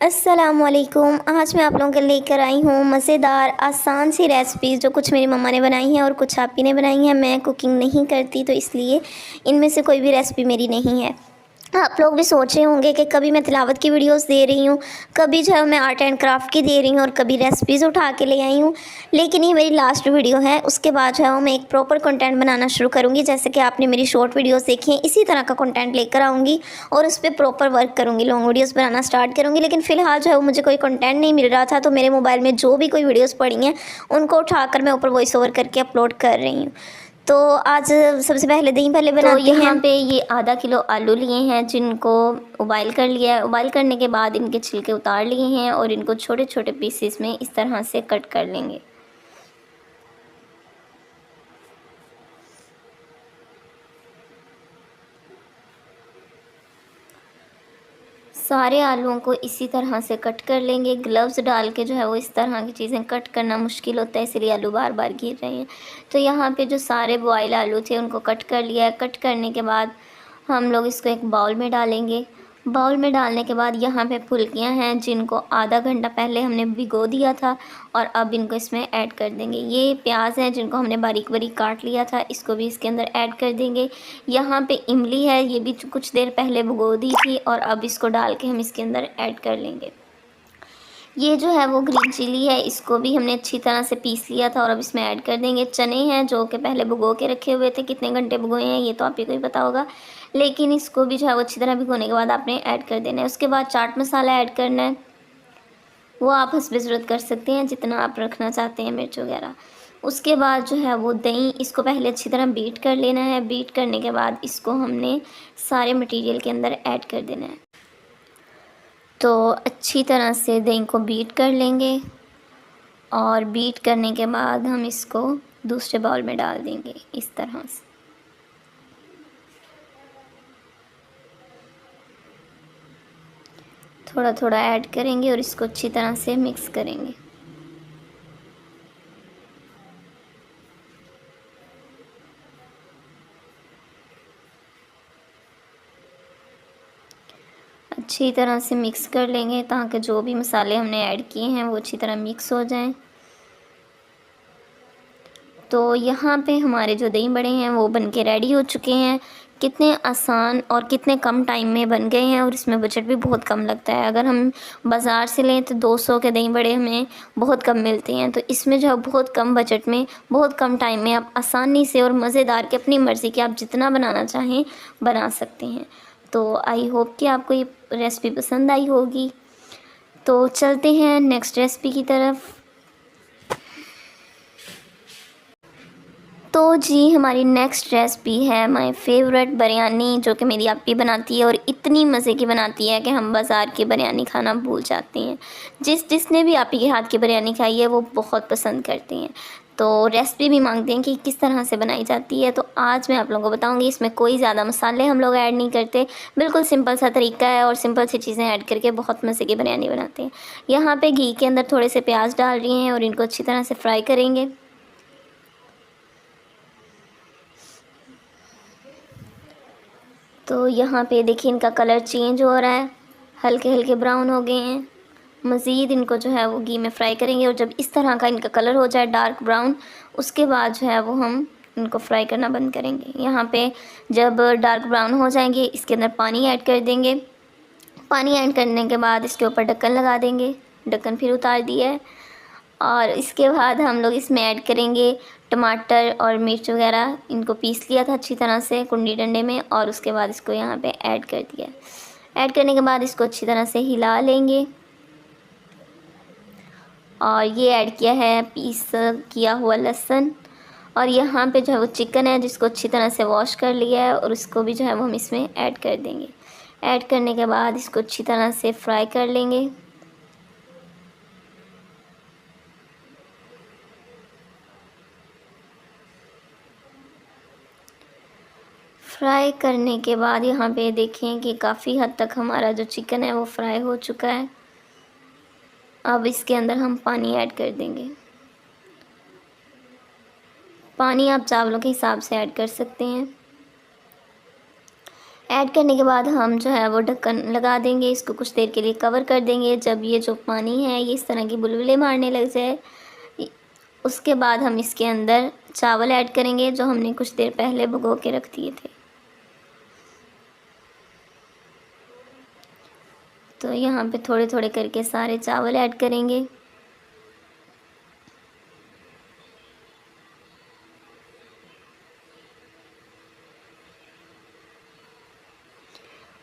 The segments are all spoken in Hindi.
अस्सलामुअलैकुम। आज मैं आप लोगों के लेकर आई हूँ मज़ेदार आसान सी रेसिपीज़ जो कुछ मेरी मम्मा ने बनाई हैं और कुछ आपी ने बनाई हैं। मैं कुकिंग नहीं करती तो इसलिए इनमें से कोई भी रेसिपी मेरी नहीं है। आप लोग भी सोच रहे होंगे कि कभी मैं तिलावत की वीडियोस दे रही हूँ, कभी जो है मैं आर्ट एंड क्राफ्ट की दे रही हूँ और कभी रेसिपीज़ उठा के ले आई हूँ। लेकिन ये मेरी लास्ट वीडियो है, उसके बाद जो है मैं एक प्रॉपर कंटेंट बनाना शुरू करूँगी। जैसे कि आपने मेरी शॉर्ट वीडियोस देखी हैं, इसी तरह का कंटेंट लेकर आऊँगी और उस पर प्रॉपर वर्क करूँगी, लॉन्ग वीडियोज़ बनाना स्टार्ट करूँगी। लेकिन फ़िलहाल जो है मुझे कोई कंटेंट नहीं मिल रहा था, तो मेरे मोबाइल में जो भी कोई वीडियोज़ पड़ी हैं उनको उठाकर मैं ऊपर वॉइस ओवर करके अपलोड कर रही हूँ। तो आज सबसे पहले दही भल्ले बनाते हैं। तो यहाँ पे ये आधा किलो आलू लिए हैं जिनको उबाइल कर लिया है। उबाइल करने के बाद इनके छिलके उतार लिए हैं और इनको छोटे छोटे पीसेस में इस तरह से कट कर लेंगे। सारे आलूओं को इसी तरह से कट कर लेंगे। ग्लव्स डाल के जो है वो इस तरह की चीज़ें कट करना मुश्किल होता है, इसलिए आलू बार बार गिर रहे हैं। तो यहाँ पे जो सारे बॉयल आलू थे उनको कट कर लिया है। कट करने के बाद हम लोग इसको एक बाउल में डालेंगे। बाउल में डालने के बाद यहाँ पे फुल्कियाँ हैं जिनको आधा घंटा पहले हमने भिगो दिया था और अब इनको इसमें ऐड कर देंगे। ये प्याज है जिनको हमने बारीक बारीक काट लिया था, इसको भी इसके अंदर ऐड कर देंगे। यहाँ पे इमली है, ये भी कुछ देर पहले भिगो दी थी और अब इसको डाल के हम इसके अंदर ऐड कर लेंगे। ये जो है वो ग्रीन चिली है, इसको भी हमने अच्छी तरह से पीस लिया था और अब इसमें ऐड कर देंगे। चने हैं जो कि पहले भिगो के रखे हुए थे, कितने घंटे भिगोए हैं ये तो आप ही को ही पता होगा, लेकिन इसको भी जो है वो अच्छी तरह भिगोने के बाद आपने ऐड कर देना है। उसके बाद चाट मसाला ऐड करना है, वो आप हस्बे ज़रूरत कर सकते हैं जितना आप रखना चाहते हैं, मिर्च वगैरह। उसके बाद जो है वो दही, इसको पहले अच्छी तरह बीट कर लेना है। बीट करने के बाद इसको हमने सारे मटेरियल के अंदर ऐड कर देना है। तो अच्छी तरह से दही को बीट कर लेंगे और बीट करने के बाद हम इसको दूसरे बाउल में डाल देंगे इस तरह से। थोड़ा थोड़ा ऐड करेंगे और इसको अच्छी तरह से मिक्स करेंगे। अच्छी तरह से मिक्स कर लेंगे ताकि जो भी मसाले हमने ऐड किए हैं वो अच्छी तरह मिक्स हो जाएं। तो यहाँ पे हमारे जो दही बड़े हैं वो बनके रेडी हो चुके हैं। कितने आसान और कितने कम टाइम में बन गए हैं और इसमें बजट भी बहुत कम लगता है। अगर हम बाज़ार से लें तो 200 के दही बड़े हमें बहुत कम मिलते हैं, तो इसमें जो है बहुत कम बजट में बहुत कम टाइम में आप आसानी से और मज़ेदार के अपनी मर्ज़ी के आप जितना बनाना चाहें बना सकते हैं। तो आई होप कि आपको ये रेसिपी पसंद आई होगी। तो चलते हैं नेक्स्ट रेसिपी की तरफ। तो जी हमारी नेक्स्ट रेसिपी है माय फेवरेट बिरयानी, जो कि मेरी आपी बनाती है और इतनी मज़े की बनाती है कि हम बाज़ार की बिरयानी खाना भूल जाते हैं। जिसने भी आपी के हाथ की बिरयानी खाई है वो बहुत पसंद करते हैं, तो रेसिपी भी मांगते हैं कि किस तरह से बनाई जाती है। तो आज मैं आप लोगों को बताऊंगी। इसमें कोई ज़्यादा मसाले हम लोग ऐड नहीं करते, बिल्कुल सिंपल सा तरीका है और सिंपल सी चीज़ें ऐड करके बहुत मज़े की बिरयानी बनाते हैं। यहाँ पे घी के अंदर थोड़े से प्याज डाल रही हैं और इनको अच्छी तरह से फ्राई करेंगे। तो यहाँ पे देखिए इनका कलर चेंज हो रहा है, हल्के हल्के ब्राउन हो गए हैं। मज़ीद इनको जो है वो घी में फ्राई करेंगे और जब इस तरह का इनका कलर हो जाए डार्क ब्राउन, उसके बाद जो है वो हम इनको फ्राई करना बंद करेंगे। यहाँ पे जब डार्क ब्राउन हो जाएंगे इसके अंदर पानी ऐड कर देंगे। पानी ऐड करने के बाद इसके ऊपर ढक्कन लगा देंगे। ढक्कन फिर उतार दिया है और इसके बाद हम लोग इसमें ऐड करेंगे टमाटर और मिर्च वगैरह। इनको पीस लिया था अच्छी तरह से कुंडी डंडे में और उसके बाद इसको यहाँ पे ऐड कर दिया। ऐड करने के बाद इसको अच्छी तरह से हिला लेंगे और ये ऐड किया है पीस किया हुआ लहसुन। और यहाँ पे जो है वो चिकन है जिसको अच्छी तरह से वॉश कर लिया है और उसको भी जो है वो हम इसमें ऐड कर देंगे। ऐड करने के बाद इसको अच्छी तरह से फ्राई कर लेंगे। फ्राई करने के बाद यहाँ पे देखें कि काफ़ी हद तक हमारा जो चिकन है वो फ्राई हो चुका है। अब इसके अंदर हम पानी ऐड कर देंगे। पानी आप चावलों के हिसाब से ऐड कर सकते हैं। ऐड करने के बाद हम जो है वो ढक्कन लगा देंगे, इसको कुछ देर के लिए कवर कर देंगे। जब ये जो पानी है ये इस तरह की बुलबुले मारने लग जाए, इ उसके बाद हम इसके अंदर चावल ऐड करेंगे जो हमने कुछ देर पहले भिगो के रख दिए थे। तो यहाँ पे थोड़े-थोड़े करके सारे चावल ऐड करेंगे।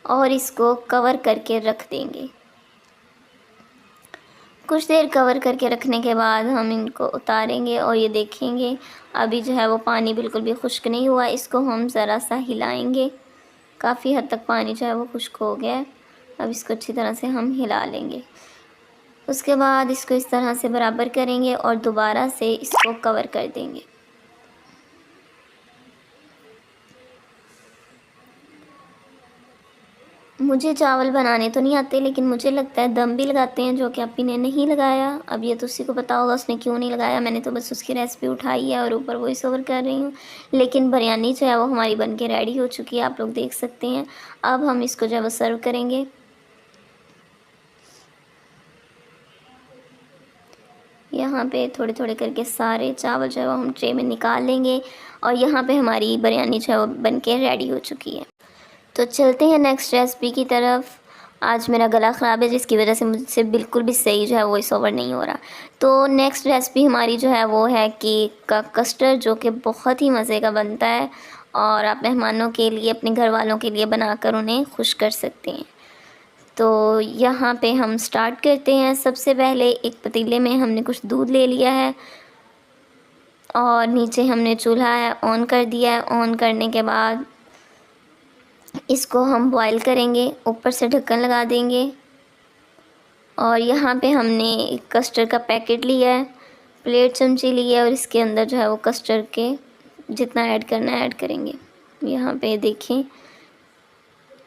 और इसको कवर करके रख देंगे। कुछ देर कवर करके रखने के बाद हम इनको उतारेंगे और ये देखेंगे अभी जो है वो पानी बिल्कुल भी खुश्क नहीं हुआ। इसको हम ज़रा सा हिलाएंगे, काफ़ी हद तक पानी जो है वो खुश्क हो गया है। अब इसको अच्छी तरह से हम हिला लेंगे। उसके बाद इसको इस तरह से बराबर करेंगे और दोबारा से इसको कवर कर देंगे। मुझे चावल बनाने तो नहीं आते, लेकिन मुझे लगता है दम भी लगाते हैं, जो कि अपी ने नहीं लगाया। अब ये तो उसी को पता होगा उसने क्यों नहीं लगाया। मैंने तो बस उसकी रेसिपी उठाई है और ऊपर वॉइस ओवर कर रही हूँ। लेकिन बिरयानी जो है वो हमारी बन के रेडी हो चुकी है, आप लोग देख सकते हैं। अब हम इसको जो है वो सर्व करेंगे। यहाँ पे थोड़े-थोड़े करके सारे चावल जो है वो हम ट्रे में निकाल लेंगे और यहाँ पे हमारी बिरयानी जो है वो बन के रेडी हो चुकी है। तो चलते हैं नेक्स्ट रेसिपी की तरफ। आज मेरा गला ख़राब है जिसकी वजह से मुझसे बिल्कुल भी सही जो है वॉइस ओवर नहीं हो रहा। तो नेक्स्ट रेसिपी हमारी जो है वो है केक का कस्टर्ड, जो कि बहुत ही मज़े का बनता है और आप मेहमानों के लिए, अपने घर वालों के लिए बनाकर उन्हें खुश कर सकते हैं। तो यहाँ पे हम स्टार्ट करते हैं। सबसे पहले एक पतीले में हमने कुछ दूध ले लिया है और नीचे हमने चूल्हा है ऑन कर दिया है। ऑन करने के बाद इसको हम बॉईल करेंगे, ऊपर से ढक्कन लगा देंगे। और यहाँ पे हमने एक कस्टर्ड का पैकेट लिया है, प्लेट चमची ली है और इसके अंदर जो है वो कस्टर्ड के जितना ऐड करना है ऐड करेंगे। यहाँ पे देखें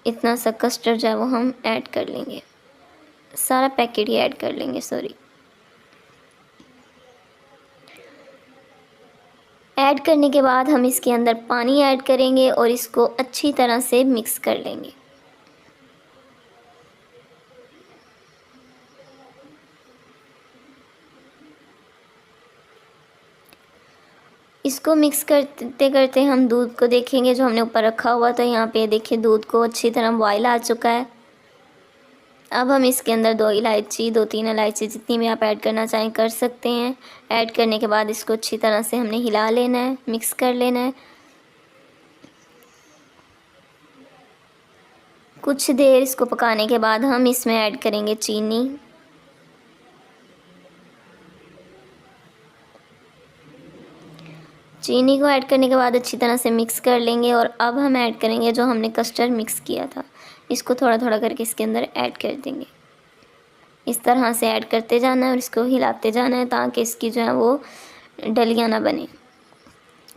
इतना सा कस्टर्ड जो है वो हम ऐड कर लेंगे, सारा पैकेट ही ऐड कर लेंगे, सॉरी। ऐड करने के बाद हम इसके अंदर पानी ऐड करेंगे और इसको अच्छी तरह से मिक्स कर लेंगे। इसको मिक्स करते करते हम दूध को देखेंगे जो हमने ऊपर रखा हुआ था। यहाँ पे देखिए दूध को अच्छी तरह बॉयल आ चुका है। अब हम इसके अंदर 2 इलायची, 2-3 इलायची जितनी भी आप ऐड करना चाहें कर सकते हैं। ऐड करने के बाद इसको अच्छी तरह से हमने हिला लेना है, मिक्स कर लेना है। कुछ देर इसको पकाने के बाद हम इसमें ऐड करेंगे चीनी। चीनी को ऐड करने के बाद अच्छी तरह से मिक्स कर लेंगे और अब हम ऐड करेंगे जो हमने कस्टर्ड मिक्स किया था। इसको थोड़ा थोड़ा करके इसके अंदर ऐड कर देंगे। इस तरह से ऐड करते जाना है और इसको हिलाते जाना है ताकि इसकी जो है वो डलियाँ ना बने।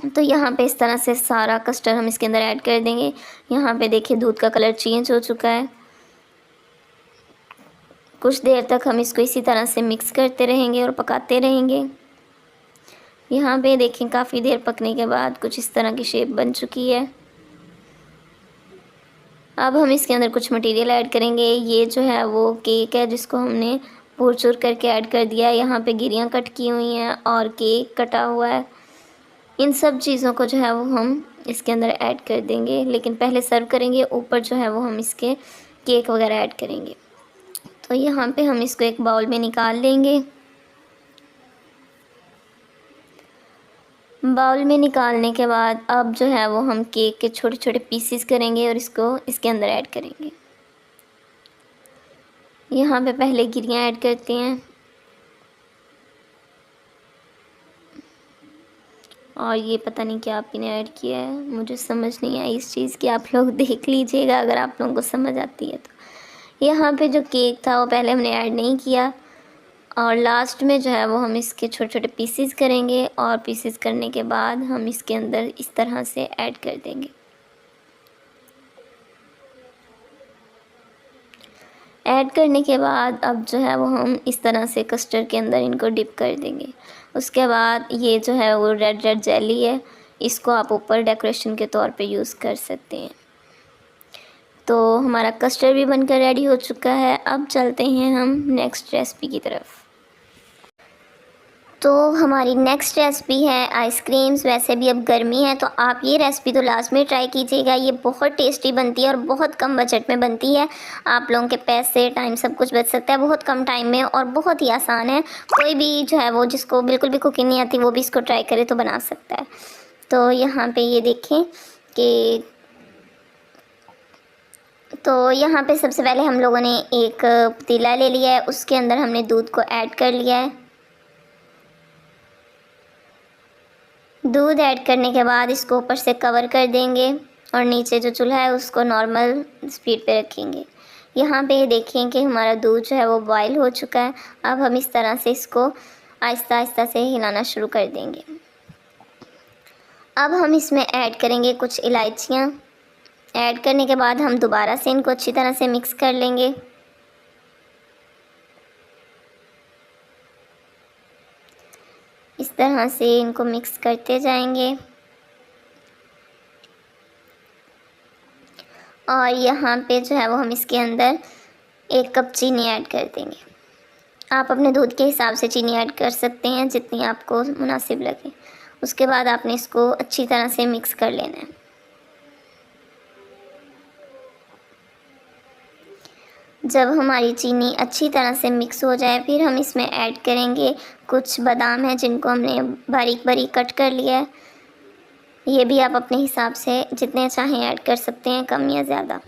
तो यहाँ पे इस तरह से सारा कस्टर्ड हम इसके अंदर ऐड कर देंगे। यहाँ पे देखिए दूध का कलर चेंज हो चुका है। कुछ देर तक हम इसको इसी तरह से मिक्स करते रहेंगे और पकाते रहेंगे। यहाँ पे देखें काफ़ी देर पकने के बाद कुछ इस तरह की शेप बन चुकी है। अब हम इसके अंदर कुछ मटेरियल ऐड करेंगे। ये जो है वो केक है जिसको हमने चूर करके ऐड कर दिया है। यहाँ पे गिरियाँ कट की हुई हैं और केक कटा हुआ है। इन सब चीज़ों को जो है वो हम इसके अंदर ऐड कर देंगे, लेकिन पहले सर्व करेंगे। ऊपर जो है वो हम इसके केक वगैरह ऐड करेंगे। तो यहाँ पे हम इसको एक बाउल में निकाल लेंगे। बाउल में निकालने के बाद अब जो है वो हम केक के छोटे छोटे पीसेस करेंगे और इसको इसके अंदर ऐड करेंगे। यहाँ पे पहले गिरियाँ ऐड करते हैं और ये पता नहीं क्या आप ने ऐड किया है, मुझे समझ नहीं आई इस चीज़ की। आप लोग देख लीजिएगा अगर आप लोगों को समझ आती है तो। यहाँ पे जो केक था वो पहले हमने ऐड नहीं किया और लास्ट में जो है वो हम इसके छोटे छोटे पीसेस करेंगे और पीसेस करने के बाद हम इसके अंदर इस तरह से ऐड कर देंगे। ऐड करने के बाद अब जो है वो हम इस तरह से कस्टर्ड के अंदर इनको डिप कर देंगे। उसके बाद ये जो है वो रेड जेली है, इसको आप ऊपर डेकोरेशन के तौर पे यूज़ कर सकते हैं। तो हमारा कस्टर्ड भी बनकर रेडी हो चुका है। अब चलते हैं हम नेक्स्ट रेसिपी की तरफ। तो हमारी नेक्स्ट रेसिपी है आइसक्रीम्स। वैसे भी अब गर्मी है तो आप ये रेसिपी तो लास्ट में ट्राई कीजिएगा। ये बहुत टेस्टी बनती है और बहुत कम बजट में बनती है। आप लोगों के पैसे, टाइम सब कुछ बच सकता है बहुत कम टाइम में, और बहुत ही आसान है। कोई भी जो है वो जिसको बिल्कुल भी कुकिंग नहीं आती वो भी इसको ट्राई करे तो बना सकता है। तो यहाँ पे ये देखें कि तो यहाँ पे सबसे पहले हम लोगों ने एक पतीला ले लिया है, उसके अंदर हमने दूध को ऐड कर लिया है। दूध ऐड करने के बाद इसको ऊपर से कवर कर देंगे और नीचे जो चूल्हा है उसको नॉर्मल स्पीड पे रखेंगे। यहाँ पे देखें कि हमारा दूध जो है वो बॉयल हो चुका है। अब हम इस तरह से इसको आहिस्ता आहिस्ता से हिलाना शुरू कर देंगे। अब हम इसमें ऐड करेंगे कुछ इलायचियाँ। ऐड करने के बाद हम दोबारा से इनको अच्छी तरह से मिक्स कर लेंगे। इस तरह से इनको मिक्स करते जाएंगे। और यहाँ पे जो है वो हम इसके अंदर 1 कप चीनी ऐड कर देंगे। आप अपने दूध के हिसाब से चीनी ऐड कर सकते हैं जितनी आपको मुनासिब लगे। उसके बाद आपने इसको अच्छी तरह से मिक्स कर लेना है। जब हमारी चीनी अच्छी तरह से मिक्स हो जाए फिर हम इसमें ऐड करेंगे कुछ बादाम हैं जिनको हमने बारीक बारीक कट कर लिया है। ये भी आप अपने हिसाब से जितने चाहें ऐड कर सकते हैं, कम या ज़्यादा।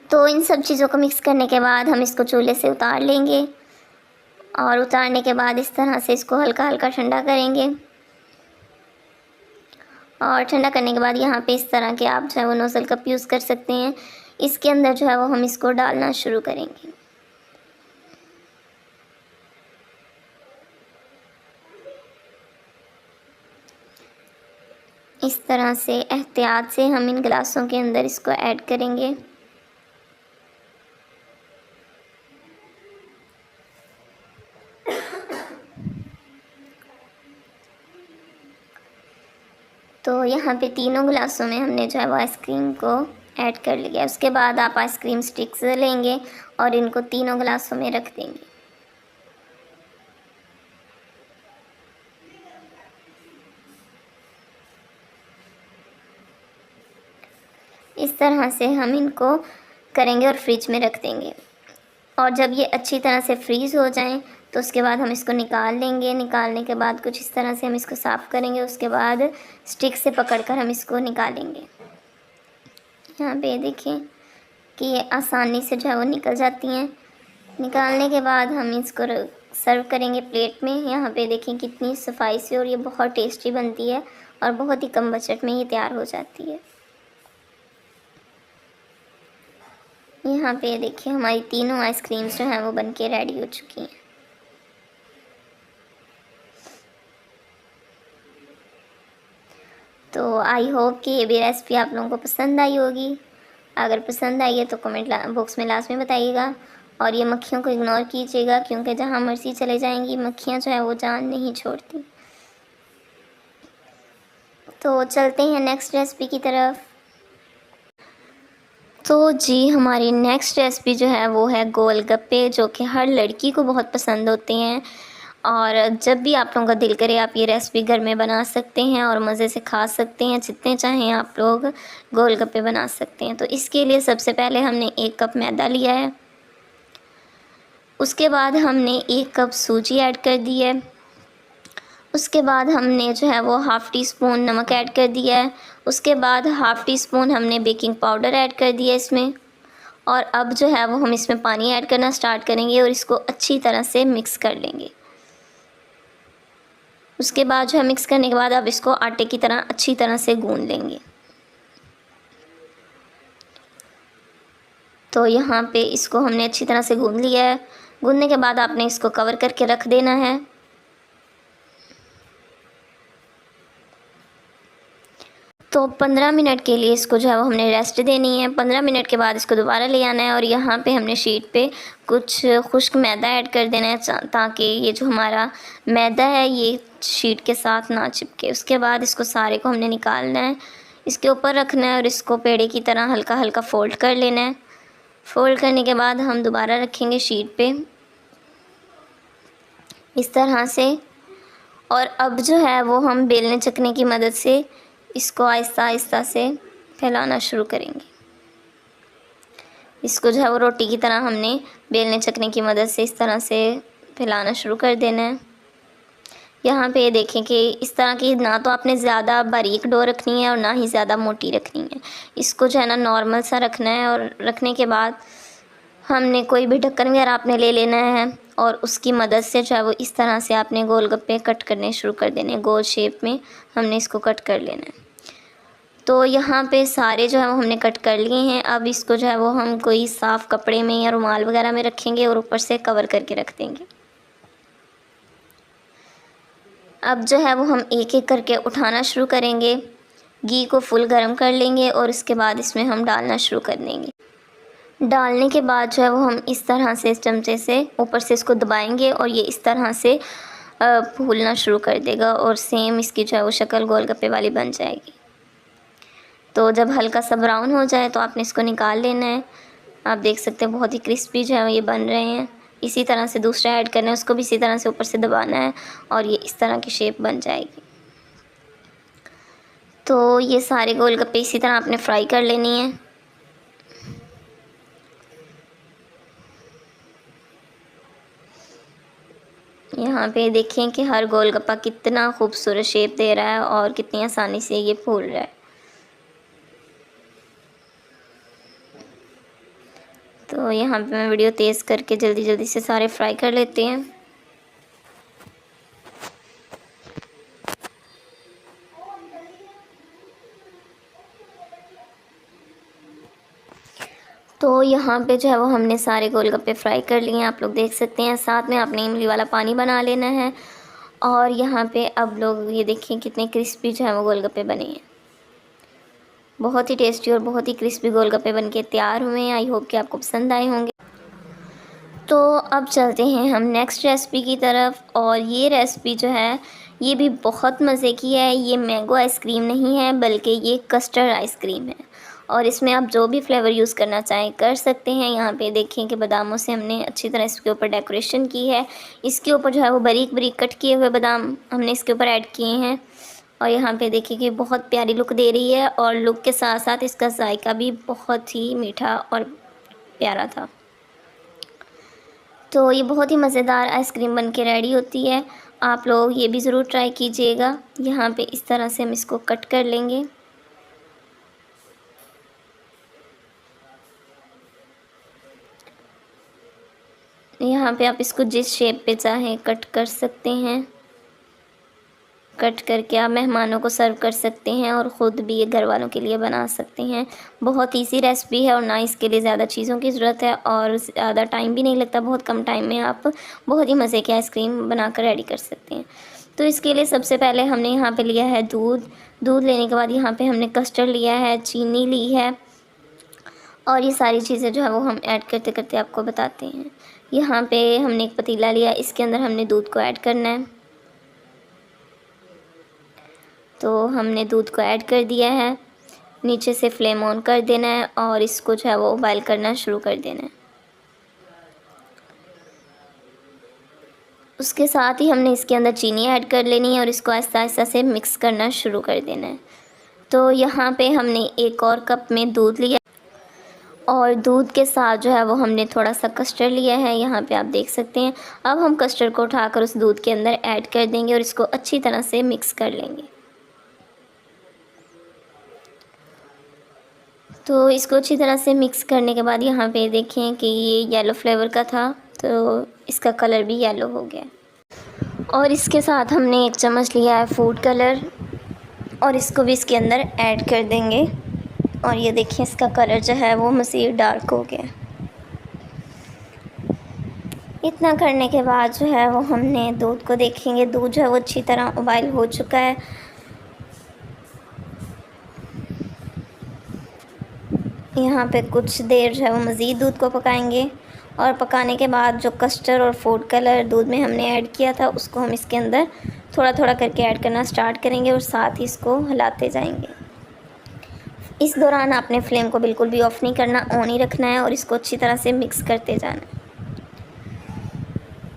तो इन सब चीज़ों को मिक्स करने के बाद हम इसको चूल्हे से उतार लेंगे और उतारने के बाद इस तरह से इसको हल्का हल्का ठंडा करेंगे। और ठंडा करने के बाद यहाँ पे इस तरह के आप जो है वो नोज़ल कप यूज़ कर सकते हैं। इसके अंदर जो है वो हम इसको डालना शुरू करेंगे। इस तरह से एहतियात से हम इन गिलासों के अंदर इसको ऐड करेंगे। तो यहाँ पे तीनों गिलासों में हमने जो है वो आइसक्रीम को ऐड कर लिया। उसके बाद आप आइसक्रीम स्टिक्स लेंगे और इनको तीनों गिलासों में रख देंगे। इस तरह से हम इनको करेंगे और फ्रिज में रख देंगे। और जब ये अच्छी तरह से फ्रीज़ हो जाएं तो उसके बाद हम इसको निकाल लेंगे। निकालने के बाद कुछ इस तरह से हम इसको साफ़ करेंगे। उसके बाद स्टिक से पकड़कर हम इसको निकालेंगे। यहाँ पे देखें कि ये आसानी से जो है वो निकल जाती हैं। निकालने के बाद हम इसको सर्व करेंगे प्लेट में। यहाँ पे देखें कितनी सफाई से, और ये बहुत टेस्टी बनती है और बहुत ही कम बजट में ही तैयार हो जाती है। यहाँ पे देखिए हमारी तीनों आइसक्रीम्स जो हैं वो बनके रेडी हो चुकी हैं। तो आई होप कि ये भी रेसिपी आप लोगों को पसंद आई होगी। अगर पसंद आई है तो कमेंट बॉक्स में लास्ट में बताइएगा। और ये मक्खियों को इग्नोर कीजिएगा क्योंकि जहाँ मर्जी चले जाएंगी मक्खियाँ जो है वो जान नहीं छोड़ती। तो चलते हैं नेक्स्ट रेसिपी की तरफ। तो जी हमारी नेक्स्ट रेसिपी जो है वो है गोलगप्पे, जो कि हर लड़की को बहुत पसंद होते हैं। और जब भी आप लोगों का दिल करे आप ये रेसिपी घर में बना सकते हैं और मज़े से खा सकते हैं। जितने चाहें आप लोग गोलगप्पे बना सकते हैं। तो इसके लिए सबसे पहले हमने 1 कप मैदा लिया है। उसके बाद हमने 1 कप सूजी ऐड कर दी है। उसके बाद हमने जो है वो हाफ़ टी स्पून नमक ऐड कर दिया है। उसके बाद हाफ़ टी स्पून हमने बेकिंग पाउडर ऐड कर दिया इसमें। और अब जो है वो हम इसमें पानी ऐड करना स्टार्ट करेंगे और इसको अच्छी तरह से मिक्स कर लेंगे। उसके बाद जो है मिक्स करने के बाद अब इसको आटे की तरह अच्छी तरह से गूंद लेंगे। तो यहाँ पे इसको हमने अच्छी तरह से गूंद लिया है। गूंदने के बाद आपने इसको कवर करके रख देना है। तो 15 मिनट के लिए इसको जो है वो हमने रेस्ट देनी है। 15 मिनट के बाद इसको दोबारा ले आना है और यहाँ पे हमने शीट पे कुछ खुश्क मैदा ऐड कर देना है ताकि ये जो हमारा मैदा है ये शीट के साथ ना चिपके। उसके बाद इसको सारे को हमने निकालना है। इसके ऊपर रखना है और इसको पेड़े की तरह हल्का हल्का फ़ोल्ड कर लेना है। फ़ोल्ड करने के बाद हम दोबारा रखेंगे शीट पे इस तरह से, और अब जो है वो हम बेलने चकने की मदद से इसको आहिस्ता आहिस्ता से फैलाना शुरू करेंगे। इसको जो है वो रोटी की तरह हमने बेलने चकने की मदद से इस तरह से फैलाना शुरू कर देना है। यहाँ पे देखें कि इस तरह की ना तो आपने ज़्यादा बारीक डो रखनी है और ना ही ज़्यादा मोटी रखनी है। इसको जो है ना नॉर्मल सा रखना है, और रखने के बाद हमने कोई भी ढक्कन वगैरह आपने ले लेना है और उसकी मदद से जो है वो इस तरह से आपने गोलगप्पे कट करने शुरू कर देने, गोल शेप में हमने इसको कट कर लेना है। तो यहाँ पे सारे जो है वो हमने कट कर लिए हैं। अब इसको जो है वो हम कोई साफ़ कपड़े में या रुमाल वगैरह में रखेंगे और ऊपर से कवर करके रख देंगे। अब जो है वो हम एक एक करके उठाना शुरू करेंगे। घी को फुल गर्म कर लेंगे और इसके बाद इसमें हम डालना शुरू कर देंगे। डालने के बाद जो है वो हम इस तरह से इस चमचे से ऊपर से इसको दबाएंगे और ये इस तरह से फूलना शुरू कर देगा और सेम इसकी जो है वो शक्ल गोलगप्पे वाली बन जाएगी। तो जब हल्का सा ब्राउन हो जाए तो आपने इसको निकाल लेना है। आप देख सकते हैं बहुत ही क्रिस्पी जो है ये बन रहे हैं। इसी तरह से दूसरा ऐड करना है, उसको भी इसी तरह से ऊपर से दबाना है और ये इस तरह की शेप बन जाएगी। तो ये सारे गोलगप्पे इसी तरह आपने फ्राई कर लेनी है। यहाँ पे देखें कि हर गोलगप्पा कितना खूबसूरत शेप दे रहा है और कितनी आसानी से ये फूल रहा है। तो यहाँ पे मैं वीडियो तेज़ करके जल्दी जल्दी से सारे फ्राई कर लेते हैं। तो यहाँ पे जो है वो हमने सारे गोलगप्पे फ्राई कर लिए हैं, आप लोग देख सकते हैं। साथ में आपने इमली वाला पानी बना लेना है। और यहाँ पे अब लोग ये देखें कितने क्रिस्पी जो है वो गोलगप्पे बने हैं। बहुत ही टेस्टी और बहुत ही क्रिस्पी गोलगप्पे बन के तैयार हुए हैं। आई होप कि आपको पसंद आए होंगे। तो अब चलते हैं हम नेक्स्ट रेसिपी की तरफ, और ये रेसिपी जो है ये भी बहुत मज़े की है। ये मैंगो आइसक्रीम नहीं है बल्कि ये कस्टर्ड आइसक्रीम है, और इसमें आप जो भी फ्लेवर यूज़ करना चाहें कर सकते हैं। यहाँ पे देखें कि बादामों से हमने अच्छी तरह इसके ऊपर डेकोरेशन की है। इसके ऊपर जो है वो बारीक बारीक कट किए हुए बादाम हमने इसके ऊपर ऐड किए हैं, और यहाँ पे देखिए कि बहुत प्यारी लुक दे रही है, और लुक के साथ साथ इसका जायका भी बहुत ही मीठा और प्यारा था। तो ये बहुत ही मज़ेदार आइसक्रीम बन के रेडी होती है। आप लोग ये भी ज़रूर ट्राई कीजिएगा। यहाँ पे इस तरह से हम इसको कट कर लेंगे। यहाँ पे आप इसको जिस शेप पे चाहें कट कर सकते हैं। कट करके आप मेहमानों को सर्व कर सकते हैं और ख़ुद भी ये घर वालों के लिए बना सकते हैं। बहुत ईजी रेसिपी है और ना इसके लिए ज़्यादा चीज़ों की ज़रूरत है और ज़्यादा टाइम भी नहीं लगता। बहुत कम टाइम में आप बहुत ही मज़े की आइसक्रीम बनाकर रेडी कर सकते हैं। तो इसके लिए सबसे पहले हमने यहाँ पे लिया है दूध। दूध लेने के बाद यहाँ पे हमने कस्टर्ड लिया है, चीनी ली है, और ये सारी चीज़ें जो है वो हम ऐड करते करते आपको बताते हैं। यहाँ पे हमने एक पतीला लिया, इसके अंदर हमने दूध को ऐड करना है। तो हमने दूध को ऐड कर दिया है। नीचे से फ्लेम ऑन कर देना है और इसको जो है वो बॉयल करना शुरू कर देना है। उसके साथ ही हमने इसके अंदर चीनी ऐड कर लेनी है और इसको आहिस्ता आहिस्ता से मिक्स करना शुरू कर देना है। तो यहाँ पे हमने एक और कप में दूध लिया और दूध के साथ जो है वो हमने थोड़ा सा कस्टर्ड लिया है। यहाँ पे आप देख सकते हैं। अब हम कस्टर्ड को उठाकर उस दूध के अंदर ऐड कर देंगे और इसको अच्छी तरह से मिक्स कर लेंगे। तो इसको अच्छी तरह से मिक्स करने के बाद यहाँ पे देखें कि ये येलो फ्लेवर का था, तो इसका कलर भी येलो हो गया। और इसके साथ हमने एक चम्मच लिया है फूड कलर और इसको भी इसके अंदर ऐड कर देंगे। और ये देखिए इसका कलर जो है वो मज़ीद डार्क हो गया। इतना करने के बाद जो है वो हमने दूध को देखेंगे, दूध जो है वो अच्छी तरह उबाइल हो चुका है। यहाँ पे कुछ देर जो है वो मज़ीद दूध को पकाएंगे, और पकाने के बाद जो कस्टर्ड और फूड कलर दूध में हमने ऐड किया था उसको हम इसके अंदर थोड़ा थोड़ा करके ऐड करना स्टार्ट करेंगे और साथ ही इसको हिलाते जाएंगे। इस दौरान आपने फ्लेम को बिल्कुल भी ऑफ़ नहीं करना, ऑन ही रखना है और इसको अच्छी तरह से मिक्स करते जाना है।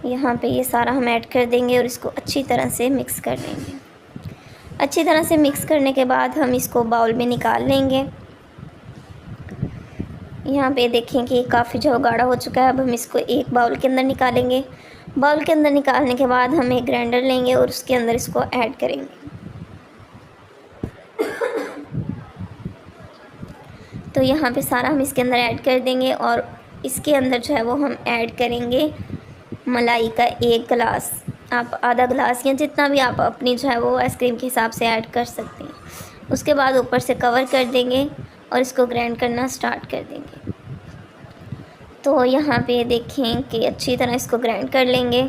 यहाँ पे ये सारा हम ऐड कर देंगे और इसको अच्छी तरह से मिक्स कर लेंगे। अच्छी तरह से मिक्स करने के बाद हम इसको बाउल में निकाल लेंगे। यहाँ पे देखें कि काफ़ी जो गाढ़ा हो चुका है। अब हम इसको एक बाउल के अंदर निकालेंगे। बाउल के अंदर निकालने के बाद हम एक ग्राइंडर लेंगे और उसके अंदर इसको ऐड करेंगे। तो यहाँ पे सारा हम इसके अंदर ऐड कर देंगे और इसके अंदर जो है वो हम ऐड करेंगे मलाई का 1 गिलास। आप आधा गिलास या जितना भी आप अपनी जो है वो आइसक्रीम के हिसाब से ऐड कर सकते हैं। उसके बाद ऊपर से कवर कर देंगे और इसको ग्राइंड करना स्टार्ट कर देंगे। तो यहाँ पे देखें कि अच्छी तरह इसको ग्राइंड कर लेंगे।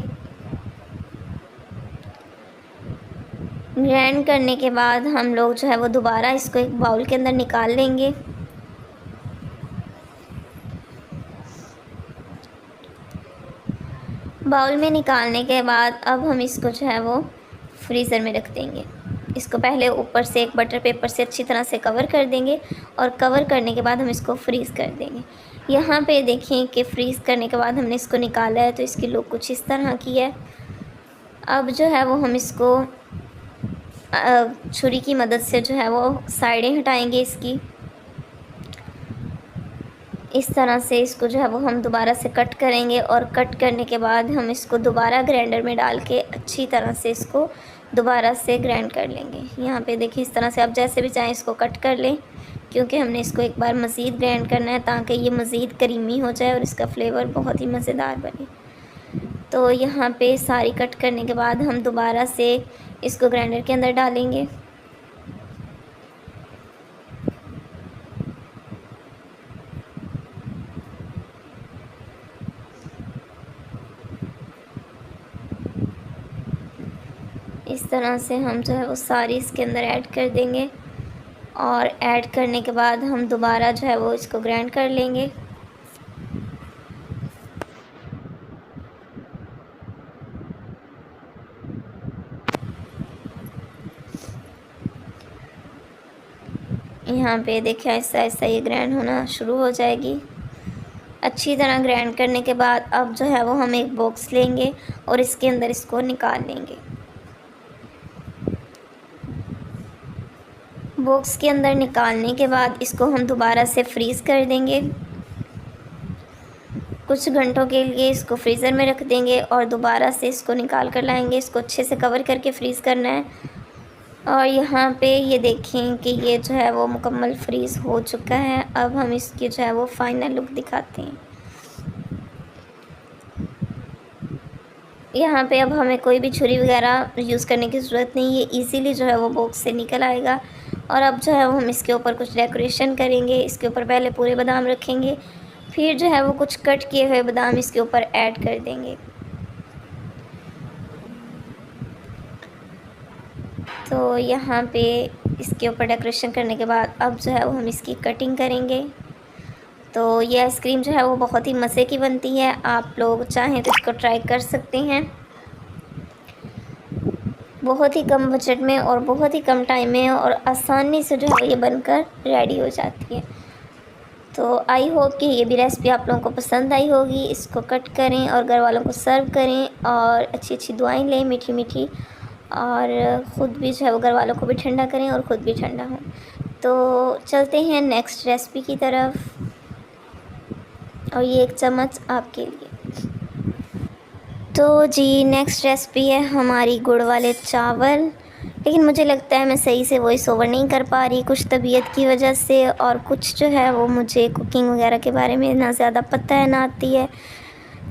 ग्राइंड करने के बाद हम लोग जो है वो दोबारा इसको एक बाउल के अंदर निकाल लेंगे। बाउल में निकालने के बाद अब हम इसको जो है वो फ्रीज़र में रख देंगे। इसको पहले ऊपर से एक बटर पेपर से अच्छी तरह से कवर कर देंगे और कवर करने के बाद हम इसको फ्रीज़ कर देंगे। यहाँ पे देखें कि फ्रीज़ करने के बाद हमने इसको निकाला है तो इसकी लुक कुछ इस तरह की है। अब जो है वो हम इसको छुरी की मदद से जो है वो साइडें हटाएंगे इसकी। इस तरह से इसको जो है वो हम दोबारा से कट करेंगे और कट करने के बाद हम इसको दोबारा ग्राइंडर में डाल के अच्छी तरह से इसको दोबारा से ग्राइंड कर लेंगे। यहाँ पे देखिए इस तरह से आप जैसे भी चाहें इसको कट कर लें, क्योंकि हमने इसको एक बार मज़ीद ग्राइंड करना है ताकि ये मज़ीद क्रीमी हो जाए और इसका फ्लेवर बहुत ही मज़ेदार बने। तो यहाँ पे सारी कट करने के बाद हम दोबारा से इसको ग्राइंडर के अंदर डालेंगे। इस तरह से हम जो है वो सारी इसके अंदर ऐड कर देंगे और ऐड करने के बाद हम दोबारा जो है वो इसको ग्राइंड कर लेंगे। यहाँ पे देखिए ऐसा ऐसा ये ग्राइंड होना शुरू हो जाएगी। अच्छी तरह ग्राइंड करने के बाद अब जो है वो हम एक बॉक्स लेंगे और इसके अंदर इसको निकाल लेंगे। बॉक्स के अंदर निकालने के बाद इसको हम दोबारा से फ्रीज़ कर देंगे। कुछ घंटों के लिए इसको फ्रीज़र में रख देंगे और दोबारा से इसको निकाल कर लाएंगे। इसको अच्छे से कवर करके फ्रीज़ करना है। और यहाँ पे ये देखें कि ये जो है वो मुकम्मल फ्रीज़ हो चुका है। अब हम इसकी जो है वो फ़ाइनल लुक दिखाते हैं। यहाँ पे अब हमें कोई भी छुरी वगैरह यूज़ करने की ज़रूरत नहीं है, इजीली जो है वो बॉक्स से निकल आएगा। और अब जो है वो हम इसके ऊपर कुछ डेकोरेशन करेंगे। इसके ऊपर पहले पूरे बादाम रखेंगे, फिर जो है वो कुछ कट किए हुए बादाम इसके ऊपर ऐड कर देंगे। तो यहाँ पे इसके ऊपर डेकोरेशन करने के बाद अब जो है वो हम इसकी कटिंग करेंगे। तो ये आइसक्रीम जो है वो बहुत ही मज़े की बनती है। आप लोग चाहें तो इसको ट्राई कर सकते हैं। बहुत ही कम बजट में और बहुत ही कम टाइम में और आसानी से जो है ये बनकर रेडी हो जाती है। तो आई होप कि ये भी रेसिपी आप लोगों को पसंद आई होगी। इसको कट करें और घर वालों को सर्व करें और अच्छी अच्छी दुआएं लें मीठी मीठी, और ख़ुद भी जो है वो घर वालों को भी ठंडा करें और ख़ुद भी ठंडा हों। तो चलते हैं नेक्स्ट रेसिपी की तरफ, और ये एक चम्मच आपके लिए। तो जी नेक्स्ट रेसिपी है हमारी गुड़ वाले चावल। लेकिन मुझे लगता है मैं सही से वॉइस ओवर नहीं कर पा रही, कुछ तबीयत की वजह से, और कुछ जो है वो मुझे कुकिंग वगैरह के बारे में ना ज़्यादा पता है ना आती है।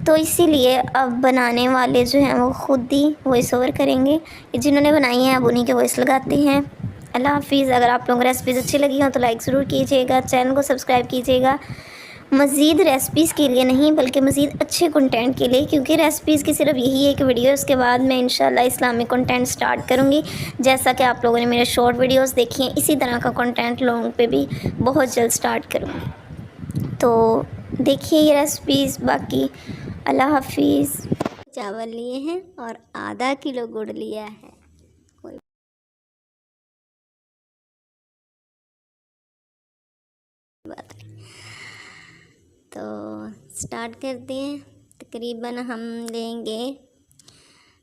तो इसीलिए अब बनाने वाले जो हैं वो ख़ुद ही वॉइस ओवर करेंगे। जिन्होंने बनाई है अब उन्हीं के वॉइस लगाते हैं। अल्लाह हाफ़िज़। अगर आप लोगों को रेसिपीज़ अच्छी लगी हो तो लाइक ज़रूर कीजिएगा, चैनल को सब्सक्राइब कीजिएगा। मज़ीद रेसिपीज़ के लिए नहीं बल्कि मज़ीद अच्छे कंटेंट के लिए, क्योंकि रेसिपीज़ की सिर्फ यही एक वीडियो है। उसके बाद मैं इंशाल्लाह इस्लामिक कंटेंट स्टार्ट करूँगी। जैसा कि आप लोगों ने मेरे शॉर्ट वीडियोस देखी हैं, इसी तरह का कंटेंट लोगों पे भी बहुत जल्द स्टार्ट करूँगी। तो देखिए ये रेसिपीज़। बाकी अल्लाह हाफ़िज़। चावल लिए हैं और आधा किलो गुड़ लिया है। बात है। तो स्टार्ट करते हैं। तकरीबन हम लेंगे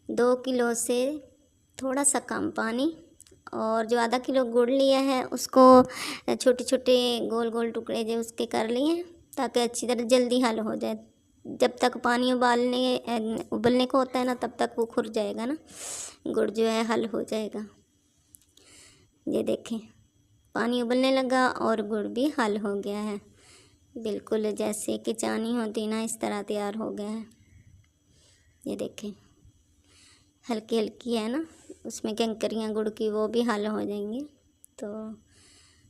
2 किलो से थोड़ा सा कम पानी, और जो आधा किलो गुड़ लिया है उसको छोटे छोटे गोल गोल टुकड़े जो उसके कर लिए, ताकि अच्छी तरह जल्दी हल हो जाए। जब तक पानी उबलने को होता है ना, तब तक वो खुर जाएगा ना, गुड़ जो है हल हो जाएगा। ये देखें, पानी उबलने लगा और गुड़ भी हल हो गया है, बिल्कुल जैसे कि चानी होती ना, इस तरह तैयार हो गया है। ये देखें, हल्की हल्की है ना, उसमें कंकरियाँ गुड़ की, वो भी हल हो जाएंगी। तो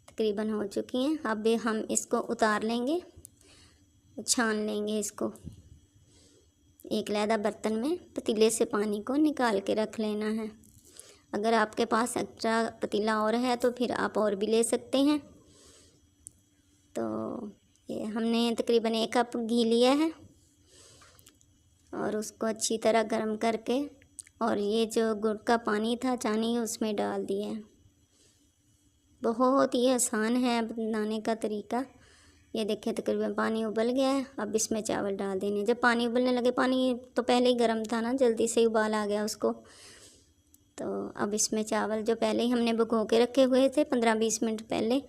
तकरीबन हो चुकी हैं। अब हम इसको उतार लेंगे, छान लेंगे इसको। एक अलहदा बर्तन में पतीले से पानी को निकाल के रख लेना है। अगर आपके पास एक्स्ट्रा पतीला और है तो फिर आप और भी ले सकते हैं। तो ये हमने तकरीबन 1 कप घी लिया है और उसको अच्छी तरह गर्म करके, और ये जो गुड़ का पानी था चानी, उसमें डाल दिया है। बहुत ही आसान है बनाने का तरीका। ये देखिए, तकरीबन पानी उबल गया है। अब इसमें चावल डाल देने। जब पानी उबलने लगे, पानी तो पहले ही गर्म था ना, जल्दी से उबाल आ गया उसको। तो अब इसमें चावल जो पहले ही हमने भिगो के रखे हुए थे 15-20 मिनट पहले,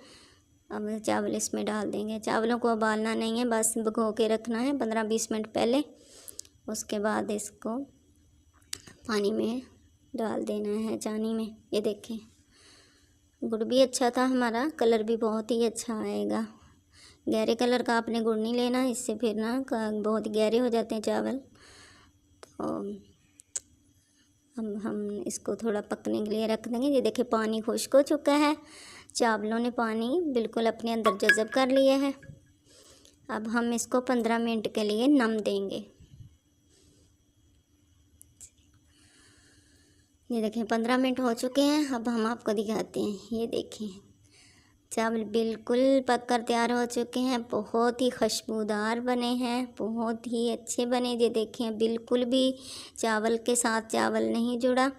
अब चावल इसमें डाल देंगे। चावलों को उबालना नहीं है, बस भिगो के रखना है 15-20 मिनट पहले। उसके बाद इसको पानी में डाल देना है, चानी में। ये देखें, गुड़ भी अच्छा था हमारा, कलर भी बहुत ही अच्छा आएगा। गहरे कलर का आपने गुड़ नहीं लेना, इससे फिर ना बहुत गहरे हो जाते हैं चावल। तो हम इसको थोड़ा पकने के लिए रख देंगे। ये देखिए, पानी खुश्क हो चुका है, चावलों ने पानी बिल्कुल अपने अंदर जज़ब कर लिया है। अब हम इसको 15 मिनट के लिए नम देंगे। ये देखें, 15 मिनट हो चुके हैं। अब हम आपको दिखाते हैं। ये देखें, चावल बिल्कुल पक कर तैयार हो चुके हैं। बहुत ही खुशबूदार बने हैं, बहुत ही अच्छे बने। ये देखें, बिल्कुल भी चावल के साथ चावल नहीं जुड़ा,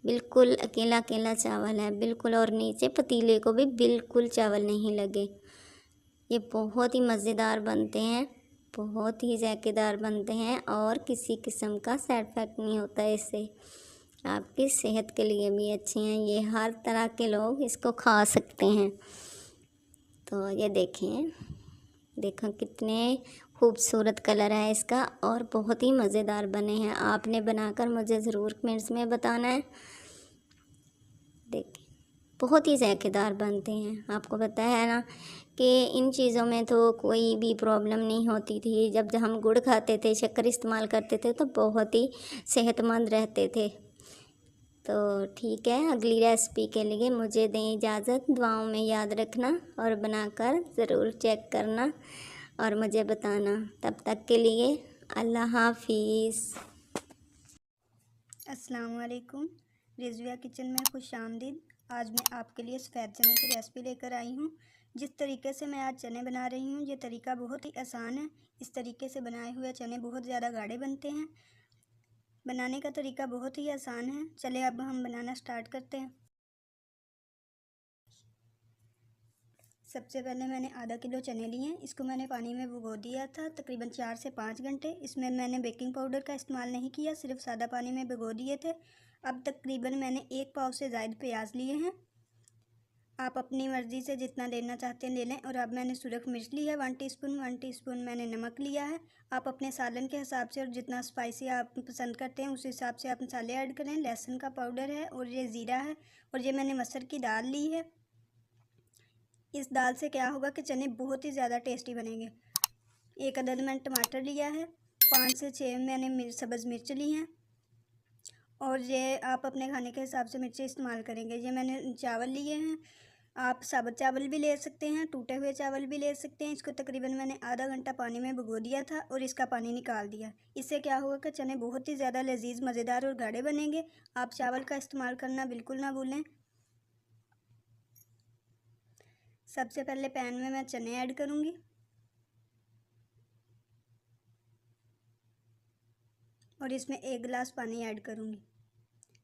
बिल्कुल अकेला अकेला चावल है बिल्कुल। और नीचे पतीले को भी बिल्कुल चावल नहीं लगे। ये बहुत ही मज़ेदार बनते हैं, बहुत ही जायकेदार बनते हैं, और किसी किस्म का साइड इफ़ेक्ट नहीं होता है इससे। आपकी सेहत के लिए भी अच्छे हैं। ये हर तरह के लोग इसको खा सकते हैं। तो ये देखें कितने खूबसूरत कलर है इसका, और बहुत ही मज़ेदार बने हैं। आपने बनाकर मुझे ज़रूर कमेंट्स में बताना है। देखें, बहुत ही जायकेदार बनते हैं। आपको पता है ना कि इन चीज़ों में तो कोई भी प्रॉब्लम नहीं होती थी। जब हम गुड़ खाते थे, शक्कर इस्तेमाल करते थे, तो बहुत ही सेहतमंद रहते थे। तो ठीक है, अगली रेसिपी के लिए मुझे दें इजाज़त। दुआओं में याद रखना और बनाकर ज़रूर चेक करना और मुझे बताना। तब तक के लिए अल्लाह हाफिज़। अस्सलाम वालेकुम, रिज़विया किचन में खुश आमदीद। आज मैं आपके लिए सफ़ेद चने की रेसिपी लेकर आई हूँ। जिस तरीके से मैं आज चने बना रही हूँ, ये तरीका बहुत ही आसान है। इस तरीके से बनाए हुए चने बहुत ज़्यादा गाढ़े बनते हैं। बनाने का तरीका बहुत ही आसान है। चले अब हम बनाना स्टार्ट करते हैं। सबसे पहले मैंने आधा किलो चने लिए हैं। इसको मैंने पानी में भिगो दिया था तकरीबन 4 से 5 घंटे। इसमें मैंने बेकिंग पाउडर का इस्तेमाल नहीं किया, सिर्फ सादा पानी में भिगो दिए थे। अब तकरीबन मैंने 1 पाव से ज़ायद प्याज लिए हैं। आप अपनी मर्ज़ी से जितना लेना चाहते हैं ले लें। और अब मैंने सुरख मिर्च ली है 1 टीस्पून मैंने नमक लिया है। आप अपने सालन के हिसाब से और जितना स्पाइसी आप पसंद करते हैं उस हिसाब से आप मसाले ऐड करें। लहसुन का पाउडर है और ये ज़ीरा है, और ये मैंने मसूर की दाल ली है। इस दाल से क्या होगा कि चने बहुत ही ज़्यादा टेस्टी बनेंगे। 1 अदद मैंने टमाटर लिया है, 5 से 6 मैंने सब्ज़ मिर्च ली हैं, और ये आप अपने खाने के हिसाब से मिर्ची इस्तेमाल करेंगे। ये मैंने चावल लिए हैं, आप साबुत चावल भी ले सकते हैं, टूटे हुए चावल भी ले सकते हैं। इसको तकरीबन मैंने आधा घंटा पानी में भिगो दिया था और इसका पानी निकाल दिया। इससे क्या होगा कि चने बहुत ही ज़्यादा लजीज, मज़ेदार और गाढ़े बनेंगे। आप चावल का इस्तेमाल करना बिल्कुल ना भूलें। सबसे पहले पैन में मैं चने ऐड करूँगी, और इसमें 1 गिलास पानी ऐड करूँगी।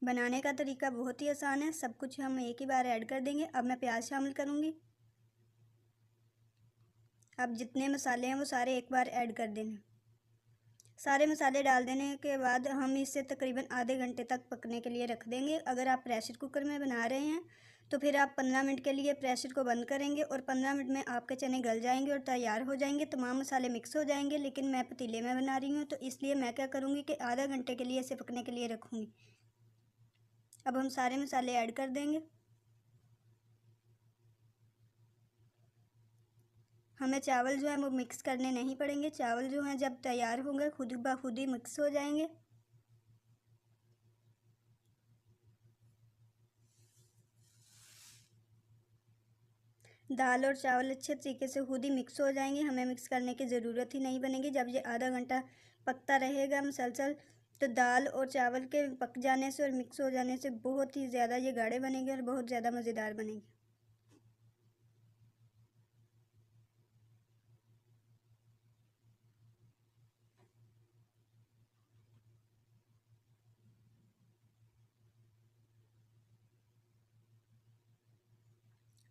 बनाने का तरीका बहुत ही आसान है, सब कुछ हम एक ही बार ऐड कर देंगे। अब मैं प्याज शामिल करूँगी, अब जितने मसाले हैं वो सारे एक बार ऐड कर देने। सारे मसाले डाल देने के बाद हम इसे तकरीबन आधे घंटे तक पकने के लिए रख देंगे। अगर आप प्रेशर कुकर में बना रहे हैं तो फिर आप 15 मिनट के लिए प्रेशर को बंद करेंगे और 15 मिनट में आपके चने गल जाएंगे और तैयार हो जाएंगे, तमाम मसाले मिक्स हो जाएंगे। लेकिन मैं पतीले में बना रही हूँ तो इसलिए मैं क्या करूँगी कि आधा घंटे के लिए इसे पकने के लिए रखूँगी। अब हम सारे मसाले ऐड कर देंगे। हमें चावल जो है वो मिक्स करने नहीं पड़ेंगे। चावल जो हैं जब तैयार होंगे खुद ब खुद ही मिक्स हो जाएंगे। दाल और चावल अच्छे तरीके से खुद ही मिक्स हो जाएंगे, हमें मिक्स करने की ज़रूरत ही नहीं बनेगी। जब ये आधा घंटा पकता रहेगा मुसलसल तो दाल और चावल के पक जाने से और मिक्स हो जाने से बहुत ही ज़्यादा ये गाढ़े बनेंगे और बहुत ज़्यादा मज़ेदार बनेंगे।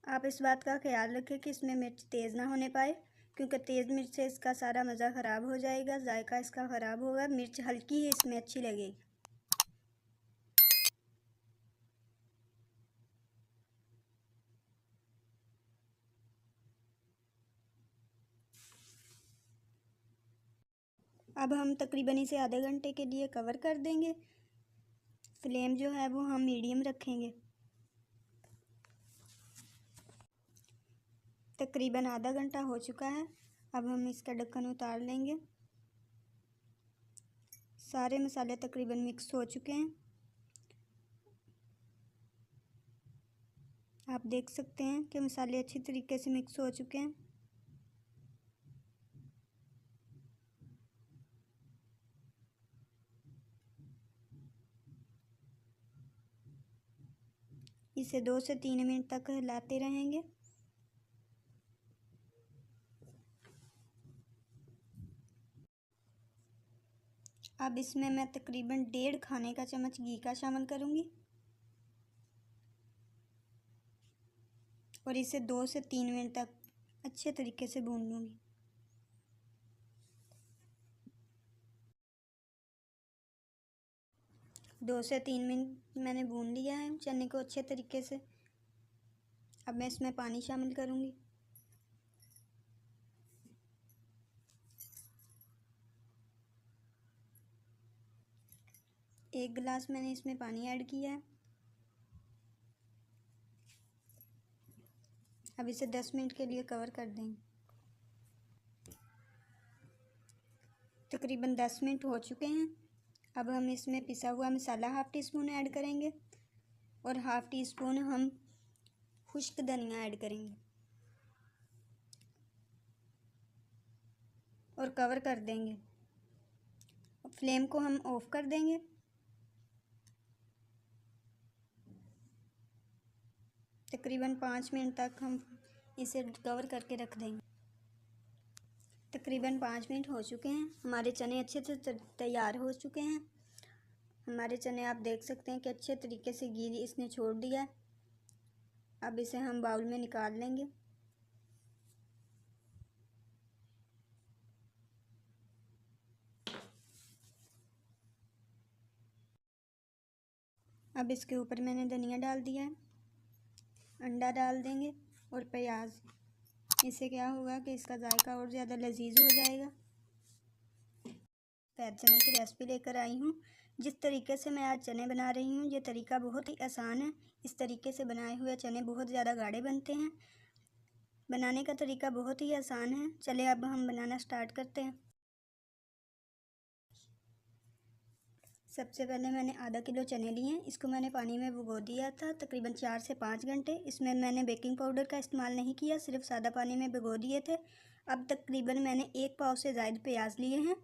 आप इस बात का ख्याल रखें कि इसमें मिर्च तेज़ ना होने पाए, क्योंकि तेज़ मिर्च से इसका सारा मज़ा ख़राब हो जाएगा, जायका इसका ख़राब होगा। मिर्च हल्की ही इसमें अच्छी लगेगी। अब हम तकरीबन इसे आधे घंटे के लिए कवर कर देंगे। फ्लेम जो है वो हम मीडियम रखेंगे। तकरीबन आधा घंटा हो चुका है। अब हम इसका ढक्कन उतार लेंगे। सारे मसाले तकरीबन मिक्स हो चुके हैं। आप देख सकते हैं कि मसाले अच्छी तरीके से मिक्स हो चुके हैं। इसे 2 से 3 मिनट तक हिलाते रहेंगे। अब इसमें मैं तकरीबन 1.5 खाने का चम्मच घी का शामिल करूँगी और इसे 2 से 3 मिनट तक अच्छे तरीके से भून लूँगी। दो से 3 मिनट मैंने भून लिया है चने को अच्छे तरीके से। अब मैं इसमें पानी शामिल करूँगी। एक गिलास मैंने इसमें पानी ऐड किया है। अब इसे 10 मिनट के लिए कवर कर देंगे। तकरीबन 10 मिनट हो चुके हैं। अब हम इसमें पिसा हुआ मसाला 1/2 टीस्पून ऐड करेंगे और 1/2 टीस्पून हम खुश्क धनिया ऐड करेंगे और कवर कर देंगे। फ्लेम को हम ऑफ कर देंगे। तकरीबन 5 मिनट तक हम इसे कवर करके रख देंगे। तकरीबन 5 मिनट हो चुके हैं। हमारे चने अच्छे से तैयार हो चुके हैं। हमारे चने आप देख सकते हैं कि अच्छे तरीके से घी इसने छोड़ दिया है। अब इसे हम बाउल में निकाल लेंगे। अब इसके ऊपर मैंने धनिया डाल दिया है, अंडा डाल देंगे और प्याज। इससे क्या होगा कि इसका जायका और ज़्यादा लजीज हो जाएगा। सफ़ेद चने की रेसिपी लेकर आई हूँ। जिस तरीके से मैं आज चने बना रही हूँ ये तरीका बहुत ही आसान है। इस तरीके से बनाए हुए चने बहुत ज़्यादा गाढ़े बनते हैं। बनाने का तरीका बहुत ही आसान है। चले अब हम बनाना स्टार्ट करते हैं। सबसे पहले मैंने आधा किलो चने लिए हैं। इसको मैंने पानी में भिगो दिया था तकरीबन 4 से 5 घंटे। इसमें मैंने बेकिंग पाउडर का इस्तेमाल नहीं किया, सिर्फ सादा पानी में भिगो दिए थे। अब तकरीबन मैंने 1 पाव से ज़ायद प्याज लिए हैं।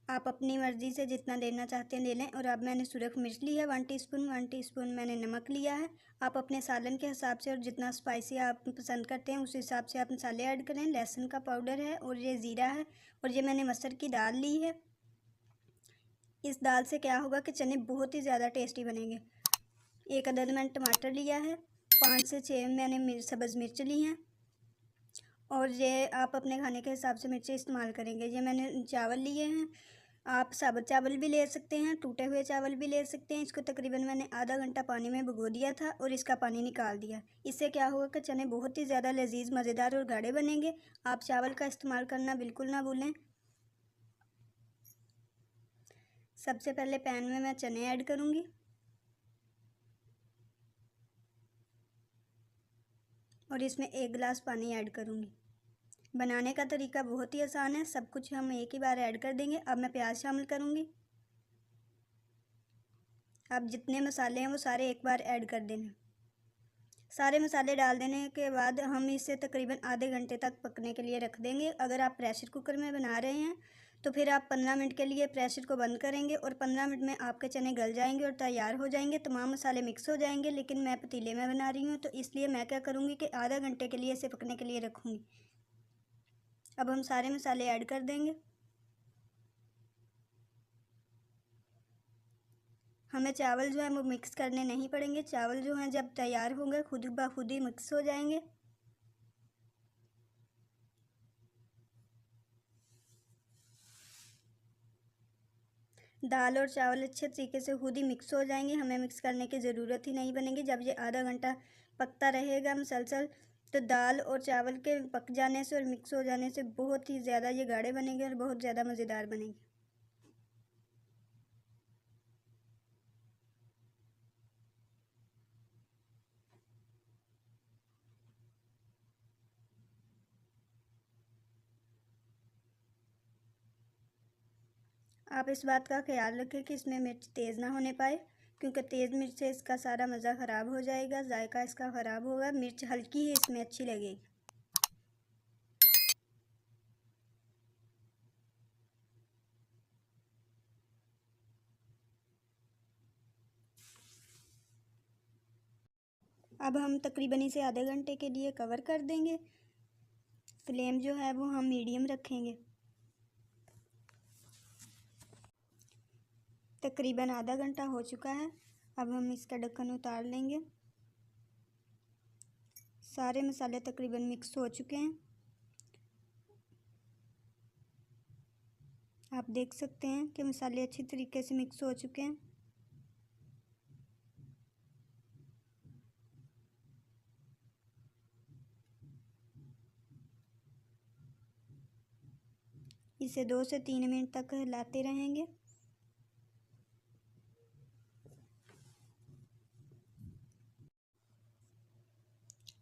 आप अपनी मर्ज़ी से जितना लेना चाहते हैं ले लें। और अब मैंने सुरख मिर्च ली है 1 टीस्पून मैंने नमक लिया है। आप अपने सालन के हिसाब से और जितना स्पाइसी आप पसंद करते हैं उस हिसाब से आप मसाले ऐड करें। लहसुन का पाउडर है और ये ज़ीरा है और ये मैंने मसर की दाल ली है। इस दाल से क्या होगा कि चने बहुत ही ज़्यादा टेस्टी बनेंगे। 1 अदद मैंने टमाटर लिया है, 5 से 6 मैंने सब्ज़ मिर्च ली हैं और ये आप अपने खाने के हिसाब से मिर्ची इस्तेमाल करेंगे। ये मैंने चावल लिए हैं, आप साबुत चावल भी ले सकते हैं, टूटे हुए चावल भी ले सकते हैं। इसको तकरीबन मैंने आधा घंटा पानी में भिगो दिया था और इसका पानी निकाल दिया। इससे क्या होगा कि चने बहुत ही ज़्यादा लजीज, मज़ेदार और गाढ़े बनेंगे। आप चावल का इस्तेमाल करना बिल्कुल ना भूलें। सबसे पहले पैन में मैं चने ऐड करूँगी और इसमें 1 गिलास पानी ऐड करूँगी। बनाने का तरीका बहुत ही आसान है, सब कुछ हम एक ही बार ऐड कर देंगे। अब मैं प्याज शामिल करूँगी। अब जितने मसाले हैं वो सारे एक बार ऐड कर देना। सारे मसाले डाल देने के बाद हम इसे तकरीबन आधे घंटे तक पकने के लिए रख देंगे। अगर आप प्रेशर कुकर में बना रहे हैं तो फिर आप 15 मिनट के लिए प्रेशर को बंद करेंगे और 15 मिनट में आपके चने गल जाएंगे और तैयार हो जाएंगे, तमाम मसाले मिक्स हो जाएंगे। लेकिन मैं पतीले में बना रही हूँ तो इसलिए मैं क्या करूँगी कि आधा घंटे के लिए इसे पकने के लिए रखूँगी। अब हम सारे मसाले ऐड कर देंगे। हमें चावल जो है वो मिक्स करने नहीं पड़ेंगे। चावल जो हैं जब तैयार होंगे खुद ब खुद ही मिक्स हो जाएंगे। दाल और चावल अच्छे तरीके से खुद ही मिक्स हो जाएंगे, हमें मिक्स करने की ज़रूरत ही नहीं बनेगी। जब ये आधा घंटा पकता रहेगा मुसलसल तो दाल और चावल के पक जाने से और मिक्स हो जाने से बहुत ही ज़्यादा ये गाढ़े बनेंगे और बहुत ज़्यादा मज़ेदार बनेंगे। आप इस बात का ख्याल रखें कि इसमें मिर्च तेज़ ना होने पाए, क्योंकि तेज़ मिर्च से इसका सारा मज़ा ख़राब हो जाएगा, जायका इसका ख़राब होगा। मिर्च हल्की ही इसमें अच्छी लगेगी। अब हम तकरीबन इसे आधे घंटे के लिए कवर कर देंगे। फ्लेम जो है वो हम मीडियम रखेंगे। तकरीबन आधा घंटा हो चुका है। अब हम इसका ढक्कन उतार लेंगे। सारे मसाले तकरीबन मिक्स हो चुके हैं। आप देख सकते हैं कि मसाले अच्छी तरीके से मिक्स हो चुके हैं। इसे 2 से 3 मिनट तक हिलाते रहेंगे।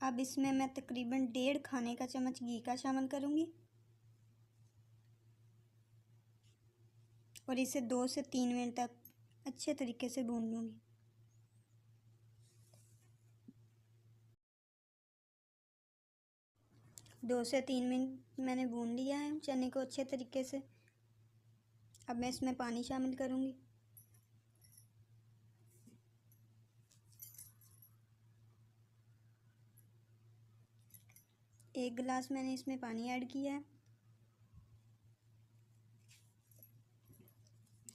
अब इसमें मैं तकरीबन 1.5 खाने का चम्मच घी का शामिल करूँगी और इसे 2 से 3 मिनट तक अच्छे तरीके से भून लूँगी। दो से 3 मिनट मैंने भून लिया है चने को अच्छे तरीके से। अब मैं इसमें पानी शामिल करूँगी। एक गिलास मैंने इसमें पानी ऐड किया है।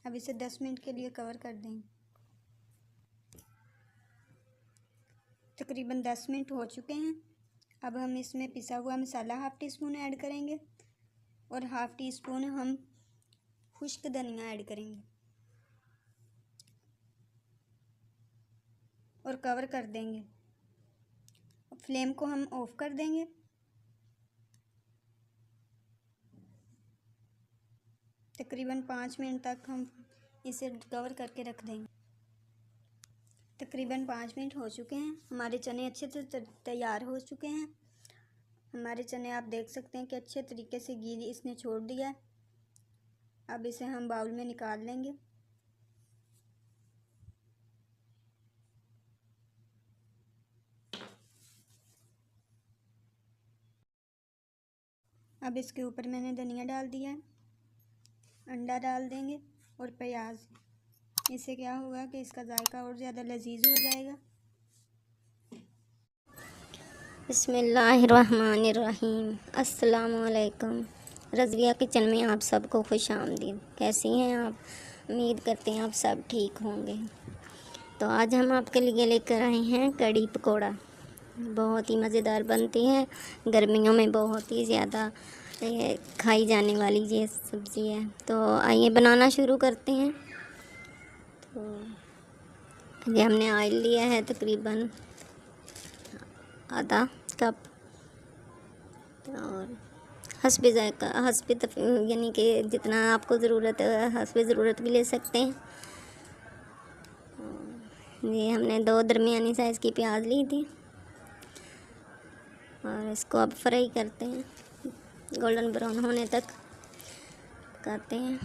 अब इसे 10 मिनट के लिए कवर कर देंगे। तकरीबन 10 मिनट हो चुके हैं। अब हम इसमें पिसा हुआ मसाला 1/2 टीस्पून ऐड करेंगे और 1/2 टीस्पून हम खुश्क धनिया ऐड करेंगे और कवर कर देंगे। फ्लेम को हम ऑफ कर देंगे। तकरीबन 5 मिनट तक हम इसे कवर करके रख देंगे। तकरीबन 5 मिनट हो चुके हैं। हमारे चने अच्छे से तैयार हो चुके हैं। हमारे चने आप देख सकते हैं कि अच्छे तरीके से घी इसने छोड़ दिया है। अब इसे हम बाउल में निकाल लेंगे। अब इसके ऊपर मैंने धनिया डाल दिया है, अंडा डाल देंगे और प्याज। इससे क्या होगा कि इसका जायका और ज़्यादा लजीज हो जाएगा। बिस्मिल्लाहिर्रहमानिर्रहीम। अस्सलामुअलैकुम। रज़विया किचन में आप सबको खुश आमदीद। कैसी हैं आप? उम्मीद करते हैं आप सब ठीक होंगे। तो आज हम आपके लिए लेकर आए हैं कड़ी पकौड़ा। बहुत ही मज़ेदार बनती है। गर्मियों में बहुत ही ज़्यादा ये खाई जाने वाली ये सब्ज़ी है। तो आइए बनाना शुरू करते हैं। तो ये हमने ऑयल लिया है तकरीबन आधा कप, और हस्बे ज़ायक़ा यानी कि जितना आपको ज़रूरत है हस्बे ज़रूरत भी ले सकते हैं। ये हमने 2 दरमियानी साइज़ की प्याज ली थी और इसको अब फ्राई करते हैं, गोल्डन ब्राउन होने तक पकाते हैं।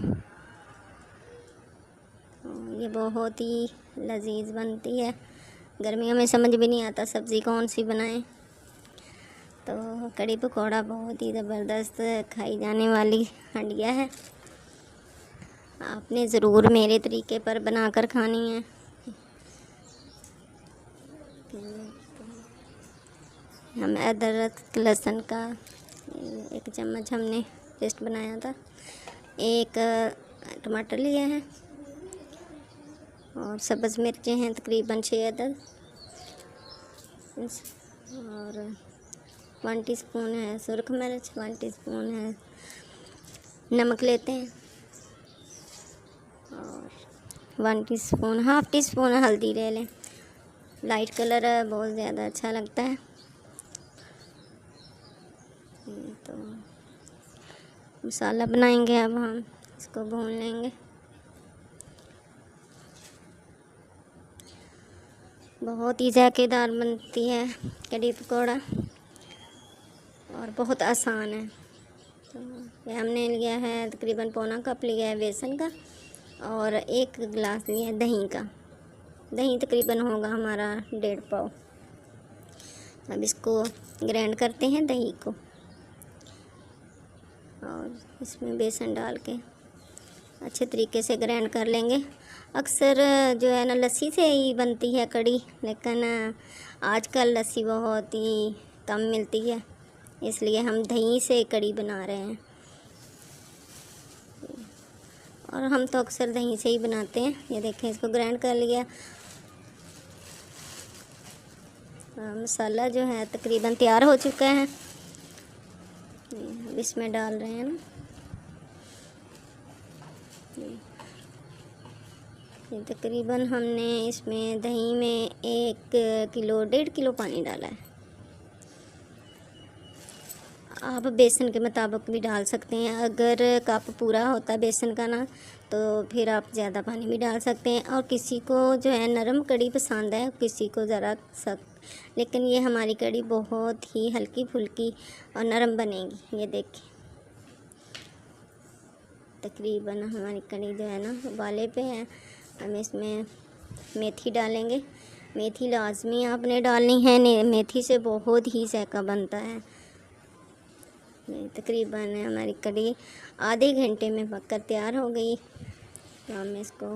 तो ये बहुत ही लजीज बनती है। गर्मियों में समझ भी नहीं आता सब्ज़ी कौन सी बनाएं। तो कड़ी पकौड़ा बहुत ही ज़बरदस्त खाई जाने वाली हंडिया है। आपने ज़रूर मेरे तरीके पर बनाकर खानी है। हम अदरक लहसुन का 1 चम्मच हमने पेस्ट बनाया था। 1 टमाटर लिया है और सब्ज़ मिर्चें हैं तकरीबन 6 अदद, और 1 टीस्पून है सुरख मिर्च, 1 टीस्पून है नमक लेते हैं, और 1 टीस्पून हाफ़ टीस्पून हल्दी ले लें। लाइट कलर है, बहुत ज़्यादा अच्छा लगता है। तो मसाला बनाएंगे, अब हम इसको भून लेंगे। बहुत ही जायकेदार बनती है कड़ी पकौड़ा और बहुत आसान है। तो ये हमने लिया है तकरीबन पौना कप लिया है बेसन का, और 1 गिलास लिया है दही का। दही तकरीबन होगा हमारा 1.5 पाव। अब इसको ग्राइंड करते हैं दही को, और इसमें बेसन डाल के अच्छे तरीके से ग्राइंड कर लेंगे। अक्सर जो है ना लस्सी से ही बनती है कड़ी, लेकिन आजकल लस्सी बहुत ही कम मिलती है, इसलिए हम दही से कड़ी बना रहे हैं। और हम तो अक्सर दही से ही बनाते हैं। ये देखें, इसको ग्राइंड कर लिया। मसाला जो है तकरीबन तैयार हो चुका है। अब इसमें डाल रहे हैं ना, ये तकरीबन हमने इसमें दही में 1.5 किलो पानी डाला है। आप बेसन के मुताबिक भी डाल सकते हैं। अगर कप पूरा होता है बेसन का ना, तो फिर आप ज़्यादा पानी भी डाल सकते हैं। और किसी को जो है नरम कड़ी पसंद है, किसी को ज़रा सख्त, लेकिन ये हमारी कड़ी बहुत ही हल्की फुल्की और नरम बनेगी। ये देखिए, तकरीबन हमारी कड़ी जो है ना उबाले पे है। हम इसमें मेथी डालेंगे। मेथी लाजमी आपने डालनी है, मेथी से बहुत ही जायका बनता है। तकरीबन हमारी कड़ी आधे घंटे में पककर तैयार हो गई। तो हम इसको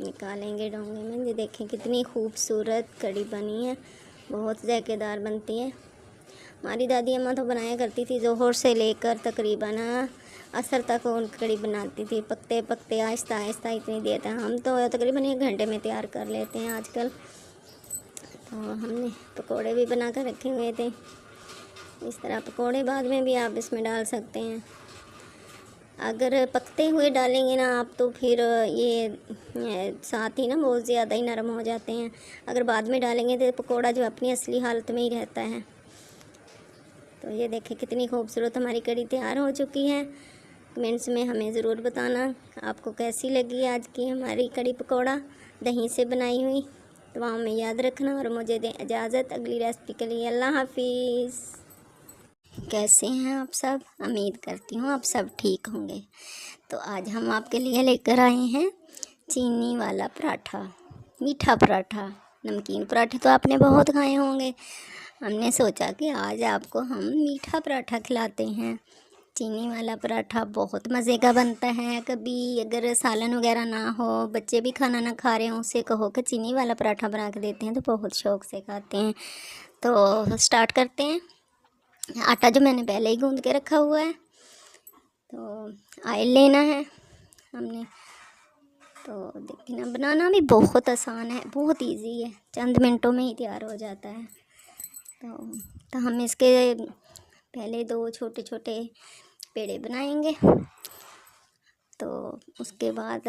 निकालेंगे डोंगे में। ये देखें कितनी खूबसूरत कड़ी बनी है, बहुत जायकेदार बनती है। हमारी दादी अम्मा तो बनाया करती थी, जोहर से लेकर तकरीबन असर तक उन कड़ी बनाती थी, पकते पकते आहिस्ता आहिस्ता इतनी देर तक। हम तो तकरीबन 1 घंटे में तैयार कर लेते हैं आजकल। तो हमने पकोड़े भी बना कर रखे हुए थे। इस तरह पकोड़े बाद में भी आप इसमें डाल सकते हैं। अगर पकते हुए डालेंगे ना आप, तो फिर ये साथ ही ना बहुत ज़्यादा ही नरम हो जाते हैं। अगर बाद में डालेंगे तो पकोड़ा जो अपनी असली हालत में ही रहता है। तो ये देखें कितनी खूबसूरत हमारी कड़ी तैयार हो चुकी है। कमेंट्स में हमें ज़रूर बताना आपको कैसी लगी आज की हमारी कड़ी पकौड़ा दही से बनाई हुई। दुआओं में याद रखना और मुझे दें इजाज़त अगली रेसिपी के लिए। अल्लाह हाफिज़। कैसे हैं आप सब? उम्मीद करती हूँ आप सब ठीक होंगे। तो आज हम आपके लिए लेकर आए हैं चीनी वाला पराठा, मीठा पराठा। नमकीन पराठे तो आपने बहुत खाए होंगे। हमने सोचा कि आज आपको हम मीठा पराठा खिलाते हैं। चीनी वाला पराठा बहुत मज़े का बनता है। कभी अगर सालन वगैरह ना हो, बच्चे भी खाना ना खा रहे हों, उससे कहो कि चीनी वाला पराठा बना के देते हैं तो बहुत शौक़ से खाते हैं। तो स्टार्ट करते हैं। आटा जो मैंने पहले ही गूंद के रखा हुआ है। तो ऑयल लेना है हमने तो देखिए ना, बनाना भी बहुत आसान है, बहुत इजी है, चंद मिनटों में ही तैयार हो जाता है। तो हम इसके पहले 2 छोटे छोटे पेड़े बनाएंगे। तो उसके बाद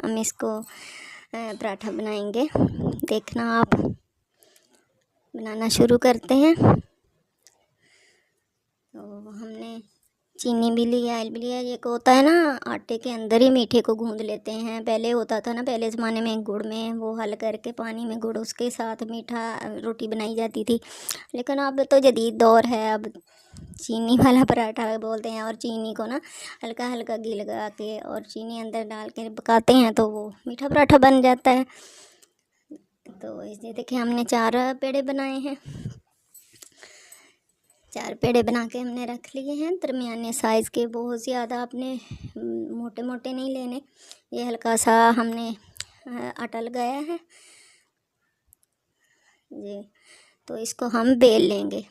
हम इसको पराठा बनाएंगे। देखना आप, बनाना शुरू करते हैं। तो हमने चीनी भी लिया, ऑयल भी लिया। ये होता है ना, आटे के अंदर ही मीठे को गूंद लेते हैं। पहले होता था ना, पहले ज़माने में गुड़ में वो हल करके पानी में गुड़, उसके साथ मीठा रोटी बनाई जाती थी। लेकिन अब तो जदीद दौर है, अब चीनी वाला पराठा बोलते हैं। और चीनी को ना हल्का हल्का घी लगा के और चीनी अंदर डाल के पकाते हैं तो वो मीठा पराठा बन जाता है। तो इसलिए देखिए, हमने 4 पेड़े बनाए हैं। 4 पेड़े बना के हमने रख लिए हैं, दरमियाने साइज़ के। बहुत ज़्यादा आपने मोटे मोटे नहीं लेने। ये हल्का सा हमने आटा लगाया है जी। तो इसको हम बेल लेंगे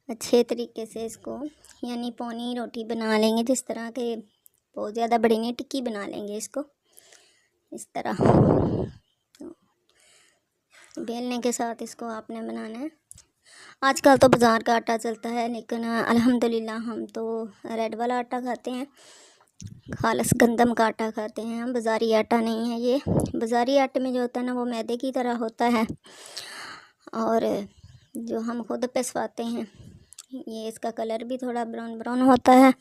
अच्छे तरीके से इसको, यानी पौनी रोटी बना लेंगे, जिस तरह के, बहुत ज़्यादा बड़ी नहीं, टिक्की बना लेंगे इसको इस तरह। तो बेलने के साथ इसको आपने बनाना है। आजकल तो बाज़ार का आटा चलता है, लेकिन अल्हम्दुलिल्लाह हम तो रेड वाला आटा खाते हैं, खालस गंदम का आटा खाते हैं हम। बाज़ारी आटा नहीं है ये। बाज़ारी आटे में जो होता है ना, वो मैदे की तरह होता है, और जो हम खुद पिसवाते हैं, ये इसका कलर भी थोड़ा ब्राउन ब्राउन होता है।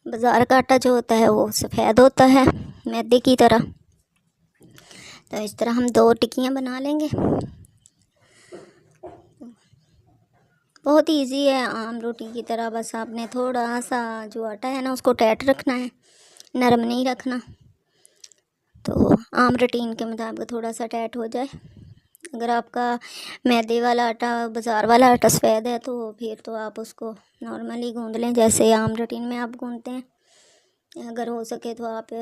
बाज़ार का आटा जो होता है वो सफ़ेद होता है, मैदे की तरह। तो इस तरह हम 2 टिक्कियाँ बना लेंगे। बहुत इजी है, आम रोटी की तरह। बस आपने थोड़ा सा जो आटा है ना, उसको टाइट रखना है, नरम नहीं रखना। तो आम रूटीन के मुताबिक थोड़ा सा टाइट हो जाए। अगर आपका मैदे वाला आटा, बाज़ार वाला आटा सफ़ेद है, तो फिर तो आप उसको नॉर्मली गूँध लें, जैसे आम रूटीन में आप गूँधते हैं। अगर हो सके तो आप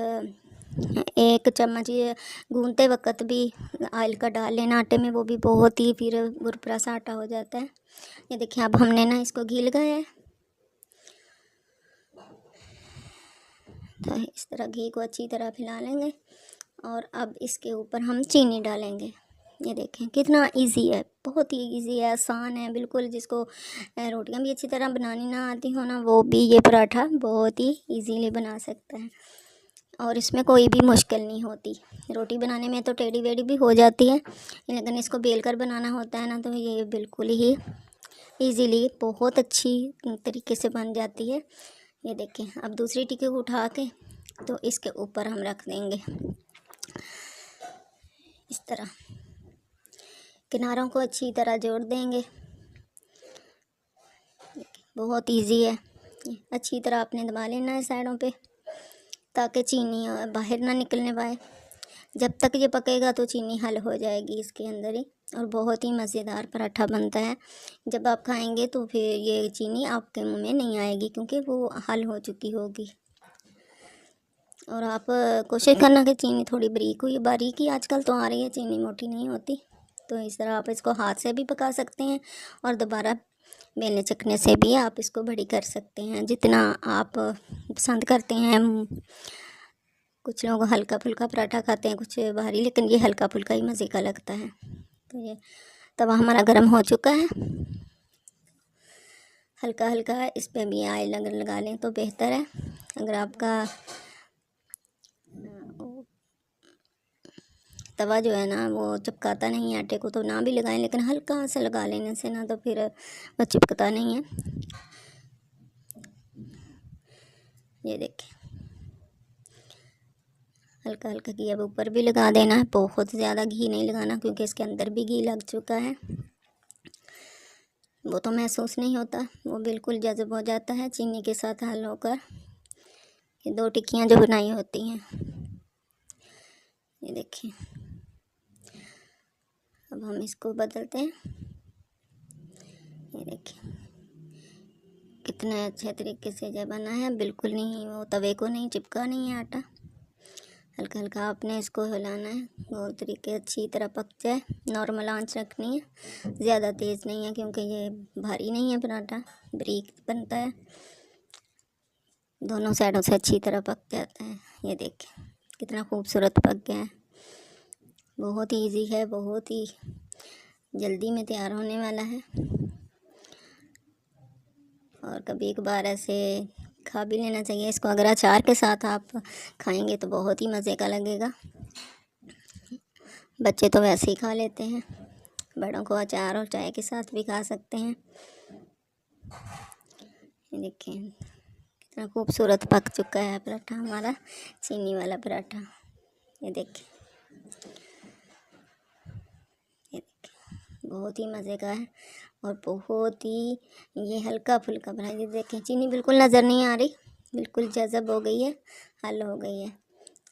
1 चम्मच ये गूँधते वक्त भी ऑयल का डाल लेना आटे में, वो भी बहुत ही फिर भुरभुरा सा आटा हो जाता है। ये देखिए, अब हमने ना इसको घी लगाया है। तो इस तरह घी को अच्छी तरह फैला लेंगे, और अब इसके ऊपर हम चीनी डालेंगे। ये देखें कितना इजी है, बहुत ही इजी है, आसान है बिल्कुल। जिसको रोटियां भी अच्छी तरह बनानी ना आती हो ना, वो भी ये पराठा बहुत ही इजीली बना सकता है, और इसमें कोई भी मुश्किल नहीं होती। रोटी बनाने में तो टेढ़ी वेढ़ी भी हो जाती है, लेकिन इसको बेल कर बनाना होता है ना, तो ये बिल्कुल ही इजीली बहुत अच्छी तरीके से बन जाती है। ये देखें, अब दूसरी टिक्की को उठा के तो इसके ऊपर हम रख देंगे इस तरह। किनारों को अच्छी तरह जोड़ देंगे। बहुत इजी है, अच्छी तरह आपने दबा लेना है साइडों पे, ताकि चीनी बाहर ना निकलने पाए। जब तक ये पकेगा तो चीनी हल हो जाएगी इसके अंदर ही, और बहुत ही मज़ेदार पराठा बनता है। जब आप खाएंगे तो फिर ये चीनी आपके मुंह में नहीं आएगी, क्योंकि वो हल हो चुकी होगी। और आप कोशिश करना कि चीनी थोड़ी बारीक हुई, बारीक ही आजकल तो आ रही है, चीनी मोटी नहीं होती। तो इस तरह आप इसको हाथ से भी पका सकते हैं, और दोबारा बेलने चकने से भी आप इसको बड़ी कर सकते हैं, जितना आप पसंद करते हैं। कुछ लोग हल्का फुल्का पराठा खाते हैं, कुछ भारी, लेकिन ये हल्का फुल्का ही मज़े का लगता है। तो ये तवा हमारा गर्म हो चुका है, हल्का हल्का इस पर भी ऑयल अगर लगा लें तो बेहतर है। अगर आपका तवा जो है ना वो चिपकाता नहीं है आटे को, तो ना भी लगाएं, लेकिन हल्का सा लगा लेने से ना, तो फिर वो चिपकता नहीं है। ये देखें, हल्का हल्का घी अब ऊपर भी लगा देना है। बहुत ज़्यादा घी नहीं लगाना, क्योंकि इसके अंदर भी घी लग चुका है। वो तो महसूस नहीं होता, वो बिल्कुल जज़ब हो जाता है चीनी के साथ हल होकर। ये 2 टिक्कियाँ जो बनाई होती हैं, ये देखिए। अब हम इसको बदलते हैं। ये देखिए कितने अच्छे तरीके से जो बना है, बिल्कुल नहीं, वो तवे को नहीं चिपका नहीं है आटा। हल्का हल्का आपने इसको हिलाना है, वो तरीके अच्छी तरह पक जाए। नॉर्मल आंच रखनी है, ज़्यादा तेज़ नहीं है, क्योंकि ये भारी नहीं है पराठा, बारीक बनता है। दोनों साइडों से अच्छी तरह पक जाता है। ये देखिए। कितना खूबसूरत पक गया है। बहुत ही ईजी है, बहुत ही जल्दी में तैयार होने वाला है। और कभी एक बार ऐसे खा भी लेना चाहिए इसको। अगर अचार के साथ आप खाएंगे तो बहुत ही मज़े का लगेगा। बच्चे तो वैसे ही खा लेते हैं, बड़ों को अचार और चाय के साथ भी खा सकते हैं। ये देखें कितना खूबसूरत पक चुका है पराठा हमारा, चीनी वाला पराठा। ये देखें, ये देखें बहुत ही मज़े का है और बहुत ही ये हल्का फुल्का बना। ये देखें चीनी बिल्कुल नज़र नहीं आ रही, बिल्कुल जज़ब हो गई है, हल हो गई है।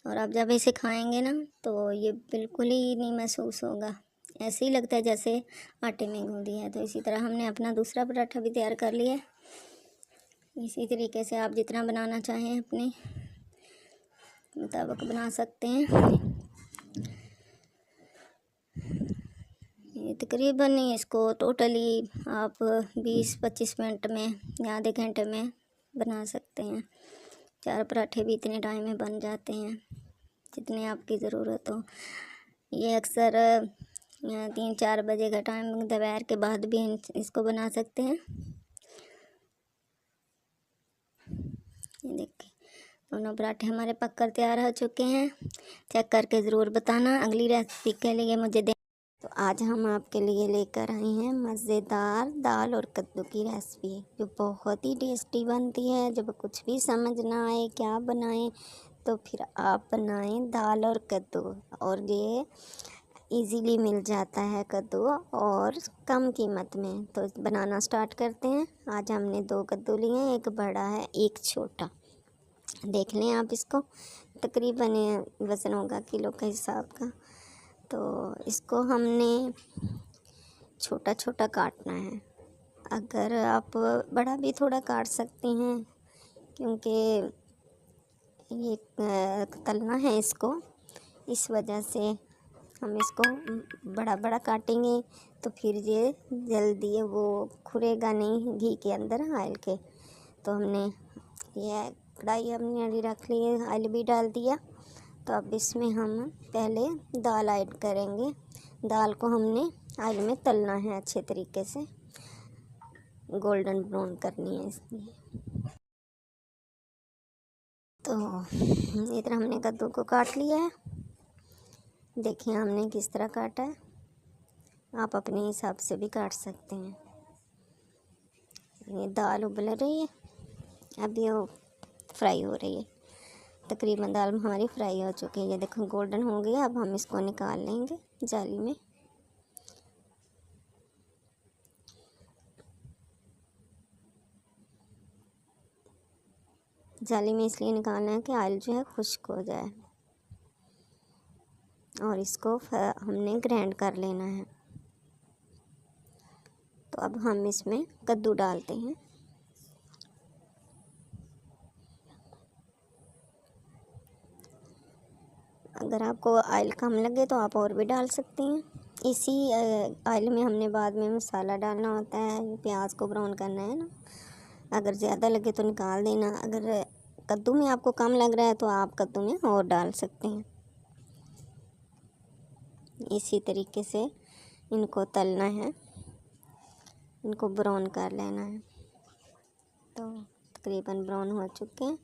और आप जब इसे खाएंगे ना तो ये बिल्कुल ही नहीं महसूस होगा, ऐसे ही लगता है जैसे आटे में गूंदी है। तो इसी तरह हमने अपना दूसरा पराठा भी तैयार कर लिया है। इसी तरीके से आप जितना बनाना चाहें अपने मुताबिक बना सकते हैं। ये तकरीबन इसको टोटली आप 20-25 मिनट में या आधे घंटे में बना सकते हैं। 4 पराठे भी इतने टाइम में बन जाते हैं जितने आपकी ज़रूरत हो। ये अक्सर 3-4 बजे का टाइम दोपहर के बाद भी इसको बना सकते हैं। ये देखिए दोनों पराठे हमारे पककर तैयार हो चुके हैं। चेक करके ज़रूर बताना। अगली रेसिपी के लिए मुझे तो आज हम आपके लिए लेकर आए हैं मज़ेदार दाल और कद्दू की रेसिपी, जो बहुत ही टेस्टी बनती है। जब कुछ भी समझ ना आए क्या बनाएं तो फिर आप बनाएं दाल और कद्दू, और ये इजीली मिल जाता है कद्दू और कम कीमत में। तो बनाना स्टार्ट करते हैं। आज हमने 2 कद्दू लिए हैं, एक बड़ा है एक छोटा। देख लें आप इसको, तकरीबन वज़न होगा किलो के हिसाब का। तो इसको हमने छोटा छोटा काटना है। अगर आप बड़ा भी थोड़ा काट सकते हैं, क्योंकि ये तलना है इसको, इस वजह से हम इसको बड़ा बड़ा काटेंगे तो फिर ये जल्दी वो खुरेगा नहीं घी के अंदर ऑयल के। तो हमने ये कढ़ाई हमने रख ली है, ऑयल भी डाल दिया। तो अब इसमें हम पहले दाल ऐड करेंगे। दाल को हमने ऑयल में तलना है अच्छे तरीके से, गोल्डन ब्राउन करनी है इसलिए। तो इधर हमने कद्दू को काट लिया है। देखिए हमने किस तरह काटा है, आप अपने हिसाब से भी काट सकते हैं। ये दाल उबल रही है, अब ये फ्राई हो रही है। तकरीबन दाल हमारी फ्राई हो चुकी है। ये देखो गोल्डन हो गई। अब हम इसको निकाल लेंगे जाली में। जाली में इसलिए निकालना है कि ऑयल जो है खुश्क हो जाए। और इसको हमने ग्राइंड कर लेना है। तो अब हम इसमें कद्दू डालते हैं। अगर आपको ऑयल कम लगे तो आप और भी डाल सकते हैं। इसी ऑयल में हमने बाद में मसाला डालना होता है, प्याज को ब्राउन करना है ना। अगर ज़्यादा लगे तो निकाल देना। अगर कद्दू में आपको कम लग रहा है तो आप कद्दू में और डाल सकते हैं। इसी तरीके से इनको तलना है, इनको ब्राउन कर लेना है। तो तकरीबन ब्राउन हो चुके हैं।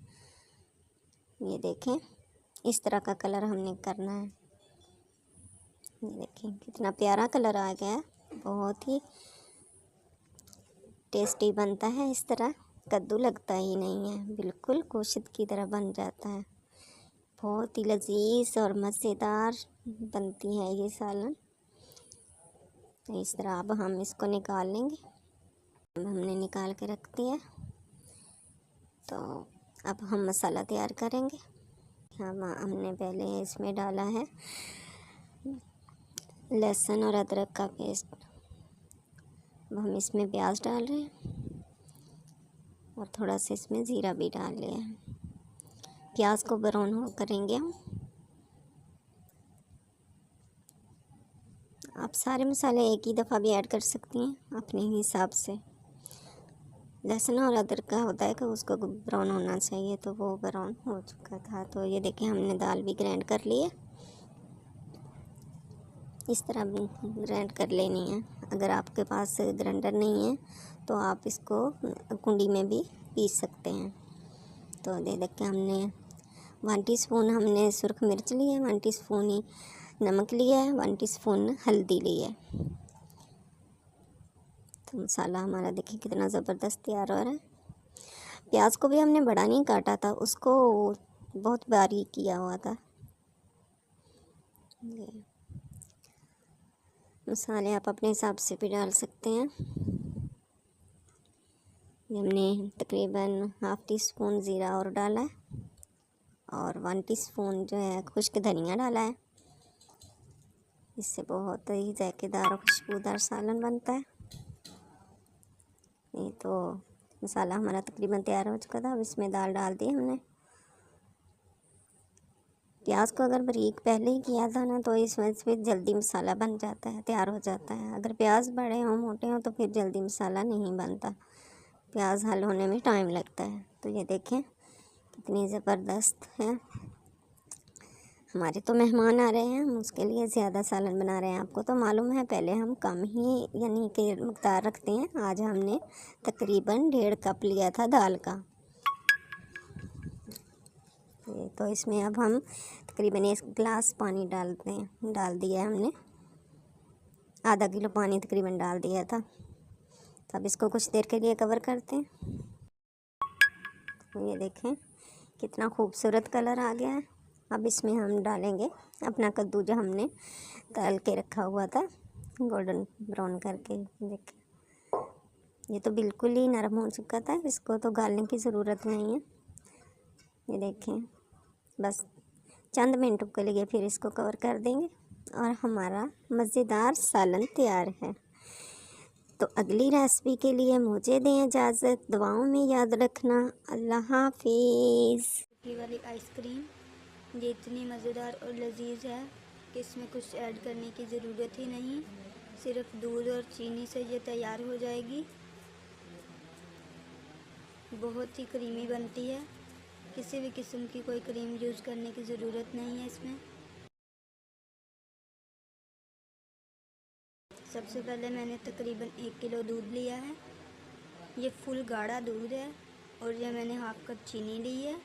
ये देखें इस तरह का कलर हमने करना है। ये देखें कितना प्यारा कलर आ गया है। बहुत ही टेस्टी बनता है इस तरह। कद्दू लगता ही नहीं है, बिल्कुल गोश्त की तरह बन जाता है। बहुत ही लजीज और मज़ेदार बनती है ये सालन। तो इस तरह अब हम इसको निकाल लेंगे। अब हमने निकाल के रख दिया। तो अब हम मसाला तैयार करेंगे। हमने पहले इसमें डाला है लहसुन और अदरक का पेस्ट। अब हम इसमें प्याज डाल रहे हैं और थोड़ा सा इसमें ज़ीरा भी डाल लिया है। प्याज को ब्राउन हो करेंगे हम। आप सारे मसाले एक ही दफ़ा भी ऐड कर सकती हैं अपने हिसाब से। लहसुन और अदरक का होता है कि उसको ब्राउन होना चाहिए, तो वो ब्राउन हो चुका था। तो ये देखिए हमने दाल भी ग्राइंड कर ली है, इस तरह ग्राइंड कर लेनी है। अगर आपके पास ग्राइंडर नहीं है तो आप इसको कुंडी में भी पीस सकते हैं। तो दे देखिए हमने 1 टीस्पून हमने सुरख मिर्च ली है, 1 टीस्पून ही नमक लिया है, 1 टीस्पून हल्दी ली है। तो मसाला हमारा देखिए कितना ज़बरदस्त तैयार हो रहा है। प्याज को भी हमने बड़ा नहीं काटा था, उसको बहुत बारीक किया हुआ था। ये मसाले आप अपने हिसाब से भी डाल सकते हैं। हमने तकरीबन 1/2 टीस्पून ज़ीरा और डाला है और 1 टीस्पून जो है खुश्क धनिया डाला है। इससे बहुत ही जायकेदार और खुशबूदार सालन बनता है। ये तो मसाला हमारा तकरीबन तैयार हो चुका था। अब इसमें दाल डाल दी हमने। प्याज को अगर बारीक पहले ही किया था ना तो इसमें से जल्दी मसाला बन जाता है, तैयार हो जाता है। अगर प्याज बड़े हों मोटे हों तो फिर जल्दी मसाला नहीं बनता, प्याज हल होने में टाइम लगता है। तो ये देखें कितनी ज़बरदस्त है। हमारे तो मेहमान आ रहे हैं, हम उसके लिए ज़्यादा सालन बना रहे हैं। आपको तो मालूम है पहले हम कम ही यानी कि मकदार रखते हैं। आज हमने तकरीबन 1.5 कप लिया था दाल का। तो इसमें अब हम तकरीबन 1 गिलास पानी डाल दिया है हमने। आधा किलो पानी तकरीबन डाल दिया था। तो अब इसको कुछ देर के लिए कवर करते हैं। तो ये देखें कितना खूबसूरत कलर आ गया है। अब इसमें हम डालेंगे अपना कद्दू जो हमने तल के रखा हुआ था, गोल्डन ब्राउन करके। देखें ये तो बिल्कुल ही नरम हो चुका था, इसको तो गालने की ज़रूरत नहीं है। ये देखें बस चंद मिनटों के लिए फिर इसको कवर कर देंगे और हमारा मज़ेदार सालन तैयार है। तो अगली रेसिपी के लिए मुझे दें इजाज़त, दुआओं में याद रखना। अल्लाह हाफिज़। ये वाली आइसक्रीम ये इतनी मज़ेदार और लजीज है कि इसमें कुछ ऐड करने की ज़रूरत ही नहीं, सिर्फ दूध और चीनी से ये तैयार हो जाएगी। बहुत ही क्रीमी बनती है, किसी भी किस्म की कोई क्रीम यूज़ करने की ज़रूरत नहीं है इसमें। सबसे पहले मैंने तकरीबन 1 किलो दूध लिया है। ये फुल गाढ़ा दूध है और ये मैंने 1/2 कप चीनी ली है।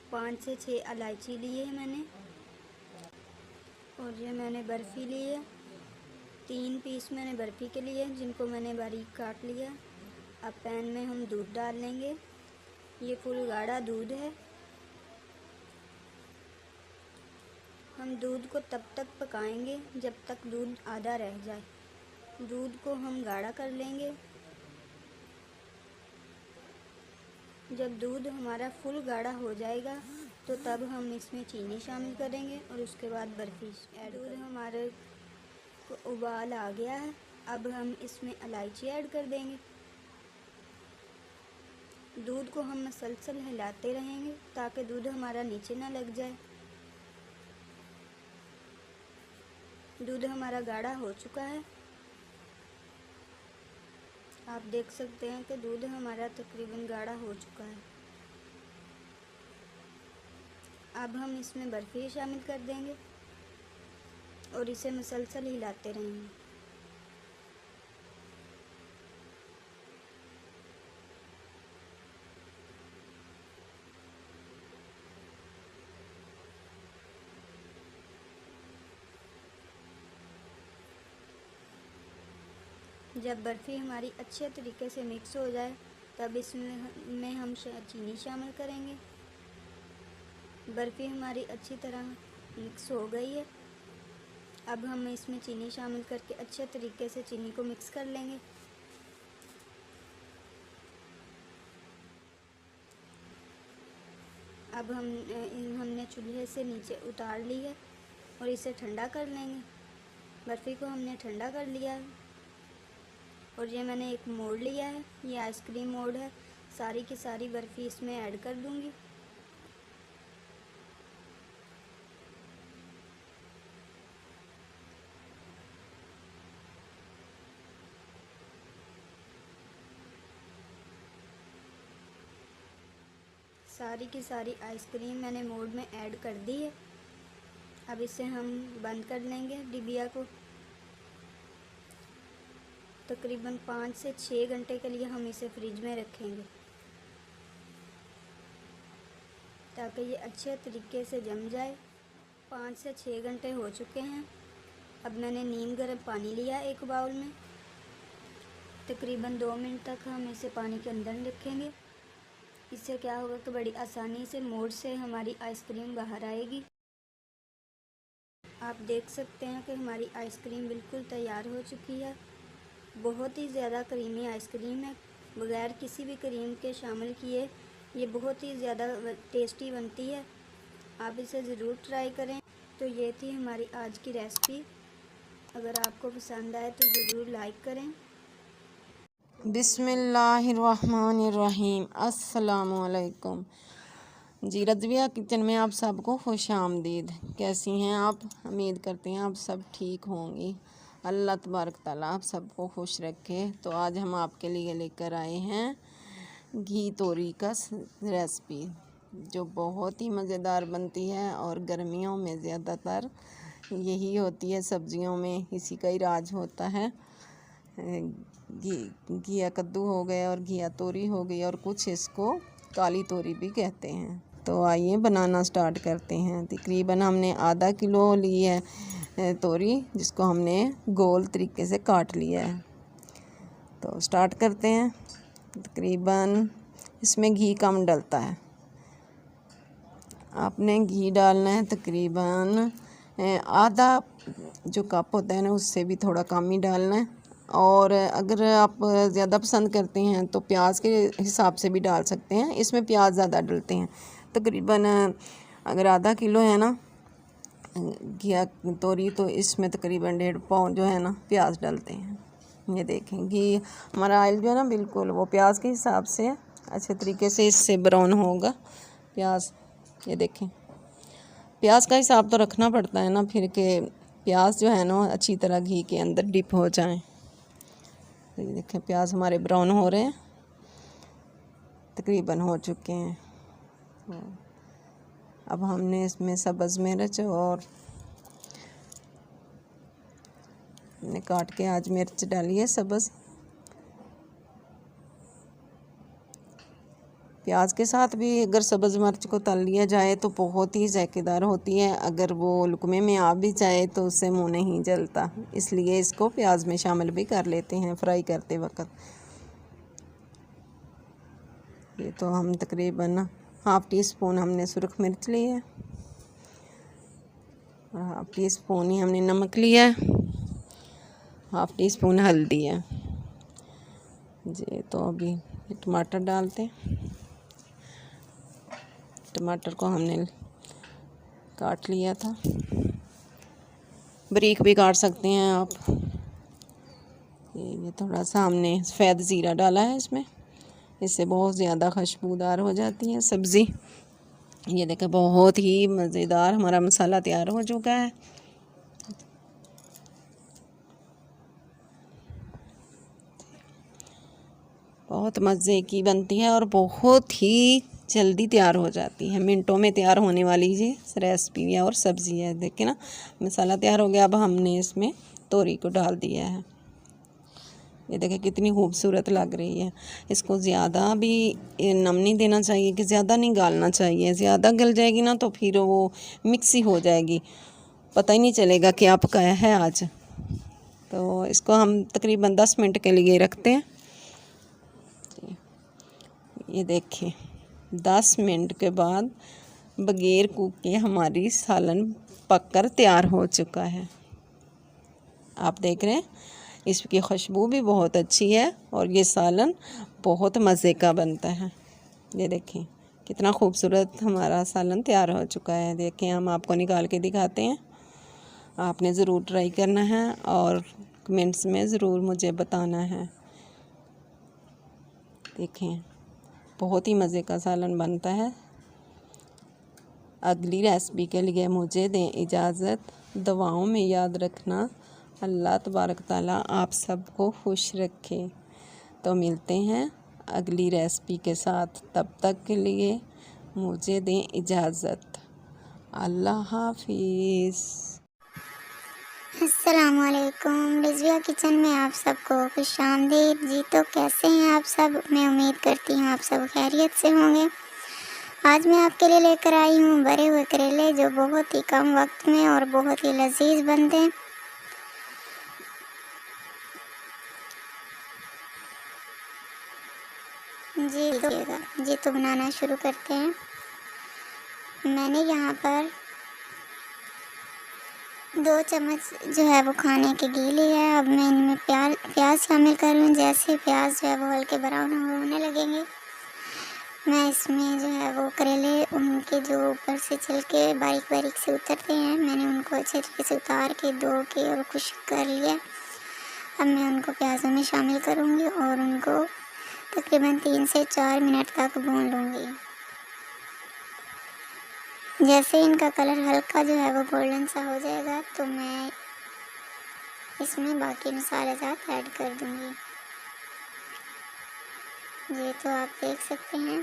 5 से 6 इलायची ली है मैंने, और ये मैंने बर्फ़ी ली है। 3 पीस मैंने बर्फ़ी के लिए जिनको मैंने बारीक काट लिया। अब पैन में हम दूध डाल लेंगे। ये फुल गाढ़ा दूध है। हम दूध को तब तक पकाएंगे जब तक दूध आधा रह जाए। दूध को हम गाढ़ा कर लेंगे। जब दूध हमारा फुल गाढ़ा हो जाएगा तो तब हम इसमें चीनी शामिल करेंगे और उसके बाद बर्फ़ी ऐड। दूध हमारे को उबाल आ गया है। अब हम इसमें इलायची ऐड कर देंगे। दूध को हम मसलसल हिलाते रहेंगे ताकि दूध हमारा नीचे ना लग जाए। दूध हमारा गाढ़ा हो चुका है। आप देख सकते हैं कि दूध हमारा तकरीबन गाढ़ा हो चुका है। अब हम इसमें बर्फ़ी शामिल कर देंगे और इसे मसलसल हिलाते रहेंगे। जब बर्फ़ी हमारी अच्छे तरीके से मिक्स हो जाए तब इसमें हम चीनी शामिल करेंगे। बर्फ़ी हमारी अच्छी तरह मिक्स हो गई है। अब हम इसमें चीनी शामिल करके अच्छे तरीके से चीनी को मिक्स कर लेंगे। अब हमने चूल्हे से नीचे उतार ली है और इसे ठंडा कर लेंगे। बर्फ़ी को हमने ठंडा कर लिया है और ये मैंने एक मोल्ड लिया है, ये आइसक्रीम मोल्ड है। सारी की सारी बर्फ़ी इसमें ऐड कर दूँगी। सारी की सारी आइसक्रीम मैंने मोल्ड में ऐड कर दी है। अब इसे हम बंद कर लेंगे डिबिया को। तकरीबन 5 से 6 घंटे के लिए हम इसे फ्रिज में रखेंगे ताकि ये अच्छे तरीके से जम जाए। 5 से 6 घंटे हो चुके हैं। अब मैंने नीम गर्म पानी लिया एक बाउल में। तकरीबन 2 मिनट तक हम इसे पानी के अंदर रखेंगे। इससे क्या होगा कि बड़ी आसानी से मोल्ड से हमारी आइसक्रीम बाहर आएगी। आप देख सकते हैं कि हमारी आइसक्रीम बिल्कुल तैयार हो चुकी है। बहुत ही ज़्यादा क्रीमी आइसक्रीम है, बगैर किसी भी क्रीम के शामिल किए ये बहुत ही ज़्यादा टेस्टी बनती है। आप इसे ज़रूर ट्राई करें। तो ये थी हमारी आज की रेसिपी। अगर आपको पसंद आए तो ज़रूर लाइक करें। बिस्मिल्लाहिर्रहमानिर्रहीम। अस्सलामुअलैकुम जी। रज़विया किचन में आप सबको खुश आमदीद। कैसी हैं आप? उम्मीद करते हैं आप सब ठीक होंगी। अल्लाह तबारक ताला आप सबको खुश रखे। तो आज हम आपके लिए लेकर आए हैं घी तोरी का रेसिपी, जो बहुत ही मज़ेदार बनती है और गर्मियों में ज़्यादातर यही होती है। सब्जियों में इसी का ही राज होता है। घिया कद्दू हो गया और घिया तोरी हो गई, और कुछ इसको काली तोरी भी कहते हैं। तो आइए बनाना स्टार्ट करते हैं। तकरीबन हमने आधा किलो ली है तोरी, जिसको हमने गोल तरीके से काट लिया है। तो स्टार्ट करते हैं। तकरीबन इसमें घी कम डलता है। आपने घी डालना है तकरीबन आधा जो कप होता है ना, उससे भी थोड़ा कम ही डालना है। और अगर आप ज़्यादा पसंद करते हैं तो प्याज के हिसाब से भी डाल सकते हैं। इसमें प्याज ज़्यादा डलते हैं। तकरीबन अगर आधा किलो है ना घिया तोरी, तो इसमें तकरीबन 1.5 पाव जो है ना प्याज डलते हैं। ये देखें, घी हमारा ऑयल जो है ना बिल्कुल वो प्याज के हिसाब से अच्छे तरीके से इससे ब्राउन होगा प्याज। ये देखें, प्याज का हिसाब तो रखना पड़ता है ना, फिर के प्याज जो है ना अच्छी तरह घी के अंदर डिप हो जाएं। तो ये देखें, प्याज हमारे ब्राउन हो रहे हैं, तकरीबन हो चुके हैं। तो अब हमने इसमें सब्ज़ मिर्च और हमने काट के आज मिर्च डाली है सब्ज़। प्याज के साथ भी अगर सब्ज़ मिर्च को तल लिया जाए तो बहुत ही ज़ायकेदार होती है। अगर वो लुकमे में आ भी जाए तो उससे मुँह नहीं जलता, इसलिए इसको प्याज में शामिल भी कर लेते हैं फ्राई करते वक्त। ये तो हम तकरीबन 1/2 टीस्पून हमने सुरख मिर्च ली है, और 1/2 टीस्पून ही हमने नमक लिया है, 1/2 टीस्पून हल्दी है जी। तो अभी टमाटर डालते हैं। टमाटर को हमने काट लिया था, बारीक भी काट सकते हैं आप। ये थोड़ा सा हमने सफ़ेद ज़ीरा डाला है इसमें, इससे बहुत ज़्यादा खुशबूदार हो जाती है सब्ज़ी। ये देखें, बहुत ही मज़ेदार हमारा मसाला तैयार हो चुका है। बहुत मज़े की बनती है और बहुत ही जल्दी तैयार हो जाती है। मिनटों में तैयार होने वाली ये रेसिपी है और सब्ज़ी है। देखिए ना, मसाला तैयार हो गया। अब हमने इसमें तोरी को डाल दिया है। ये देखिए कितनी खूबसूरत लग रही है। इसको ज़्यादा भी नम नहीं देना चाहिए कि ज़्यादा नहीं गालना चाहिए। ज़्यादा गल जाएगी ना तो फिर वो मिक्स ही हो जाएगी, पता ही नहीं चलेगा कि आप पकाया है आज। तो इसको हम तकरीबन 10 मिनट के लिए रखते हैं। ये देखिए, 10 मिनट के बाद बगैर कुक के हमारी सालन पककर तैयार हो चुका है। आप देख रहे हैं, इसकी खुशबू भी बहुत अच्छी है और ये सालन बहुत मज़े का बनता है। ये देखें कितना खूबसूरत हमारा सालन तैयार हो चुका है। देखें, हम आपको निकाल के दिखाते हैं। आपने ज़रूर ट्राई करना है और कमेंट्स में ज़रूर मुझे बताना है। देखें, बहुत ही मज़े का सालन बनता है। अगली रेसिपी के लिए मुझे दें इजाज़त। दुआओं में याद रखना। अल्लाह तबारक ताला आप सबको खुश रखे। तो मिलते हैं अगली रेसिपी के साथ। तब तक के लिए मुझे दें इजाज़त। अल्लाह हाफिज़। अस्सलामुअलैकुम, रिज़विया किचन में आप सबको खुशामदीद। जी तो कैसे हैं आप सब? मैं उम्मीद करती हूँ आप सब खैरियत से होंगे। आज मैं आपके लिए लेकर आई हूँ भरे हुए करेले, जो बहुत ही कम वक्त में और बहुत ही लजीज बनते हैं। जी तो बनाना शुरू करते हैं। मैंने यहाँ पर 2 चम्मच जो है वो खाने की घी ली है। अब मैं इनमें प्याज शामिल कर रही हूँ। जैसे प्याज जो है वो हल्के ब्राउन होने लगेंगे, मैं इसमें जो है वो करेले, उनके जो ऊपर से छिलके बारीक बारीक से उतरते हैं, मैंने उनको अच्छे तरीके से उतार के धो के और खुश्क कर लिया। अब मैं उनको प्याज़ों में शामिल करूँगी और उनको तकरीबन 3 से 4 मिनट तक भून लूँगी। जैसे इनका कलर हल्का जो है वो गोल्डन सा हो जाएगा तो मैं इसमें बाकी मसाले साथ ऐड कर दूँगी। ये तो आप देख सकते हैं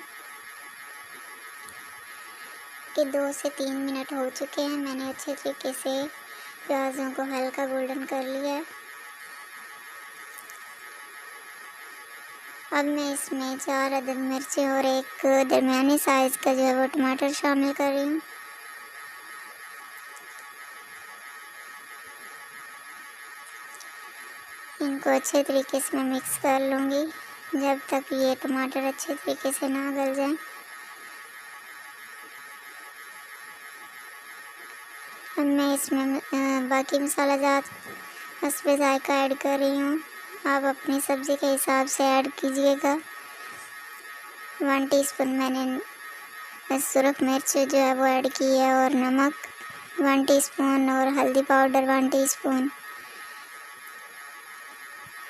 कि 2 से 3 मिनट हो चुके हैं। मैंने अच्छे तरीके से प्याज़ों को हल्का गोल्डन कर लिया है। अब मैं इसमें 4 अदद मिर्ची और एक दरमियानी साइज़ का जो है वो टमाटर शामिल कर रही हूँ। इनको अच्छे तरीके से मैं मिक्स कर लूँगी जब तक ये टमाटर अच्छे तरीके से ना गल जाए। अब मैं इसमें बाकी मसाला जात हस्बे ज़ायका ऐड कर रही हूँ। आप अपनी सब्ज़ी के हिसाब से ऐड कीजिएगा। 1 टीस्पून मैंने सुरख मिर्च जो है वो ऐड की है और नमक 1 टीस्पून और हल्दी पाउडर 1 टीस्पून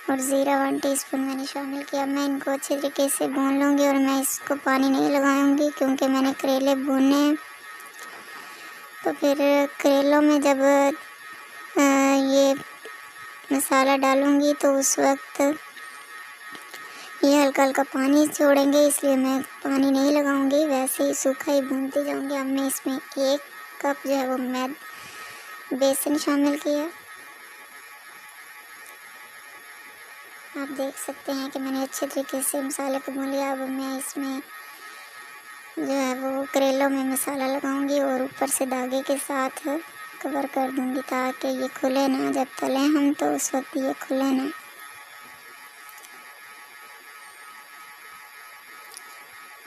और ज़ीरा 1 टीस्पून मैंने शामिल किया। मैं इनको अच्छे तरीके से भून लूँगी और मैं इसको पानी नहीं लगाऊंगी क्योंकि मैंने करेले भूने हैं। तो फिर करेलों में जब ये मसाला डालूँगी तो उस वक्त ये हल्का हल्का पानी छोड़ेंगे, इसलिए मैं पानी नहीं लगाऊंगी, वैसे ही सूखा ही भूनती जाऊँगी। अब मैं इसमें 1 कप जो है वो मैं बेसन शामिल किया। आप देख सकते हैं कि मैंने अच्छे तरीके से मसाले को भून लिया। अब मैं इसमें जो है वो करेलों में मसाला लगाऊंगी और ऊपर से धागे के साथ कवर कर दूंगी ताकि ये खुले ना। जब तलें हम तो उस वक्त ये खुले ना।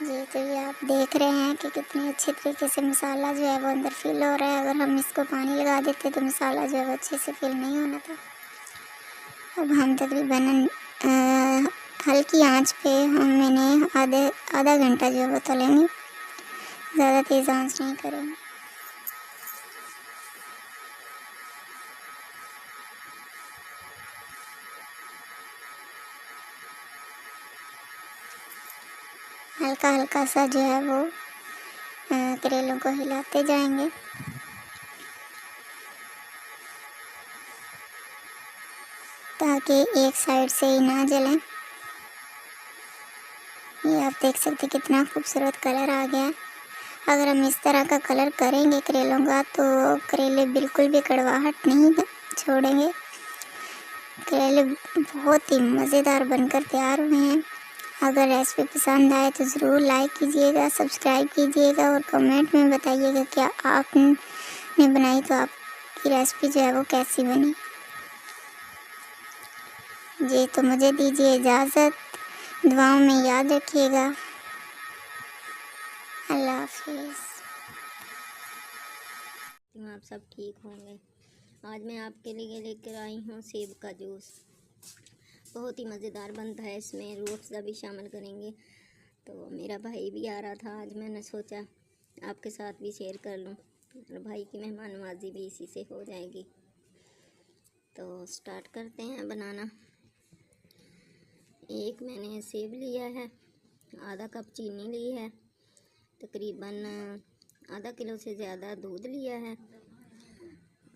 जी तो ये आप देख रहे हैं कि कितने अच्छे तरीके से मसाला जो है वो अंदर फिल हो रहा है। अगर हम इसको पानी लगा देते तो मसाला जो है वो अच्छे से फिल नहीं होना था। अब हम तकरीबन हल्की आंच पे मैंने आधा घंटा जो है वो तलेंगे, ज़्यादा तेज़ आंच नहीं करेंगे। हल्का हल्का सा जो है वो करेलों को हिलाते जाएंगे। ताकि एक साइड से ही ना जलें। ये आप देख सकते हैं कितना खूबसूरत कलर आ गया है। अगर हम इस तरह का कलर करेंगे करेलों का तो करेले बिल्कुल भी कड़वाहट नहीं छोड़ेंगे। करेले बहुत ही मज़ेदार बनकर तैयार हुए हैं। अगर रेसिपी पसंद आए तो ज़रूर लाइक कीजिएगा, सब्सक्राइब कीजिएगा और कमेंट में बताइएगा क्या आपने बनाई तो आपकी रेसिपी जो है वो कैसी बनी। जी तो मुझे दीजिए इजाज़त, दुआओं में याद रखिएगा। अल्लाह हाफिज़। आप सब ठीक होंगे। आज मैं आपके लिए लेकर आई हूँ सेब का जूस। बहुत ही मज़ेदार बनता है, इसमें रूह अफ़ज़ा भी शामिल करेंगे। तो मेरा भाई भी आ रहा था आज, मैंने सोचा आपके साथ भी शेयर कर लूँ और भाई की मेहमान नवाजी भी इसी से हो जाएगी। तो स्टार्ट करते हैं बनाना। एक मैंने सेब लिया है, आधा कप चीनी ली है, तकरीबन आधा किलो से ज़्यादा दूध लिया है।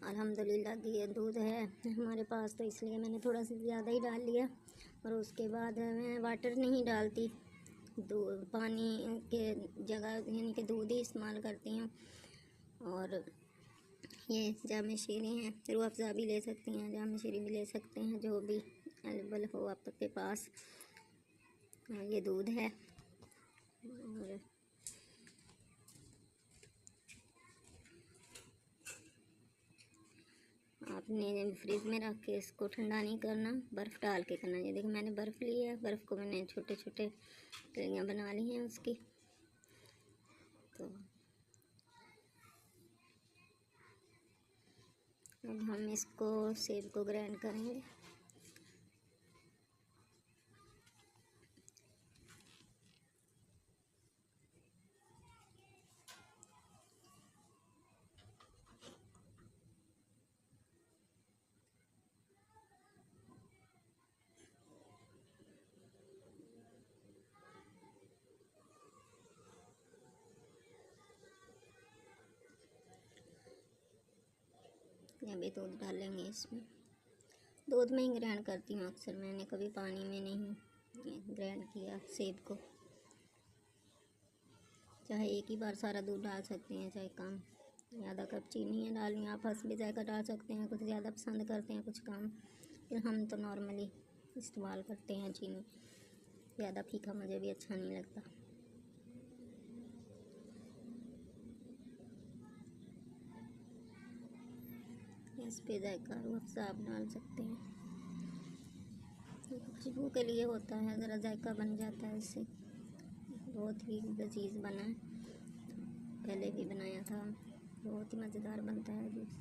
अल्हम्दुलिल्लाह कि ये दूध है हमारे पास तो इसलिए मैंने थोड़ा सा ज़्यादा ही डाल लिया। और उसके बाद मैं वाटर नहीं डालती, पानी के जगह यानी कि दूध ही इस्तेमाल करती हूँ। और ये जाम शीरी हैं, रूह अफ़ज़ा भी ले सकती हैं, जाम शीरी भी ले सकते हैं, जो भी अवेलेबल हो आपके पास। ये दूध है और आपने फ्रिज में रख के इसको ठंडा नहीं करना, बर्फ़ डाल के करना। ये देखिए मैंने बर्फ़ ली है, बर्फ़ को मैंने छोटे छोटे कलियाँ बना ली हैं उसकी। तो अब हम इसको सेब को ग्राइंड करेंगे। अभी दूध डालेंगे इसमें। दूध में ही ग्राइंड करती हूँ अक्सर, मैंने कभी पानी में नहीं ग्राइंड किया सेब को। चाहे एक ही बार सारा दूध डाल सकते हैं, चाहे कम। आधा कप चीनी है डालनी, आप हस्बे जायका डाल सकते हैं, कुछ ज़्यादा पसंद करते हैं कुछ कम। फिर हम तो नॉर्मली इस्तेमाल करते हैं चीनी, ज़्यादा फीका मुझे भी अच्छा नहीं लगता। इस पे जायका रूह अफ़ज़ा आप डाल सकते हैं, खुशबू के लिए होता है, ज़रा जायका बन जाता है इससे। बहुत ही लजीज बना है, पहले भी बनाया था, बहुत ही मज़ेदार बनता है जूस।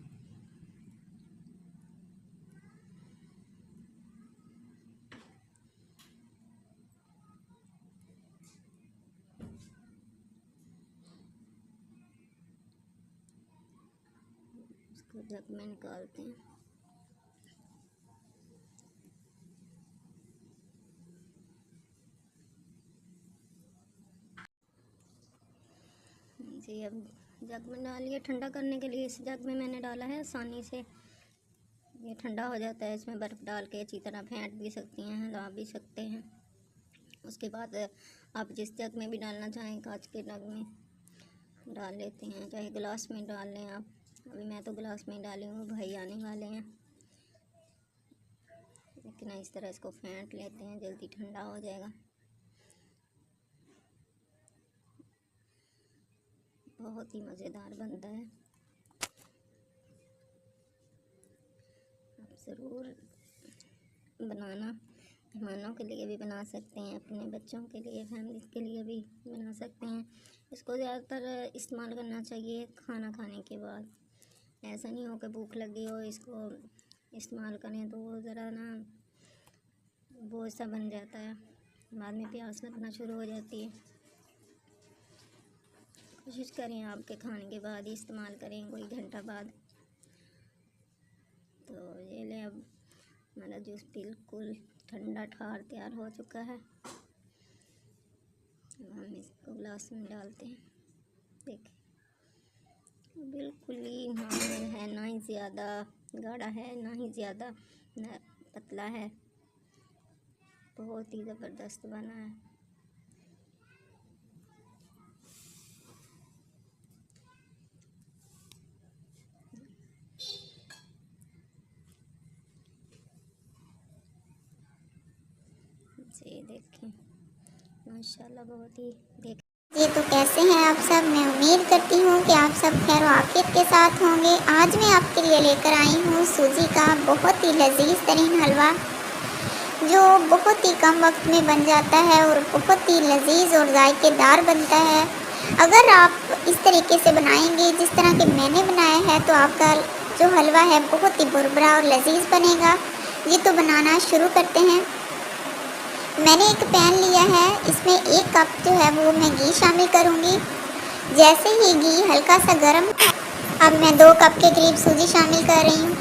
इसको जग में निकालते हैं। जी अब जग में डालिए ठंडा करने के लिए। इस जग में मैंने डाला है, आसानी से ये ठंडा हो जाता है। इसमें बर्फ़ डाल के अच्छी तरह फेंट भी सकती हैं, हिला भी सकते हैं। उसके बाद आप जिस जग में भी डालना चाहें, कांच के जग में डाल लेते हैं, चाहे गिलास में डाल लें आप। अभी मैं तो गिलास में डाली हूँ, भाई आने वाले हैं। लेकिन इस तरह इसको फेंट लेते हैं, जल्दी ठंडा हो जाएगा। बहुत ही मज़ेदार बनता है, आप ज़रूर बनाना। मेहमानों के लिए भी बना सकते हैं, अपने बच्चों के लिए, फैमिली के लिए भी बना सकते हैं। इसको ज़्यादातर इस्तेमाल करना चाहिए खाना खाने के बाद। ऐसा नहीं हो कि भूख लगी हो इसको इस्तेमाल करें तो वो ज़रा ना बोझ सा बन जाता है, बाद में प्यास लगना शुरू हो जाती है। कोशिश करें आपके खाने के बाद ही इस्तेमाल करें, कोई घंटा बाद। तो ये ले, अब हमारा जूस बिल्कुल ठंडा ठार तैयार हो चुका है। अब हम इसको ग्लास में डालते हैं। देखिए बिल्कुल ही नॉर्मल है, ना ही ज़्यादा गाढ़ा है ना ही ज़्यादा पतला है, बहुत ही ज़बरदस्त बना है। जी देखें माशाल्लाह, बहुत ही जी तो कैसे हैं आप सब। मैं उम्मीद करती हूँ कि आप सब खैर आफियत के साथ होंगे। आज मैं आपके लिए लेकर आई हूँ सूजी का बहुत ही लजीज तरीन हलवा, जो बहुत ही कम वक्त में बन जाता है और बहुत ही लजीज और जायकेदार बनता है। अगर आप इस तरीके से बनाएंगे जिस तरह के मैंने बनाया है, तो आपका जो हलवा है बहुत ही बुरबरा और लजीज बनेगा। ये तो बनाना शुरू करते हैं। मैंने एक पैन लिया है, इसमें 1 कप जो है वो मैं घी शामिल करूँगी। जैसे ही घी हल्का सा गर्म, अब मैं 2 कप के करीब सूजी शामिल कर रही हूँ।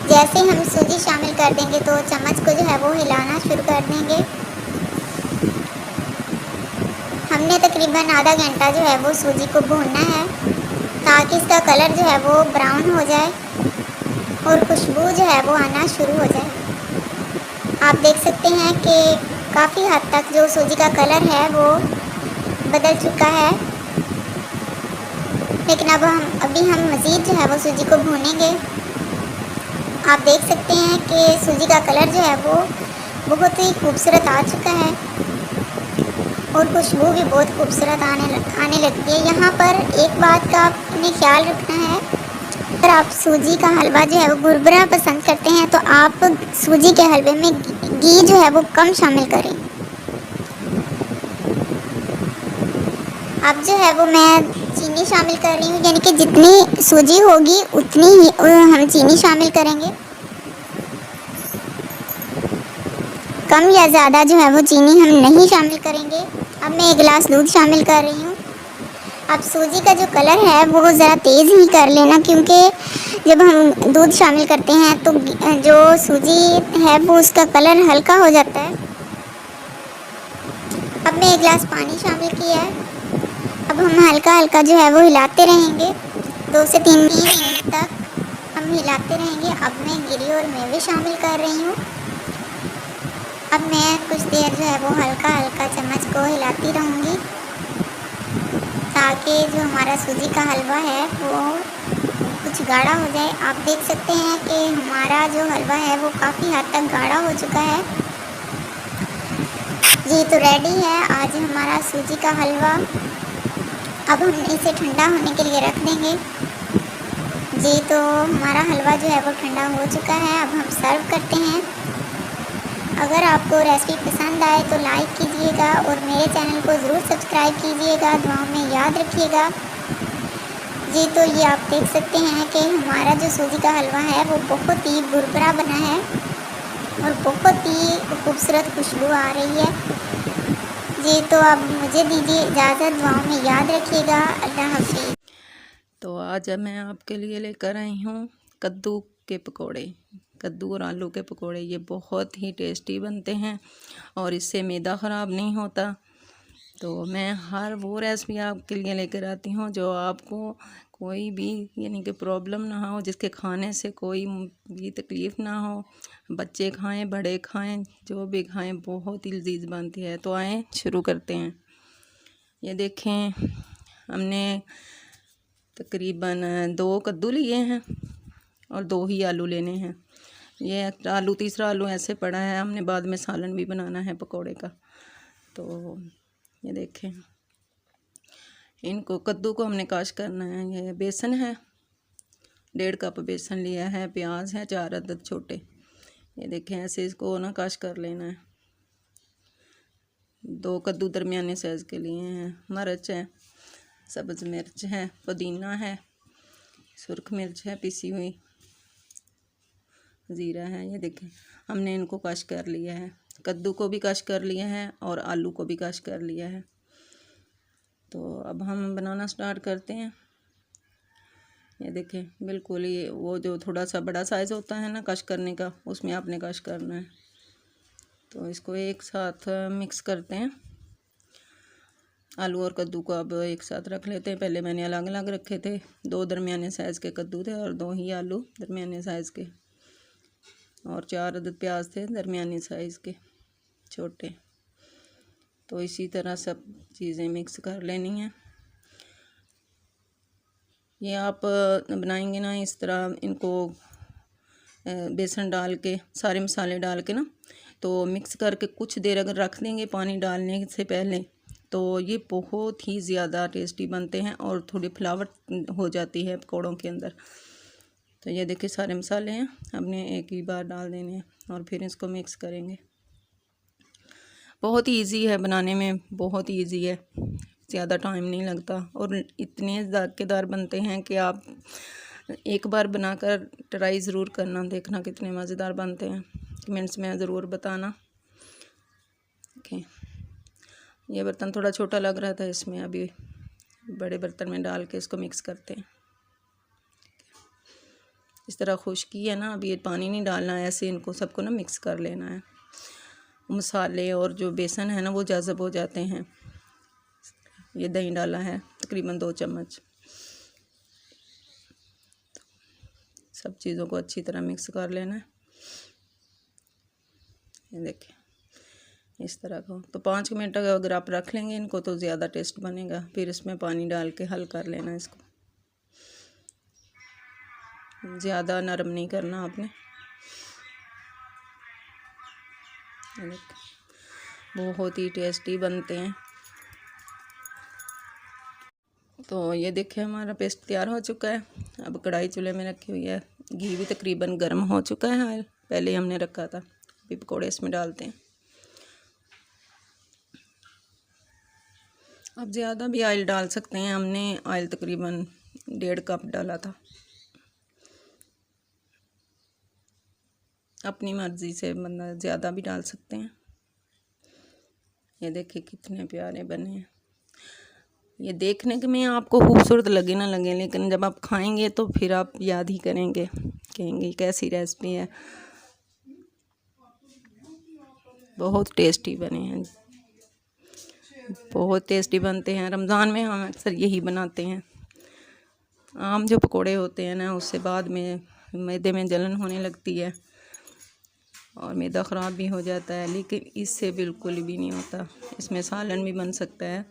जैसे हम सूजी शामिल कर देंगे तो चम्मच को जो है वो हिलाना शुरू कर देंगे। हमने तकरीबन आधा घंटा जो है वो सूजी को भूनना है, ताकि इसका कलर जो है वो ब्राउन हो जाए और खुशबू जो है वो आना शुरू हो जाए। आप देख सकते हैं कि काफ़ी हद तक जो सूजी का कलर है वो बदल चुका है। लेकिन अभी हम मज़ीद जो है वो सूजी को भूनेंगे। आप देख सकते हैं कि सूजी का कलर जो है वो बहुत ही खूबसूरत आ चुका है और खुशबू भी बहुत खूबसूरत आने लगती है। यहाँ पर एक बात का आपने ख्याल रखना है, अगर आप सूजी का हलवा जो है वो गुरबरा पसंद करते हैं तो आप सूजी के हलवे में घी जो है वो कम शामिल करें। अब जो है वो मैं चीनी शामिल कर रही हूँ, यानी कि जितनी सूजी होगी उतनी ही हम चीनी शामिल करेंगे। कम या ज़्यादा जो है वो चीनी हम नहीं शामिल करेंगे। अब मैं 1 गिलास दूध शामिल कर रही हूँ। अब सूजी का जो कलर है वो ज़रा तेज़ ही कर लेना, क्योंकि जब हम दूध शामिल करते हैं तो जो सूजी है वो उसका कलर हल्का हो जाता है। अब मैं 1 गिलास पानी शामिल किया है। अब हम हल्का हल्का जो है वो हिलाते रहेंगे 2 से 3 मिनट तक हम हिलाते रहेंगे। अब मैं गिरी और मेवे शामिल कर रही हूँ। अब मैं कुछ देर जो है वो हल्का हल्का चम्मच को हिलाती रहूँगी ताकि जो हमारा सूजी का हलवा है वो कुछ गाढ़ा हो जाए। आप देख सकते हैं कि हमारा जो हलवा है वो काफ़ी हद तक गाढ़ा हो चुका है। जी तो रेडी है आज हमारा सूजी का हलवा। अब हम इसे ठंडा होने के लिए रख देंगे। जी तो हमारा हलवा जो है वो ठंडा हो चुका है। अब हम सर्व करते हैं। अगर आपको रेसिपी पसंद आए तो लाइक कीजिएगा और मेरे चैनल को ज़रूर सब्सक्राइब कीजिएगा। दुआओं में याद रखिएगा। जी तो ये आप देख सकते हैं कि हमारा जो सूजी का हलवा है वो बहुत ही भुरभुरा बना है और बहुत ही खूबसूरत खुशबू आ रही है। जी तो अब मुझे दीजिए इजाज़त। दुआओं में याद रखिएगा। अल्लाह हाफिज़। तो आज मैं आपके लिए लेकर आई हूँ कद्दू के पकोड़े। कद्दू और आलू के पकोड़े ये बहुत ही टेस्टी बनते हैं और इससे मैदा ख़राब नहीं होता। तो मैं हर वो रेसिपी आपके लिए लेकर आती हूँ जो आपको कोई भी यानी कि प्रॉब्लम ना हो, जिसके खाने से कोई भी तकलीफ़ ना हो। बच्चे खाएं, बड़े खाएं, जो भी खाएं, बहुत ही लजीज बनती है। तो आएँ शुरू करते हैं। ये देखें, हमने तकरीबन 2 कद्दू लिए हैं और 2 ही आलू लेने हैं। ये आलू, तीसरा आलू ऐसे पड़ा है, हमने बाद में सालन भी बनाना है पकोड़े का। तो ये देखें, इनको कद्दू को हमने काश करना है। ये बेसन है, 1.5 कप बेसन लिया है। प्याज है 4 अदद छोटे। ये देखें, ऐसे इसको ना काश कर लेना है। 2 कद्दू दरमियाने साइज़ के लिए हैं। मिर्च है, सब्ज़ मिर्च है, पुदीना है, सुरख मिर्च है पिसी हुई, ज़ीरा है। ये देखें, हमने इनको कश कर लिया है। कद्दू को भी कश कर लिया है और आलू को भी कश कर लिया है। तो अब हम बनाना स्टार्ट करते हैं। ये देखें, बिल्कुल ये वो जो थोड़ा सा बड़ा साइज़ होता है ना कश करने का, उसमें आपने कश करना है। तो इसको एक साथ मिक्स करते हैं। आलू और कद्दू को अब एक साथ रख लेते हैं। पहले मैंने अलग अलग रखे थे। 2 दरमियाने साइज़ के कद्दू थे और 2 ही आलू दरमियाने साइज़ के, और 4 अदद प्याज थे दरमियाने साइज़ के छोटे। तो इसी तरह सब चीज़ें मिक्स कर लेनी हैं। ये आप बनाएंगे ना इस तरह, इनको बेसन डाल के, सारे मसाले डाल के ना, तो मिक्स करके कुछ देर अगर रख देंगे पानी डालने से पहले, तो ये बहुत ही ज़्यादा टेस्टी बनते हैं और थोड़ी फ्लावर हो जाती है पकौड़ों के अंदर। तो ये देखिए, सारे मसाले हैं, हमने एक ही बार डाल देने हैं और फिर इसको मिक्स करेंगे। बहुत ही इजी है बनाने में, बहुत ही इजी है, ज़्यादा टाइम नहीं लगता और इतने ज़ायकेदार बनते हैं कि आप एक बार बनाकर ट्राई ज़रूर करना, देखना कितने मज़ेदार बनते हैं। कमेंट्स में ज़रूर बताना। ओके, ये बर्तन थोड़ा छोटा लग रहा था, इसमें अभी बड़े बर्तन में डाल के इसको मिक्स करते हैं। इस तरह खुश्की है ना, अभी ये पानी नहीं डालना है, ऐसे इनको सबको ना मिक्स कर लेना है। मसाले और जो बेसन है ना वो जज़ब हो जाते हैं। ये दही डाला है तकरीबन 2 चम्मच। सब चीज़ों को अच्छी तरह मिक्स कर लेना है। ये देखिए इस तरह का। तो 5 मिनट अगर आप रख लेंगे इनको तो ज़्यादा टेस्ट बनेगा। फिर इसमें पानी डाल के हल कर लेना इसको, ज़्यादा नरम नहीं करना आपने। ये देखिए बहुत ही टेस्टी बनते हैं। तो ये देखिए हमारा पेस्ट तैयार हो चुका है। अब कढ़ाई चूल्हे में रखी हुई है, घी भी तकरीबन गर्म हो चुका है, ऑयल पहले ही हमने रखा था। अभी पकौड़े इसमें डालते हैं। अब ज़्यादा भी ऑयल डाल सकते हैं, हमने ऑयल तकरीबन 1.5 कप डाला था। अपनी मर्ज़ी से बंदा ज़्यादा भी डाल सकते हैं। ये देखिए कितने प्यारे बने हैं। ये देखने के में आपको खूबसूरत लगे ना लगे, लेकिन जब आप खाएंगे तो फिर आप याद ही करेंगे, कहेंगे कैसी रेसिपी है। बहुत टेस्टी बने हैं, बहुत टेस्टी बनते हैं। रमज़ान में हम अक्सर यही बनाते हैं। आम जो पकोड़े होते हैं ना, उससे बाद में मैदे में जलन होने लगती है और मैदा ख़राब भी हो जाता है, लेकिन इससे बिल्कुल भी नहीं होता। इसमें सालन भी बन सकता है।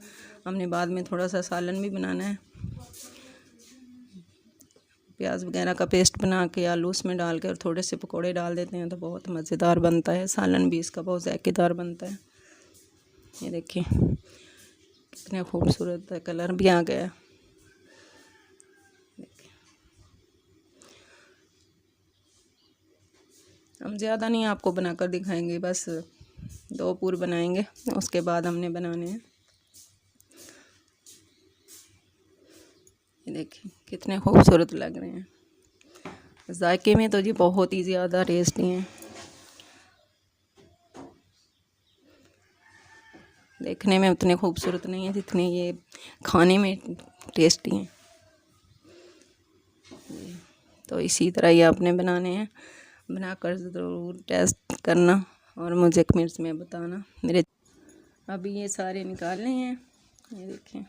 हमने बाद में थोड़ा सा सालन भी बनाना है। प्याज वगैरह का पेस्ट बना के आलू उसमें डाल के और थोड़े से पकोड़े डाल देते हैं तो बहुत मज़ेदार बनता है। सालन भी इसका बहुत ज़ायकेदार बनता है। ये देखिए कितने खूबसूरत है, कलर भी आ गया। हम ज़्यादा नहीं आपको बनाकर दिखाएंगे, बस 2 पूर बनाएंगे, उसके बाद हमने बनाने हैं। ये देखिए कितने खूबसूरत लग रहे हैं। जायके में तो जी बहुत ही ज़्यादा टेस्टी हैं, देखने में उतने खूबसूरत नहीं है जितने ये खाने में टेस्टी हैं। तो इसी तरह ये आपने बनाने हैं, बनाकर ज़रूर टेस्ट करना और मुझे कमेंट्स में बताना। मेरे अभी ये सारे निकालने हैं। ये देखें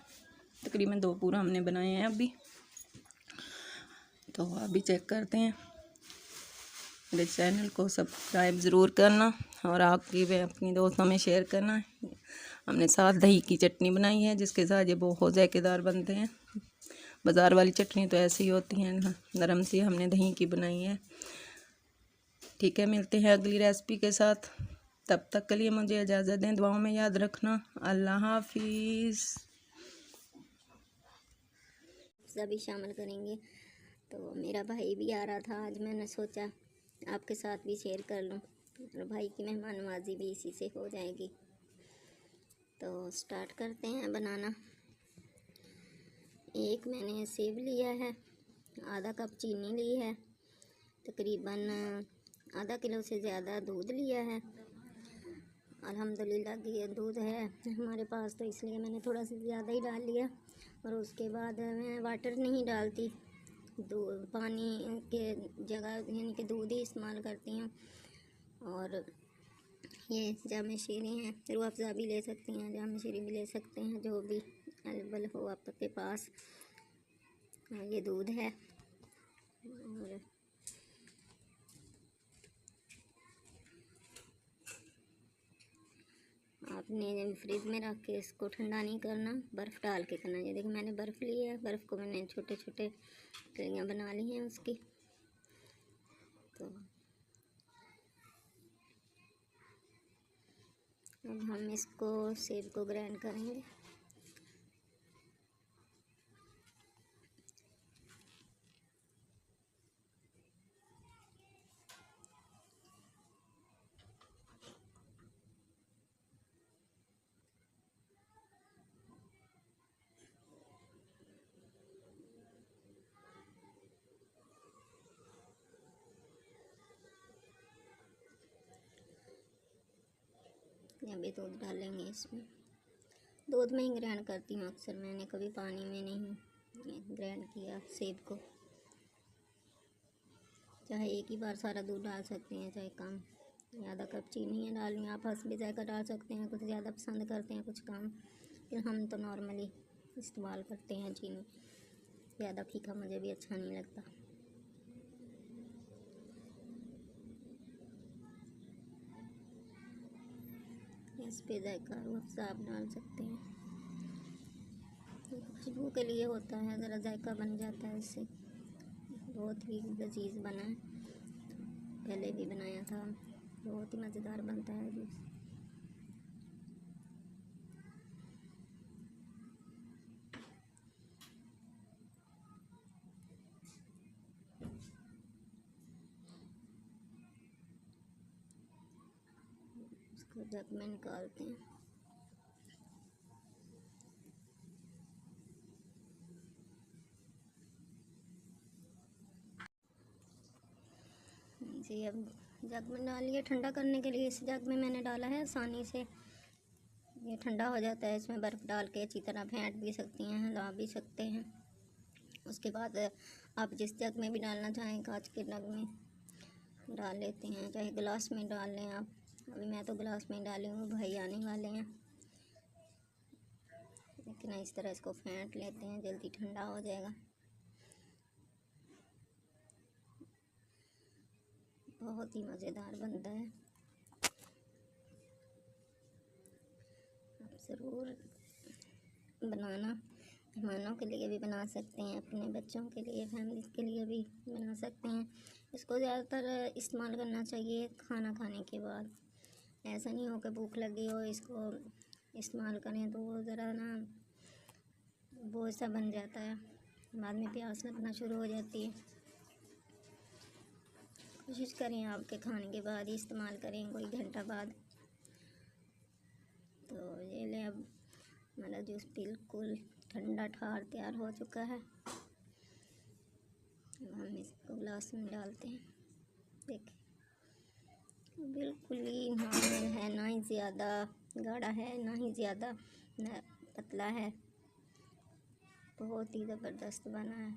तकरीबन 2 पूरा हमने बनाए हैं अभी। तो अभी चेक करते हैं। मेरे चैनल को सब्सक्राइब ज़रूर करना और आपकी वे अपनी दोस्तों में शेयर करना। हमने साथ दही की चटनी बनाई है जिसके साथ ये बहुत ज़ायकेदार बनते हैं। बाज़ार वाली चटनी तो ऐसी ही होती है नरम सी, हमने दही की बनाई है। ठीक है, मिलते हैं अगली रेसिपी के साथ। तब तक के लिए मुझे इजाज़त दें, दुआओं में याद रखना। अल्लाह हाफिज़। सभी शामिल करेंगे। तो मेरा भाई भी आ रहा था आज, मैंने सोचा आपके साथ भी शेयर कर लूँ, और भाई की मेहमान नवाजी भी इसी से हो जाएगी। तो स्टार्ट करते हैं बनाना। एक मैंने सेब लिया है, आधा कप चीनी ली है, तकरीबन आधा किलो से ज़्यादा दूध लिया है। अल्हम्दुलिल्लाह कि ये दूध है हमारे पास, तो इसलिए मैंने थोड़ा सा ज़्यादा ही डाल लिया। और उसके बाद मैं वाटर नहीं डालती, पानी के जगह यानी कि दूध ही इस्तेमाल करती हूँ। और ये जाम शीरी हैं, रूह अफ़ज़ा भी ले सकती हैं, जाम शीरी भी ले सकते हैं, जो भी अवेलेबल हो आपके पास। ये दूध है और आपने फ्रिज में रख के इसको ठंडा नहीं करना, बर्फ़ डाल के करना। ये देखिए मैंने बर्फ़ ली है, बर्फ़ को मैंने छोटे छोटे कलियाँ बना ली हैं उसकी। तो अब हम इसको सेब को ग्राइंड करेंगे। अभी दूध डालेंगे इसमें। दूध में ही ग्राइंड करती हूँ अक्सर, मैंने कभी पानी में नहीं ग्राइंड किया सेब को। चाहे एक ही बार सारा दूध डाल सकते हैं, चाहे कम। आधा कप चीनी है डालनी, आप हस्बे जायका डाल सकते हैं, कुछ ज़्यादा पसंद करते हैं कुछ कम, लेकिन हम तो नॉर्मली इस्तेमाल करते हैं चीनी। ज़्यादा फीका मुझे भी अच्छा नहीं लगता। इस पे जायका रूह आप डाल सकते हैं। खुशबू के लिए होता है, ज़रा जायका बन जाता है इससे। बहुत ही लजीज बना है, पहले भी बनाया था, बहुत ही मज़ेदार बनता है जूस। इसको जग में निकालते हैं। जी अब जग में डालिए ठंडा करने के लिए। इस जग में मैंने डाला है, आसानी से ये ठंडा हो जाता है। इसमें बर्फ़ डाल के अच्छी तरह फेंट भी सकती हैं, हिला भी सकते हैं। उसके बाद आप जिस जग में भी डालना चाहें, कांच के जग में डाल लेते हैं, चाहे गिलास में डाल लें आप। अभी मैं तो गिलास में डाली हूँ, भाई आने वाले हैं। लेकिन इस तरह इसको फेंट लेते हैं, जल्दी ठंडा हो जाएगा। बहुत ही मज़ेदार बनता है, आप ज़रूर बनाना। मेहमानों के लिए भी बना सकते हैं, अपने बच्चों के लिए, फैमिली के लिए भी बना सकते हैं। इसको ज़्यादातर इस्तेमाल करना चाहिए खाना खाने के बाद। ऐसा नहीं हो कि भूख लगी हो इसको इस्तेमाल करें तो वो ज़रा ना बोझ सा बन जाता है, बाद में प्यास लगना शुरू हो जाती है। कोशिश करें आपके खाने के बाद ही इस्तेमाल करें, कोई घंटा बाद। तो ये ले, अब हमारा जूस बिल्कुल ठंडा ठार तैयार हो चुका है। अब हम इसको गिलास में डालते हैं। देखिए बिल्कुल ही नॉर्मल है, ना ही ज़्यादा गाढ़ा है ना ही ज़्यादा पतला है, बहुत ही ज़बरदस्त बना है।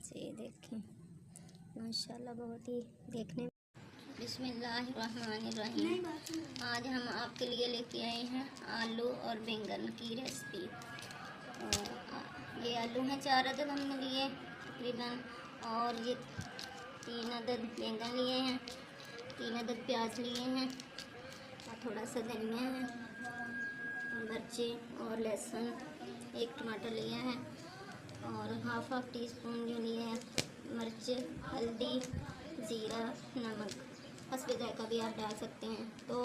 जी देखें माशाल्लाह, बहुत ही देखने। बिस्मिल्लाहिर्रहमानिर्रहीम। आज हम आपके लिए लेके आए हैं आलू और बैंगन की रेसिपी। ये आलू हैं 4 अदद हमने लिए तकरीबन, और ये 3 अदद बैंगन लिए हैं, 3 अदद प्याज लिए हैं, और थोड़ा सा धनिया है, मिर्ची और लहसुन, 1 टमाटर लिया है, और हाफ टी स्पून जो लिए हैं मिर्च, हल्दी, ज़ीरा, नमक, हस्बे जायका भी आप डाल सकते हैं। तो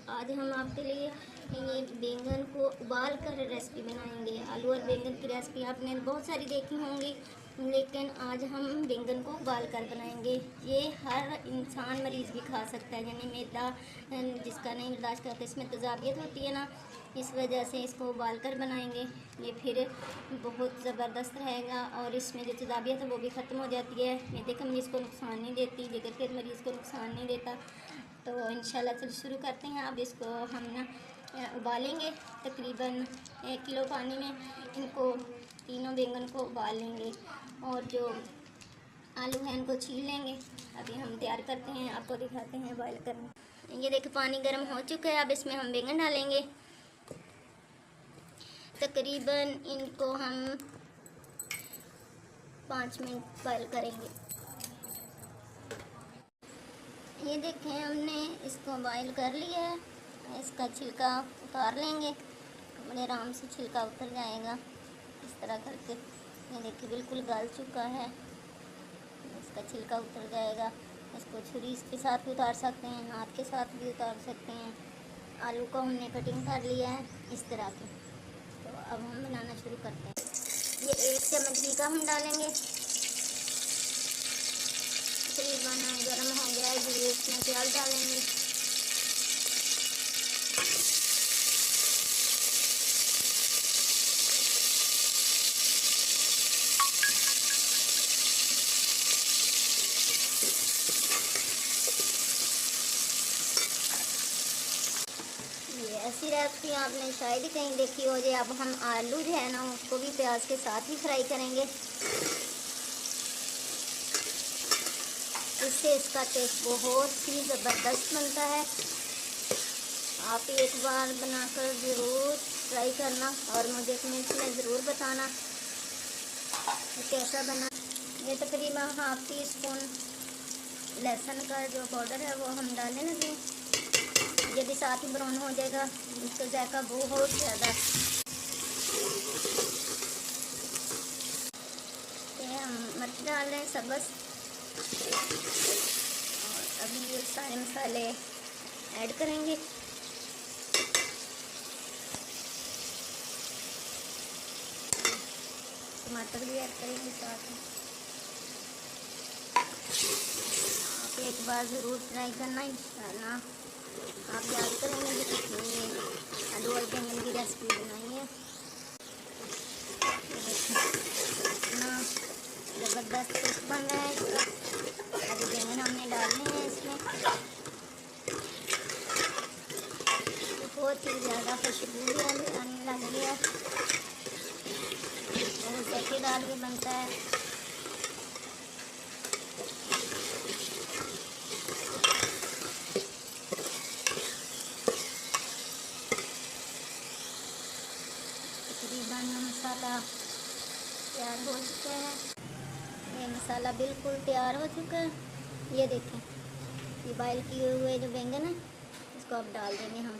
आज हम आपके लिए ये बैंगन को उबाल कर रेसिपी बनाएंगे। आलू और बैंगन की रेसिपी आपने बहुत सारी देखी होंगी, लेकिन आज हम बैंगन को उबाल कर बनाएंगे। ये हर इंसान मरीज़ भी खा सकता है, यानी मैदा जिसका नहीं बर्दाश्त करता, इसमें तेज़ाबियत होती है ना, इस वजह से इसको उबाल कर बनाएंगे। ये फिर बहुत ज़बरदस्त रहेगा, और इसमें जो तेज़ाबियत है वो भी ख़त्म हो जाती है। मैदे के मरीज़ को नुकसान नहीं देती, जिगर के मरीज़ को नुकसान नहीं देता। तो इंशाल्लाह चलो शुरू करते हैं। अब इसको हम ना उबालेंगे तकरीबन 1 किलो पानी में। इनको तीनों बैंगन को उबाल लेंगे, और जो आलू हैं इनको छील लेंगे। अभी हम तैयार करते हैं, आपको दिखाते हैं बॉयल करना। ये देखिए पानी गर्म हो चुका है, अब इसमें हम बैंगन डालेंगे। तकरीबन इनको हम 5 मिनट बॉयल करेंगे। ये देखें हमने इसको बॉयल कर लिया है, इसका छिलका उतार लेंगे, बड़े आराम से छिलका उतर जाएगा इस तरह करके। ये देखिए बिल्कुल गल चुका है, इसका छिलका उतर जाएगा। इसको छुरी के साथ भी उतार सकते हैं, हाथ के साथ भी उतार सकते हैं। आलू को हमने कटिंग कर लिया है इस तरह की। तो अब हम बनाना शुरू करते हैं। ये 1 चम्मच घी का हम डालेंगे। तकरीबन गर्म हो गया है घी, इसमें प्याज डालेंगे। ऐसी रेसिपी आपने शायद ही कहीं देखी हो जाए। अब हम आलू जो है ना उसको भी प्याज के साथ ही फ्राई करेंगे, इससे इसका टेस्ट बहुत ही ज़बरदस्त बनता है। आप एक बार बनाकर ज़रूर ट्राई करना और मुझे कमेंट में ज़रूर बताना कैसा बना। ये तकरीबन हाफ़ टी स्पून लहसुन का जो पाउडर है वो हम डालने लगे। ये भी साथ ही ब्राउन हो जाएगा, इसका जायका बहुत ज़्यादा। ये हम मिर्च डाल रहे हैं सब्ज़, और अभी ये सारे मसाले ऐड करेंगे। टमाटर भी ऐड करेंगे साथ में। आप एक बार ज़रूर ट्राई करना, इंशाल्लाह आप याद करेंगे कि कितनी आलू और बैंगन की रेसिपी बनाई है। इतना ज़बरदस्त टेस्ट बन रहा है इसका। अभी बैंगन हमने डालने हैं इसमें। बहुत ही ज़्यादा खुशबू भी आने लग गई है, बहुत जायकेदार भी बनता है। तकरीबन मसाला तैयार हो चुका है। ये मसाला बिल्कुल तैयार हो चुका है। ये देखें, ये बॉयल किए हुए जो बैंगन है इसको अब डाल देंगे हम।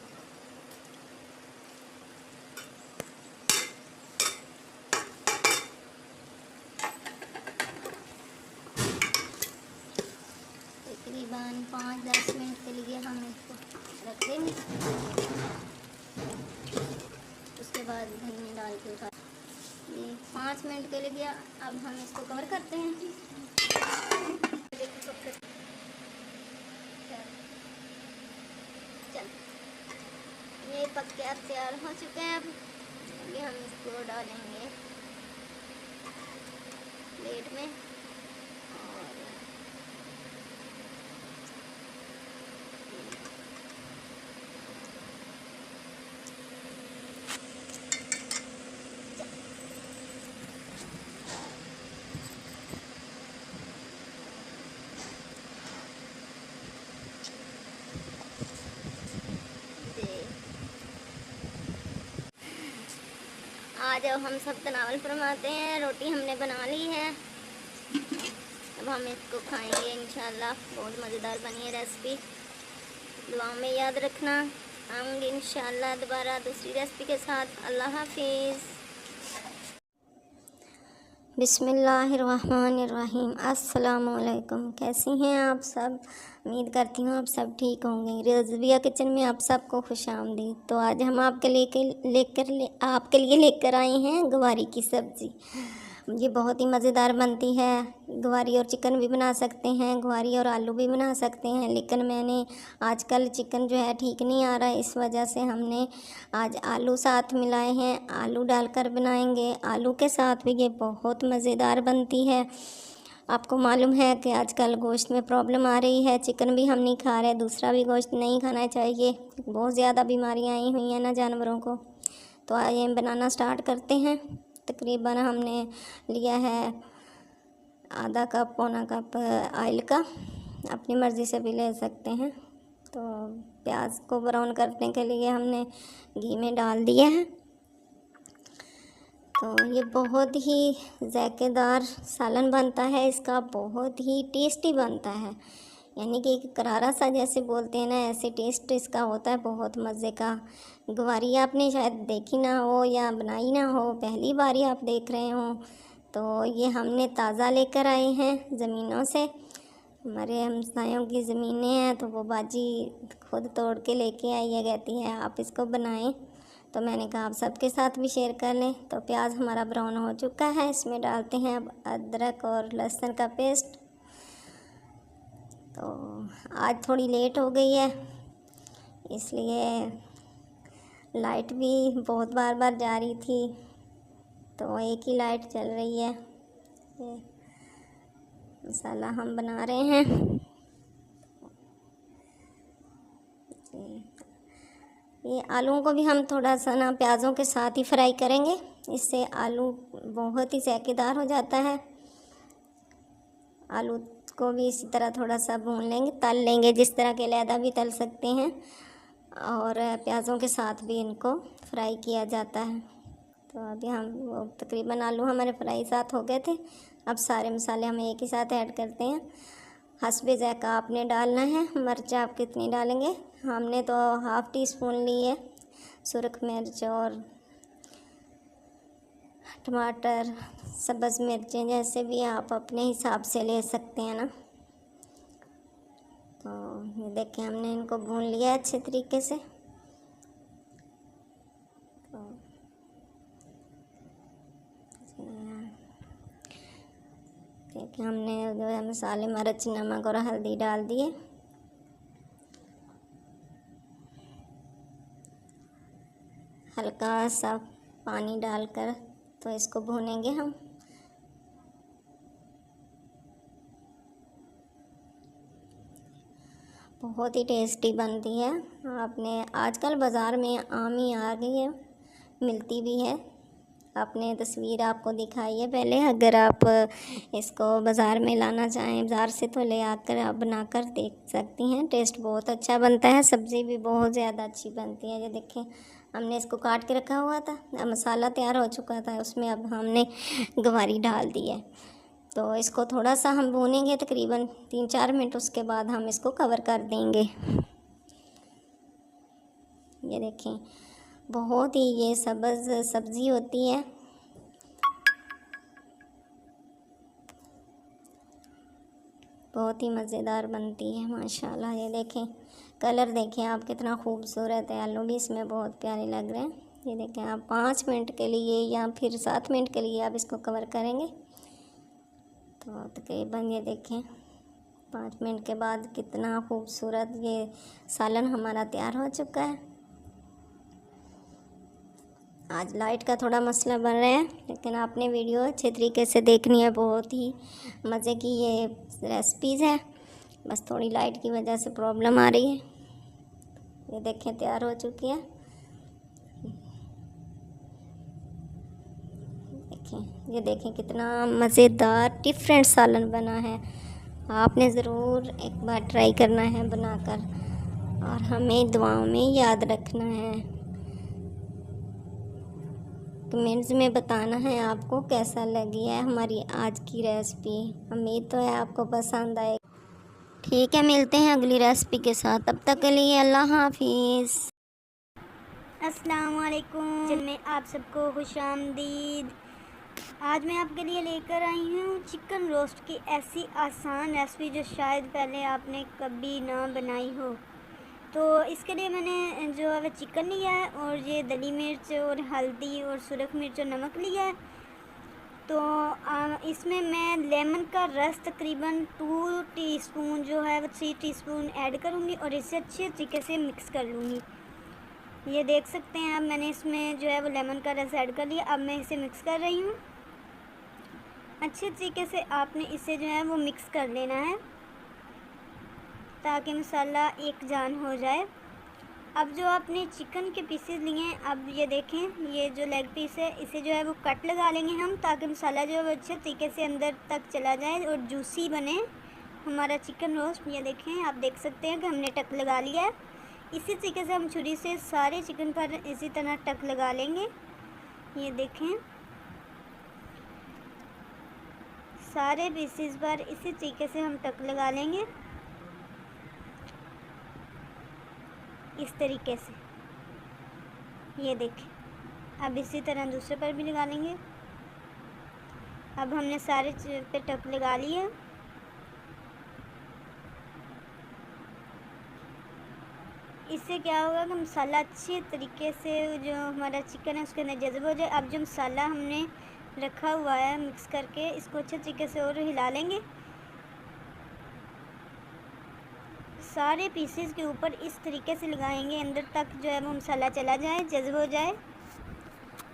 तकरीबन 5-10 मिनट के लिए हम इसको रख देंगे। उसके बाद धनिया डाल के उठा। ये 5 मिनट के लिए गया। अब हम इसको कवर करते हैं। चल, ये पक के अब तैयार हो चुके हैं। अब ये हम इसको डालेंगे प्लेट में। आज अब हम सब तनावल फरमाते हैं। रोटी हमने बना ली है, अब हम इसको खाएंगे इंशाल्लाह। बहुत मज़ेदार बनी है रेसिपी। दुआ में याद रखना। आऊँगी इंशाल्लाह दोबारा दूसरी रेसिपी के साथ। अल्लाह हाफिज़। बिस्मिल्लाहिर्रहमानिर्रहीम। अस्सलामुअलैकुम। कैसी हैं आप सब? उम्मीद करती हूँ आप सब ठीक होंगे। रज़विया किचन में आप सबको खुशामदीद। तो आज हम आपके लिए लेकर आए हैं गवारी की सब्ज़ी। ये बहुत ही मज़ेदार बनती है। गवारी और चिकन भी बना सकते हैं, गवारी और आलू भी बना सकते हैं, लेकिन मैंने आजकल चिकन जो है ठीक नहीं आ रहा है, इस वजह से हमने आज आलू साथ मिलाए हैं। आलू डालकर बनाएंगे। आलू के साथ भी ये बहुत मज़ेदार बनती है। आपको मालूम है कि आजकल गोश्त में प्रॉब्लम आ रही है। चिकन भी हम नहीं खा रहे, दूसरा भी गोश्त नहीं खाना चाहिए। बहुत ज़्यादा बीमारियाँ आई हुई हैं ना जानवरों को। तो आइए हम बनाना स्टार्ट करते हैं। तकरीबन हमने लिया है आधा कप पौना कप ऑयल का, अपनी मर्ज़ी से भी ले सकते हैं। तो प्याज को ब्राउन करने के लिए हमने घी में डाल दिया है। तो ये बहुत ही जायकेदार सालन बनता है, इसका बहुत ही टेस्टी बनता है। यानी कि एक करारा सा जैसे बोलते हैं ना, ऐसे टेस्ट इसका होता है, बहुत मज़े का। गवारी आपने शायद देखी ना हो या बनाई ना हो, पहली बार ही आप देख रहे हो। तो ये हमने ताज़ा लेकर आए हैं ज़मीनों से। हमारे हमसायों की ज़मीनें हैं, तो वो बाजी खुद तोड़ के लेके आई है, कहती है आप इसको बनाएं। तो मैंने कहा आप सबके साथ भी शेयर कर लें। तो प्याज हमारा ब्राउन हो चुका है, इसमें डालते हैं अब अदरक और लहसुन का पेस्ट। तो आज थोड़ी लेट हो गई है, इसलिए लाइट भी बहुत बार जा रही थी, तो एक ही लाइट चल रही है। ये मसाला हम बना रहे हैं। ये आलूओं को भी हम थोड़ा सा ना प्याज़ों के साथ ही फ्राई करेंगे, इससे आलू बहुत ही जायकेदार हो जाता है। आलू को भी इसी तरह थोड़ा सा भून लेंगे, तल लेंगे, जिस तरह के अलहदा भी तल सकते हैं। और प्याज़ों के साथ भी इनको फ्राई किया जाता है। तो अभी हम वो तकरीबन आलू हमारे फ्राई साथ हो गए थे। अब सारे मसाले हम एक ही साथ ऐड करते हैं। हस्बे ज़ायक़ा आपने डालना है। मिर्च आप कितनी डालेंगे? हमने तो हाफ़ टी स्पून ली है सुरख मिर्च, और टमाटर, सब्ज़ मिर्चें, जैसे भी आप अपने हिसाब से ले सकते हैं ना। तो ये देखें, हमने इनको भून लिया अच्छे तरीके से। तो देखिए, हमने जो है मसाले, मिर्च, नमक और हल्दी डाल दिए। हल्का सा पानी डालकर तो इसको भूनेंगे हम। बहुत ही टेस्टी बनती है। आपने आजकल बाज़ार में आम ही आ गई है, मिलती भी है। आपने तस्वीर आपको दिखाई है पहले। अगर आप इसको बाज़ार में लाना चाहें, बाज़ार से तो ले आकर आप बनाकर देख सकती हैं। टेस्ट बहुत अच्छा बनता है, सब्ज़ी भी बहुत ज़्यादा अच्छी बनती है। ये देखें, हमने इसको काट के रखा हुआ था, मसाला तैयार हो चुका था, उसमें अब हमने गवारी डाल दी है। तो इसको थोड़ा सा हम भूनेंगे, तकरीबन 3-4 मिनट। उसके बाद हम इसको कवर कर देंगे। ये देखें, बहुत ही ये सब्ज़ी होती है। बहुत ही मज़ेदार बनती है माशाल्लाह। ये देखें, कलर देखें आप कितना खूबसूरत है। आलू भी इसमें बहुत प्यारे लग रहे हैं। ये देखें, आप 5 मिनट के लिए या फिर 7 मिनट के लिए आप इसको कवर करेंगे तो तकरीबन ये देखें 5 मिनट के बाद कितना खूबसूरत ये सालन हमारा तैयार हो चुका है। आज लाइट का थोड़ा मसला बन रहा है, लेकिन आपने वीडियो अच्छे तरीके से देखनी है। बहुत ही मज़े की ये रेसिपीज़ है, बस थोड़ी लाइट की वजह से प्रॉब्लम आ रही है। ये देखें, तैयार हो चुकी है। ये देखें कितना मज़ेदार डिफरेंट सालन बना है। आपने ज़रूर एक बार ट्राई करना है बनाकर, और हमें दुआओं में याद रखना है। कमेंट्स में बताना है आपको कैसा लगी है हमारी आज की रेसिपी। उम्मीद तो है आपको पसंद आए। ठीक है, मिलते हैं अगली रेसिपी के साथ। तब तक के लिए अल्लाह हाफिज़। अस्सलाम वालेकुम, में आप सबको खुशामदीद। आज मैं आपके लिए लेकर आई हूँ चिकन रोस्ट की ऐसी आसान रेसिपी जो शायद पहले आपने कभी ना बनाई हो। तो इसके लिए मैंने जो है चिकन लिया है, और ये दली मिर्च और हल्दी और सुरख मिर्च और नमक लिया है। तो इसमें मैं लेमन का रस तकरीबन 2 टीस्पून जो है वो 3 टीस्पून ऐड करूँगी, और इसे अच्छे तरीके से मिक्स कर लूँगी। ये देख सकते हैं, अब मैंने इसमें जो है वो लेमन का रस ऐड कर लिया। अब मैं इसे मिक्स कर रही हूँ। अच्छे तरीके से आपने इसे जो है वो मिक्स कर लेना है ताकि मसाला एक जान हो जाए। अब जो आपने चिकन के पीसेस लिए हैं, अब ये देखें, ये जो लेग पीस है इसे जो है वो कट लगा लेंगे हम, ताकि मसाला जो है वो अच्छे तरीके से अंदर तक चला जाए और जूसी बने हमारा चिकन रोस्ट। ये देखें, आप देख सकते हैं कि हमने टक लगा लिया है। इसी तरीके से हम छुरी से सारे चिकन पर इसी तरह टक लगा लेंगे। ये देखें, सारे पीसेस पर इसी तरीके से हम टक लगा लेंगे, इस तरीके से। ये देखें, अब इसी तरह दूसरे पर भी लगा लेंगे। अब हमने सारे पे टक लगा लिए। इससे क्या होगा कि मसाला अच्छे तरीके से जो हमारा चिकन है उसके अंदर जज़ब हो जाए। अब जो मसाला हमने रखा हुआ है मिक्स करके, इसको अच्छे तरीके से और हिला लेंगे। सारे पीसेस के ऊपर इस तरीके से लगाएंगे, अंदर तक जो है वो मसाला चला जाए, जज़ब हो जाए।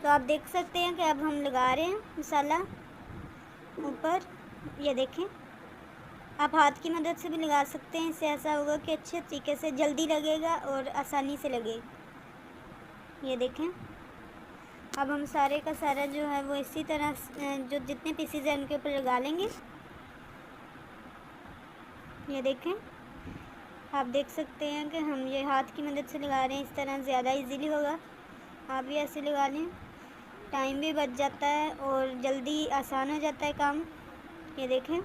तो आप देख सकते हैं कि अब हम लगा रहे हैं मसाला ऊपर। ये देखें, आप हाथ की मदद से भी लगा सकते हैं। इससे ऐसा होगा कि अच्छे तरीके से जल्दी लगेगा और आसानी से लगेगा। ये देखें, अब हम सारे का सारा जो है वो इसी तरह जो जितने पीसेस हैं उनके ऊपर लगा लेंगे। ये देखें, आप देख सकते हैं कि हम ये हाथ की मदद से लगा रहे हैं, इस तरह ज़्यादा इजीली होगा। आप भी ऐसे लगा लें, टाइम भी बच जाता है और जल्दी आसान हो जाता है काम। ये देखें,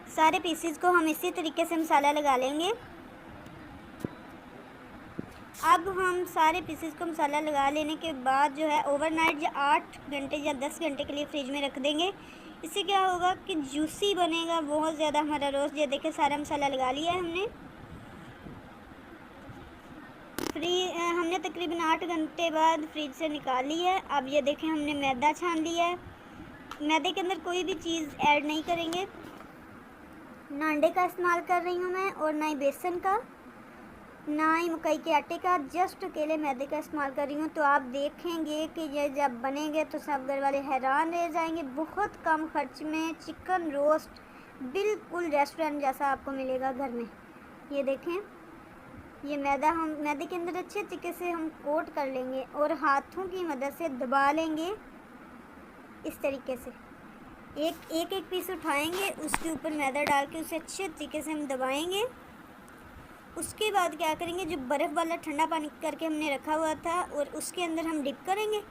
सारे पीसेस को हम इसी तरीके से मसाला लगा लेंगे। अब हम सारे पीसेस को मसाला लगा लेने के बाद जो है ओवरनाइट या 8 घंटे या 10 घंटे के लिए फ्रिज में रख देंगे। इससे क्या होगा कि जूसी बनेगा बहुत ज़्यादा हमारा रोस्ट। ये देखें, सारा मसाला लगा लिया है हमने। हमने तकरीबन 8 घंटे बाद फ्रिज से निकाल लिया है। अब ये देखें, हमने मैदा छान लिया है। मैदे के अंदर कोई भी चीज़ ऐड नहीं करेंगे, ना अंडे का इस्तेमाल कर रही हूँ मैं और ना ही बेसन का, ना ही मकई के आटे का, जस्ट अकेले मैदे का इस्तेमाल कर रही हूँ। तो आप देखेंगे कि ये जब बनेंगे तो सब घर वाले हैरान रह जाएंगे। बहुत कम खर्च में चिकन रोस्ट बिल्कुल रेस्टोरेंट जैसा आपको मिलेगा घर में। ये देखें, ये मैदा हम मैदे के अंदर अच्छे तरीके से हम कोट कर लेंगे और हाथों की मदद से दबा लेंगे। इस तरीके से एक पीस उठाएंगे, उसके ऊपर मैदा डाल के उसे अच्छे तरीके से हम दबाएंगे। उसके बाद क्या करेंगे, जो बर्फ़ वाला ठंडा पानी करके हमने रखा हुआ था और उसके अंदर हम डिप करेंगे।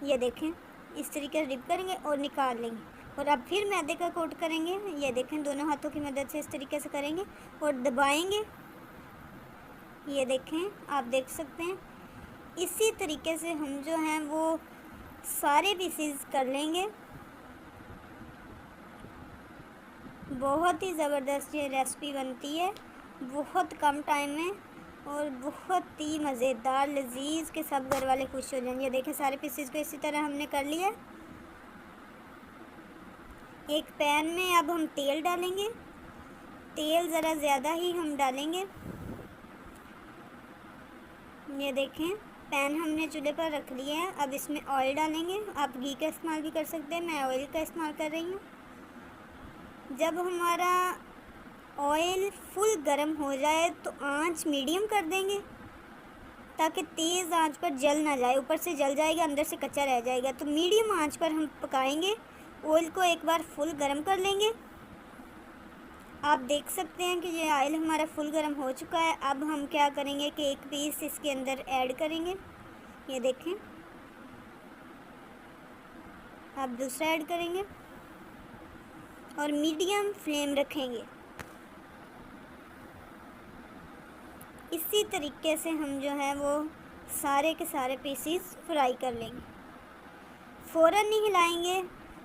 ये देखें, इस तरीके से डिप करेंगे और निकाल लेंगे और अब फिर मैदे का कोट करेंगे। ये देखें, दोनों हाथों की मदद से इस तरीके से करेंगे और दबाएंगे। ये देखें, आप देख सकते हैं। इसी तरीके से हम जो हैं वो सारे पीसेस कर लेंगे। बहुत ही ज़बरदस्त ये रेसिपी बनती है, बहुत कम टाइम में और बहुत ही मज़ेदार लजीज के सब घर वाले खुश हो जाएंगे। ये देखें, सारे पीसेस को इसी तरह हमने कर लिया। एक पैन में अब हम तेल डालेंगे। तेल ज़रा ज़्यादा ही हम डालेंगे। ये देखें, पैन हमने चूल्हे पर रख लिया है। अब इसमें ऑयल डालेंगे। आप घी का इस्तेमाल भी कर सकते हैं, मैं ऑयल का इस्तेमाल कर रही हूँ। जब हमारा ऑयल फुल गर्म हो जाए तो आंच मीडियम कर देंगे ताकि तेज़ आंच पर जल ना जाए। ऊपर से जल जाएगा, अंदर से कच्चा रह जाएगा। तो मीडियम आंच पर हम पकाएंगे। ऑयल को एक बार फुल गर्म कर लेंगे। आप देख सकते हैं कि ये ऑयल हमारा फुल गर्म हो चुका है। अब हम क्या करेंगे कि एक पीस इसके अंदर ऐड करेंगे। ये देखें, अब दूसरा ऐड करेंगे और मीडियम फ्लेम रखेंगे। इसी तरीके से हम जो है वो सारे के सारे पीसेस फ्राई कर लेंगे। फ़ौरन नहीं हिलाएंगे,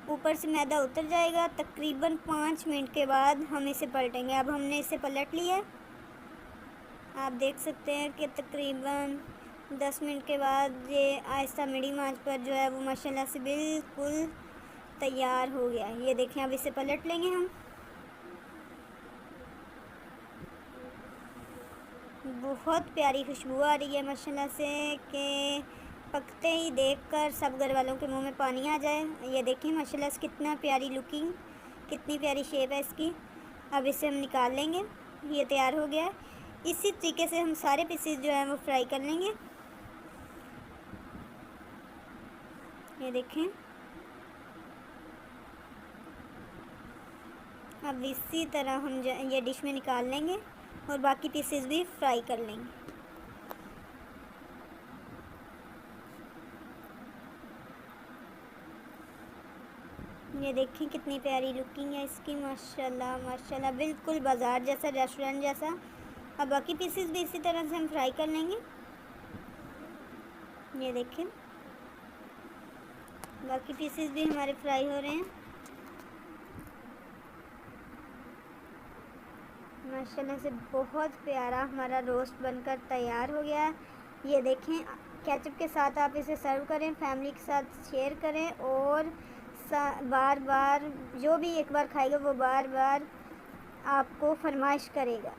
ऊपर से मैदा उतर जाएगा। तकरीबन 5 मिनट के बाद हम इसे पलटेंगे। अब हमने इसे पलट लिया। आप देख सकते हैं कि तकरीबन 10 मिनट के बाद ये आहिस्ता मीडियम आंच पर जो है वो माशाल्लाह से बिल्कुल तैयार हो गया। ये देखें, अब इसे पलट लेंगे हम। बहुत प्यारी खुशबू आ रही है माशाल्लाह से कि पकते ही देखकर सब घर वालों के मुंह में पानी आ जाए। ये देखें माशाल्लाह से कितना प्यारी लुकिंग, कितनी प्यारी शेप है इसकी। अब इसे हम निकाल लेंगे। ये तैयार हो गया है। इसी तरीके से हम सारे पीसेस जो हैं वो फ्राई कर लेंगे। ये देखें, अब इसी तरह हम ये डिश में निकाल लेंगे और बाकी पीसेस भी फ्राई कर लेंगे। ये देखिए कितनी प्यारी लुकिंग है इसकी, माशाल्लाह माशाल्लाह, बिल्कुल बाज़ार जैसा, रेस्टोरेंट जैसा। अब बाकी पीसेस भी इसी तरह से हम फ्राई कर लेंगे। ये देखें, बाकी पीसेस भी हमारे फ्राई हो रहे हैं। माशाल्लाह से बहुत प्यारा हमारा रोस्ट बनकर तैयार हो गया है। ये देखें, केचप के साथ आप इसे सर्व करें, फैमिली के साथ शेयर करें और बार बार जो भी एक बार खाएगा वो बार बार आपको फरमाइश करेगा।